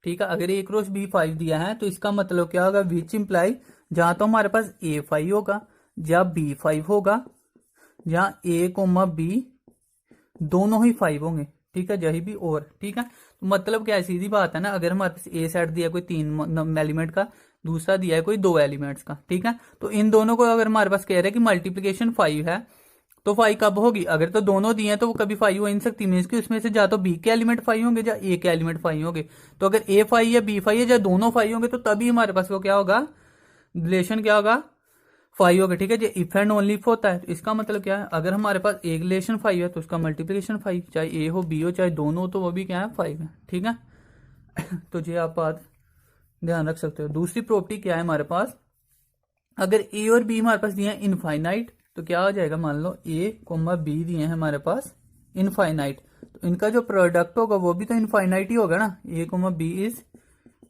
ठीक है। अगर ए क्रॉस बी 5 दिया है तो इसका मतलब क्या होगा, विच इंप्लाई जहां तो हमारे पास ए 5 होगा या बी 5 होगा, जहां ए कोमा बी दोनों ही 5 होंगे, ठीक है, यही भी और, ठीक है। तो मतलब क्या है, सीधी बात है ना। अगर हमारे पास ए सेट दिया कोई 3 एलिमेंट का, दूसरा दिया है कोई 2 एलिमेंट्स का, ठीक है। तो इन दोनों को अगर हमारे पास कह रहे हैं कि मल्टीप्लीकेशन 5 है तो 5 कब होगी, अगर तो दोनों दिए हैं तो वो कभी 5 हो नहीं सकती। मीन्स कि उसमें से या तो बी के एलिमेंट 5 होंगे या ए के एलिमेंट 5 होंगे। तो अगर ए 5 या बी 5 है या दोनों 5 होंगे तो तभी हमारे पास वो क्या होगा, रिलेशन क्या होगा, 5 होगा, ठीक है। जो इफ एंड ओनली इफ होता है तो इसका मतलब क्या है, अगर हमारे पास एक रिलेशन 5 है तो उसका मल्टीप्लीकेशन 5, चाहे ए हो बी हो चाहे दोनों हो, तो वो भी क्या है 5 है, ठीक है। तो ये आप बात ध्यान रख सकते हो। दूसरी प्रॉपर्टी क्या है हमारे पास, अगर ए और बी हमारे पास दिए हैं इनफाइनाइट तो क्या हो जाएगा, मान लो ए कोमा बी दिए हैं हमारे पास इनफाइनाइट, तो इनका जो प्रोडक्ट होगा वो भी तो इनफाइनाइट ही होगा ना, ए कोमा बी इज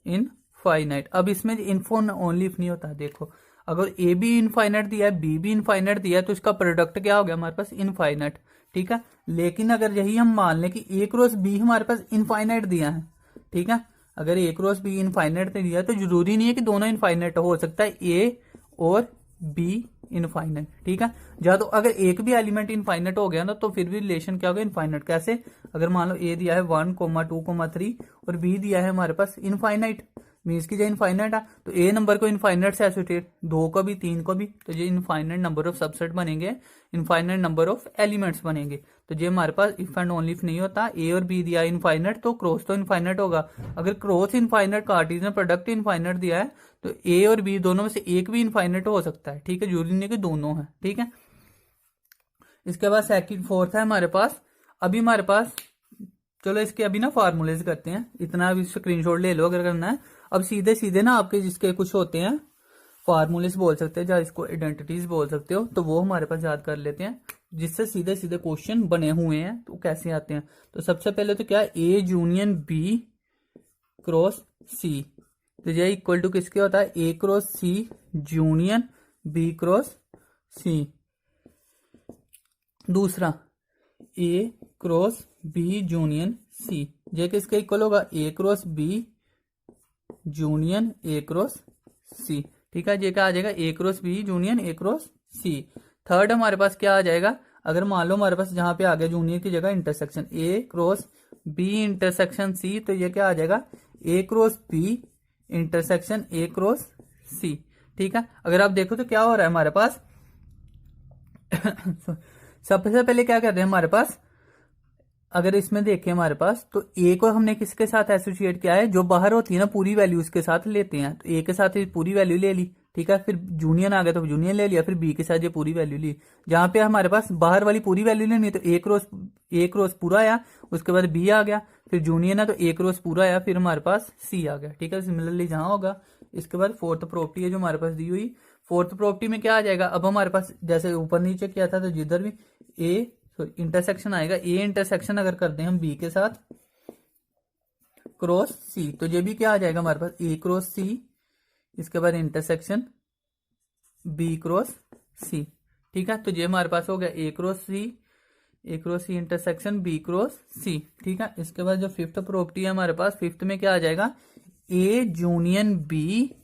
इनफाइनाइट। अब इसमें इन्फो ओनली इफ नहीं होता, देखो अगर ए भी इनफाइनाइट दिया है बी भी इनफाइनाइट दिया है तो इसका प्रोडक्ट क्या हो गया हमारे पास, इनफाइनाइट, ठीक है। लेकिन अगर यही हम मान लें कि ए क्रॉस बी हमारे पास इनफाइनाइट दिया है, ठीक है, अगर ए क्रॉस बी इनफाइनाइट दिया है तो जरूरी नहीं है कि दोनों इनफाइनाइट हो सकता है ए और बी इनफाइनाइट, ठीक है। या तो अगर एक भी एलिमेंट इनफाइनाइट हो गया ना तो फिर भी रिलेशन क्या होगा, इनफाइनाइट। कैसे, अगर मान लो ए दिया है 1, 2, 3 और बी दिया है हमारे पास इनफाइनाइट, मीन्स की जो इनफाइनाइट है तो ए नंबर को इनफाइनाइट से एसोसिएट, 2 को भी 3 को भी, तो ये इनफाइनाइट नंबर ऑफ सबसेट बनेंगे, इनफाइनाइट नंबर ऑफ एलिमेंट्स बनेंगे। तो ये हमारे पास इफ एंड ओनली इफ नहीं होता, ए और बी दिया इनफाइनाइट तो क्रॉस तो इनफाइनाइट होगा। अगर cross infinite Cartesian product infinite दिया है तो ए और बी दोनों में से एक भी इनफाइनाइट हो सकता है, ठीक है, जरूरी नहीं कि दोनों है, ठीक है। इसके बाद सेकंड फोर्थ है हमारे पास, अभी हमारे पास चलो इसके अभी ना फार्मूलेज करते हैं, इतना अभी स्क्रीनशॉट ले लो अगर करना है। अब सीधे सीधे ना आपके जिसके कुछ होते हैं फार्मूलेज बोल सकते हैं या इसको आइडेंटिटीज बोल सकते हो, तो वो हमारे पास याद कर लेते हैं जिससे सीधे सीधे क्वेश्चन बने हुए हैं तो कैसे आते हैं। तो सबसे पहले तो क्या है, A union B cross C, तो ये इक्वल टू किसके होता है, A cross C union B cross C. दूसरा A cross B union C, ये किसके इक्वल होगा, A cross B union A cross C. ठीक है, ये क्या आ जाएगा, A cross B union A cross C. Third हमारे पास क्या आ जाएगा, अगर मान लो हमारे पास जहां पे आ गया यूनियन की जगह intersection, A cross B intersection C, तो ये क्या आ जाएगा, A cross B intersection A cross C. ठीक है, अगर आप देखो तो क्या हो रहा है हमारे पास सबसे पहले क्या कर रहे हैं हमारे पास, अगर इसमें देखें हमारे पास, तो ए को हमने किसके साथ एसोसिएट किया है, जो बाहर होती है ना पूरी वैल्यू उसके साथ लेते हैं, तो ए के साथ पूरी वैल्यू ले ली। ठीक है, फिर यूनियन आ गया तो यूनियन ले लिया, फिर बी के साथ ये पूरी वैल्यू ली। जहां पे हमारे पास बाहर वाली पूरी वैल्यू लेनी है तो ए क्रॉस पूरा आया, उसके बाद बी आ गया, फिर यूनियन है तो ए क्रॉस पूरा आया, फिर हमारे पास सी आ गया। ठीक है, सिमिलरली जहां होगा। इसके बाद फोर्थ प्रॉपर्टी है जो हमारे पास दी हुई, फोर्थ प्रॉपर्टी में क्या आ जाएगा, अब हमारे पास जैसे ऊपर नीचे किया था तो जिधर भी ए इंटरसेक्शन आएगा, ए इंटरसेक्शन अगर करते हैं हम बी के साथ क्रॉस सी, तो ये भी क्या आ जाएगा हमारे पास, ए क्रॉस सी, इसके बाद इंटरसेक्शन बी क्रॉस सी। ठीक है, तो ये हमारे पास हो गया A cross C intersection B cross C. ठीक है, इसके बाद जो फिफ्थ प्रॉपर्टी है हमारे पास, फिफ्थ में क्या आ जाएगा, A union B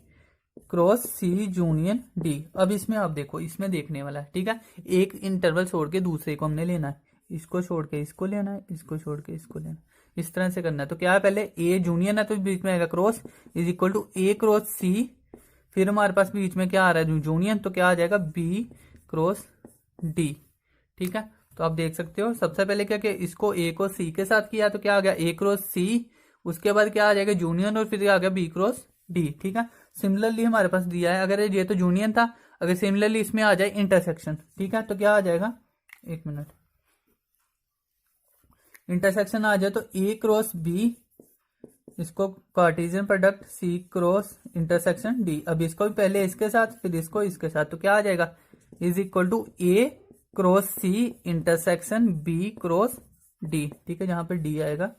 cross C union D. अब इसमें आप देखो, इसमें देखने वाला है। ठीक है, एक इंटरवल छोड़ के दूसरे को हमने लेना है, इसको छोड़ के इसको लेना है, इसको छोड़ के इसको लेना है, इस तरह से करना है। तो क्या है, पहले ए यूनियन है तो बीच में आएगा cross is equal to A cross C, फिर हमारे पास बीच में क्या आ रहा है यूनियन, तो क्या आ जाएगा बी क्रॉस डी। ठीक है, तो आप देख सकते हो सबसे पहले क्या किया, इसको ए को सी के साथ किया तो क्या आ गया, ए क्रॉस सी, उसके बाद क्या आ जाएगा यूनियन, और फिर आ गया बी क्रॉस डी। ठीक है, सिमिलरली हमारे पास दिया है, अगर ये तो यूनियन था, अगर सिमिलरली इसमें आ जाए इंटरसेक्शन, ठीक है, तो क्या आ जाएगा, एक मिनट, इंटरसेक्शन आ जाए तो ए क्रॉस बी, इसको Cartesian product C cross intersection D. अब इसको भी पहले इसके साथ फिर इसको इसके साथ, तो क्या आ जाएगा, is equal to A cross C intersection B cross D. ठीक है, जहां पे डी आएगा।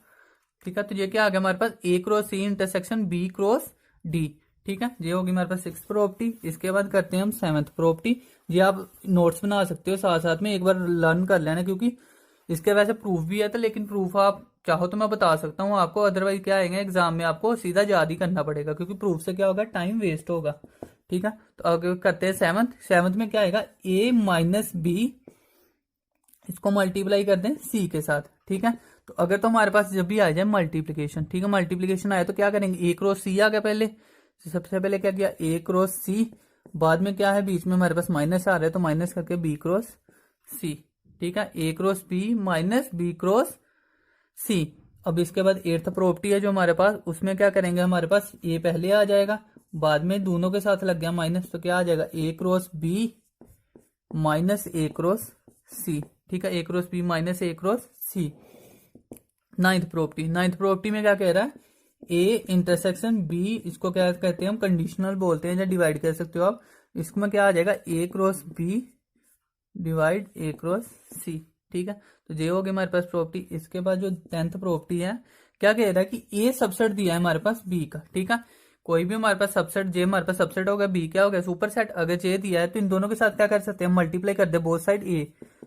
ठीक है, तो ये क्या आ गया हमारे पास, A cross C intersection B cross D. ठीक है, ये होगी हमारे पास सिक्स प्रॉपर्टी। इसके बाद करते हैं हम सेवंथ प्रॉपर्टी। ये आप नोट्स बना सकते हो साथ साथ में, एक बार लर्न कर लेना, क्योंकि इसके वैसे प्रूफ भी है, तो लेकिन प्रूफ आप चाहो तो मैं बता सकता हूँ आपको, अदरवाइज क्या आएगा एग्जाम में आपको सीधा याद ही करना पड़ेगा, क्योंकि प्रूफ से क्या होगा, टाइम वेस्ट होगा। ठीक है, तो आगे करते हैं सेवंथ में क्या आएगा, ए माइनस बी, इसको मल्टीप्लाई कर दें सी के साथ। ठीक है, तो अगर तो हमारे पास जब भी आ जाए मल्टीप्लीकेशन, ठीक है, मल्टीप्लीकेशन आया तो क्या करेंगे, ए क्रॉस सी आ गया पहले, सबसे पहले क्या किया, ए क्रॉस सी, बाद में क्या है बीच में हमारे पास माइनस आ रहा है तो माइनस करके बी क्रॉस सी। ठीक है, A cross B minus B cross C. अब इसके बाद एट्थ प्रॉपर्टी है जो हमारे पास, उसमें क्या करेंगे, हमारे पास ए पहले आ जाएगा, बाद में दोनों के साथ लग गया माइनस, तो क्या आ जाएगा, A cross B minus A cross C. ठीक है, A cross B minus A cross C. Ninth property में क्या कह रहा है, ए इंटरसेक्शन बी, इसको क्या कहते हैं हम, कंडीशनल बोलते हैं, या डिवाइड कर सकते हो आप। इसमें क्या आ जाएगा, A cross B divide A cross C. ठीक है, तो ये हो गई हमारे पास प्रॉपर्टी। इसके बाद जो 10th प्रॉपर्टी है, क्या कह रहा है कि ए सबसेट दिया है हमारे पास बी का। ठीक है, कोई भी हमारे पास सबसेट, जे हमारे पास सबसेट हो गया, बी क्या हो गया सुपर सेट। अगर जे दिया है तो इन दोनों के साथ क्या कर सकते हैं, मल्टीप्लाई कर दे बोथ साइड ए,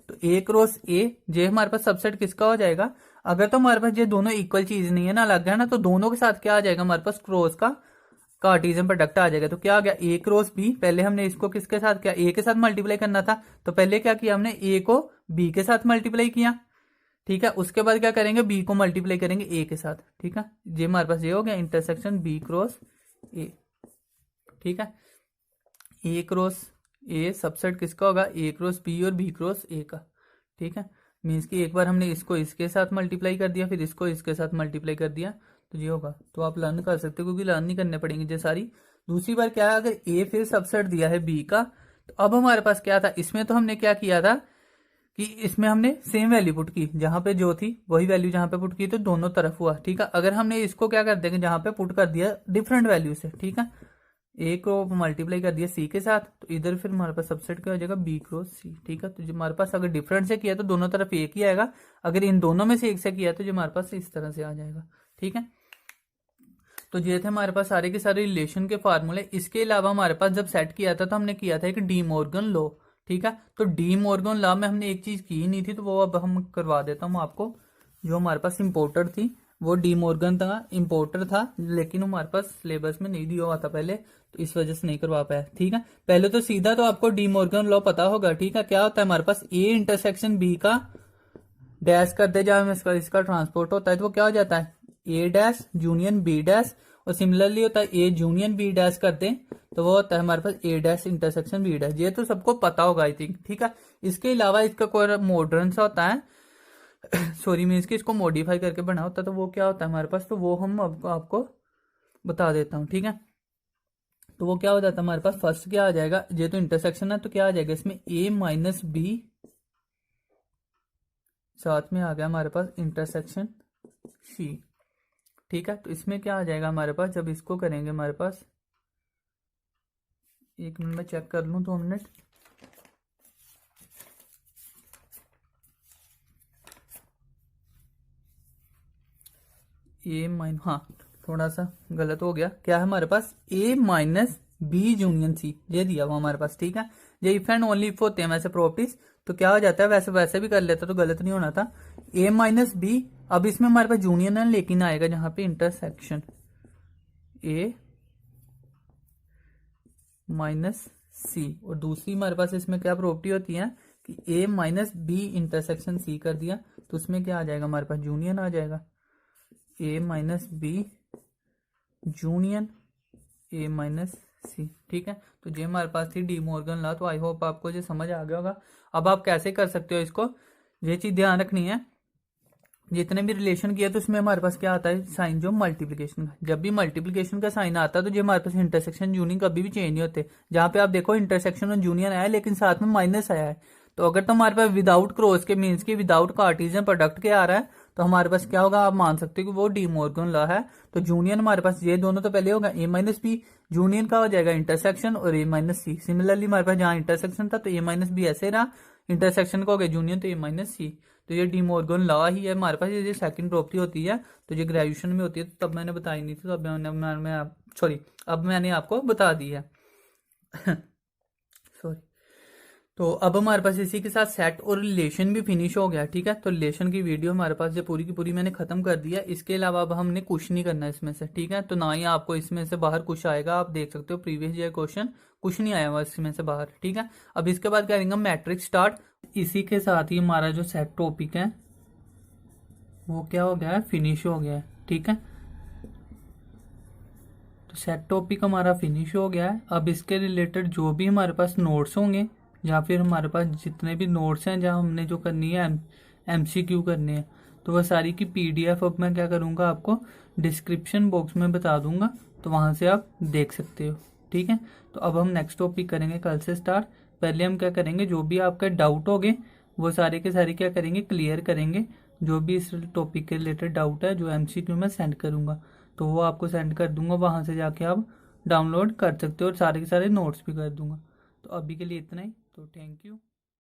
तो ए क्रॉस ए, जे हमारे पास सबसेट किसका हो जाएगा। अगर तो हमारे पास ये दोनों इक्वल चीज नहीं है ना, अलग है ना, तो दोनों के साथ क्या आ जाएगा हमारे पास, क्रॉस का कार्टेशियन प्रोडक्ट आ जाएगा। तो क्या आ गया, ए क्रॉस बी, पहले हमने इसको किसके साथ किया, ए के साथ मल्टीप्लाई करना था, तो पहले क्या किया हमने, ए को बी के साथ मल्टीप्लाई किया। ठीक है, उसके बाद क्या करेंगे, बी को मल्टीप्लाई करेंगे ए के साथ। ठीक है, ये हमारे पास ये हो गया इंटरसेक्शन बी क्रॉस ए। ठीक है, ए क्रॉस ए सबसेट किसका होगा, ए क्रॉस बी और बी क्रॉस ए का। ठीक है, मीन्स कि एक बार हमने इसको इसके साथ मल्टीप्लाई कर दिया, फिर इसको इसके साथ मल्टीप्लाई कर दिया, तो ये होगा। तो आप लर्न कर सकते हो, क्योंकि लर्न नहीं करने पड़ेंगे ये सारी। दूसरी बार क्या है, अगर ए फिर सबसेट दिया है बी का, तो अब हमारे पास क्या था, इसमें तो हमने क्या किया था कि इसमें हमने सेम वैल्यू पुट की, जहां पे जो थी वही वैल्यू जहां पे पुट की, तो दोनों तरफ हुआ। ठीक है, अगर हमने इसको क्या कर देंगे, जहां पे पुट कर दिया डिफरेंट वैल्यू से, ठीक है, ए को मल्टीप्लाई कर दिया सी के साथ, तो इधर फिर हमारे पास सबसेट क्या हो जाएगा, बी क्रॉस सी। ठीक है, तो जो हमारे पास अगर डिफरेंट से किया तो दोनों तरफ एक ही आएगा, अगर इन दोनों में से एक से किया तो जो हमारे पास इस तरह से आ जाएगा। ठीक है, तो ये थे हमारे पास सारे के सारे रिलेशन के फार्मूले। इसके अलावा हमारे पास जब सेट किया था तो हमने किया था एक डी मॉर्गन लॉ। ठीक है। तो डी मॉर्गन लॉ में हमने एक चीज की नहीं थी, तो वो अब हम करवा देता हूँ आपको। जो हमारे पास इम्पोर्टर थी वो डी मॉर्गन था, इम्पोर्टर था, लेकिन हमारे पास सिलेबस में नहीं दिया हुआ था पहले, तो इस वजह से नहीं करवा पाया। ठीक है, पहले तो सीधा तो आपको डी मॉर्गन लॉ पता होगा। ठीक है, क्या होता है हमारे पास ए इंटरसेक्शन बी का डैश करते जब इसका ट्रांसपोर्ट होता है तो वो क्या हो जाता है ए डैश यूनियन बी डैश, और सिमिलरली होता है ए यूनियन बी डैश करते तो वो होता है हमारे पास ए डैश इंटरसेक्शन बी डैश। ये तो सबको पता होगा आई थिंक। ठीक है, इसके अलावा इसका कोई मॉडर्न सा होता है सॉरी मीन्स कि इसको मॉडिफाई करके बना होता है, तो वो क्या होता है हमारे पास, तो वो हम आपको बता देता हूँ। ठीक है, तो वो क्या हो जाता है हमारे पास, फर्स्ट क्या आ जाएगा, ये तो इंटरसेक्शन है तो क्या आ जाएगा इसमें ए माइनस बी, साथ में आ गया हमारे पास इंटरसेक्शन सी। ठीक है, तो इसमें क्या आ जाएगा हमारे पास, जब इसको करेंगे हमारे पास, एक मिनट में चेक कर लूं, 2 मिनट। ए माइन हाँ थोड़ा सा गलत हो गया, क्या है हमारे पास ए माइनस बी यूनियन सी, ये दिया हुआ हमारे पास। ठीक है, ये इफ एंड ओनली इफ होते हैं वैसे प्रॉपर्टीज, तो क्या हो जाता है, वैसे वैसे भी कर लेता तो गलत नहीं होना था। ए माइनस बी, अब इसमें हमारे पास यूनियन है लेकिन आएगा जहां पे इंटरसेक्शन ए माइनस सी, और दूसरी हमारे पास इसमें क्या प्रॉपर्टी होती है कि ए माइनस बी इंटरसेक्शन सी कर दिया, तो उसमें क्या आ जाएगा हमारे पास, यूनियन आ जाएगा A minus B union A minus C. ठीक है, तो ये हमारे पास थी डी मॉर्गन लॉ। तो आई होप आपको ये समझ आ गया होगा। अब आप कैसे कर सकते हो इसको, ये चीज ध्यान रखनी है, जितने भी रिलेशन किया तो उसमें हमारे पास क्या आता है साइन, जो मल्टीप्लिकेशन का, जब भी मल्टीप्लिकेशन का साइन आता है तो जो हमारे पास इंटरसेक्शन यूनियन कभी भी चेंज नहीं होते। जहां पे आप देखो इंटरसेक्शन और यूनियन आया है लेकिन साथ में माइनस आया है, तो अगर तो हमारे पास विदाउट क्रॉस के मीन्स की विदाउट कार्टेशियन प्रोडक्ट के आ रहा है तो हमारे पास क्या होगा, आप मान सकते हो कि वो डी मॉर्गन लॉ है। तो यूनियन हमारे पास ये दोनों तो पहले होगा ए माइनस बी, यूनियन का हो जाएगा इंटरसेक्शन और ए माइनस सी। सिमिलरली हमारे पास जहां इंटरसेक्शन था तो ए माइनस बी ऐसे रहा, इंटरसेक्शन का हो गया यूनियन तो ए माइनस सी। तो ये डी मॉर्गन लॉ ही है हमारे पास, ये सेकंड प्रॉपर्टी होती है, तो ये ग्रेजुएशन में होती है, तो तब मैंने बताई नहीं थी, तो अब अब मैंने आपको बता दी है सॉरी। तो अब हमारे पास इसी के साथ सेट और रिलेशन भी फिनिश हो गया। ठीक है, तो रिलेशन की वीडियो हमारे पास ये पूरी की पूरी मैंने खत्म कर दिया। इसके अलावा अब हमने कुछ नहीं करना इसमें से। ठीक है, तो ना ही आपको इसमें से बाहर कुछ आएगा, आप देख सकते हो प्रीवियस ईयर क्वेश्चन कुछ नहीं आया हुआ इसमें से बाहर। ठीक है, अब इसके बाद करेंगे मैट्रिक्स स्टार्ट। इसी के साथ ही हमारा जो सेट टॉपिक है वो क्या हो गया है, फिनिश हो गया है। ठीक है, तो सेट टॉपिक हमारा फिनिश हो गया है। अब इसके रिलेटेड जो भी हमारे पास नोट्स होंगे या फिर हमारे पास जितने भी नोट्स हैं जहाँ हमने जो करनी है MCQ करनी है, तो वह सारी की PDF अब मैं क्या करूँगा आपको डिस्क्रिप्शन बॉक्स में बता दूंगा, तो वहाँ से आप देख सकते हो। ठीक है, तो अब हम नेक्स्ट टॉपिक करेंगे कल से स्टार्ट। पहले हम क्या करेंगे, जो भी आपके डाउट होंगे वो सारे के सारे क्या करेंगे, क्लियर करेंगे। जो भी इस टॉपिक के रिलेटेड डाउट है जो MCQ में सेंड करूँगा तो वो आपको सेंड कर दूंगा, वहाँ से जाके आप डाउनलोड कर सकते हो, और सारे के सारे नोट्स भी कर दूंगा। तो अभी के लिए इतना ही, तो थैंक यू।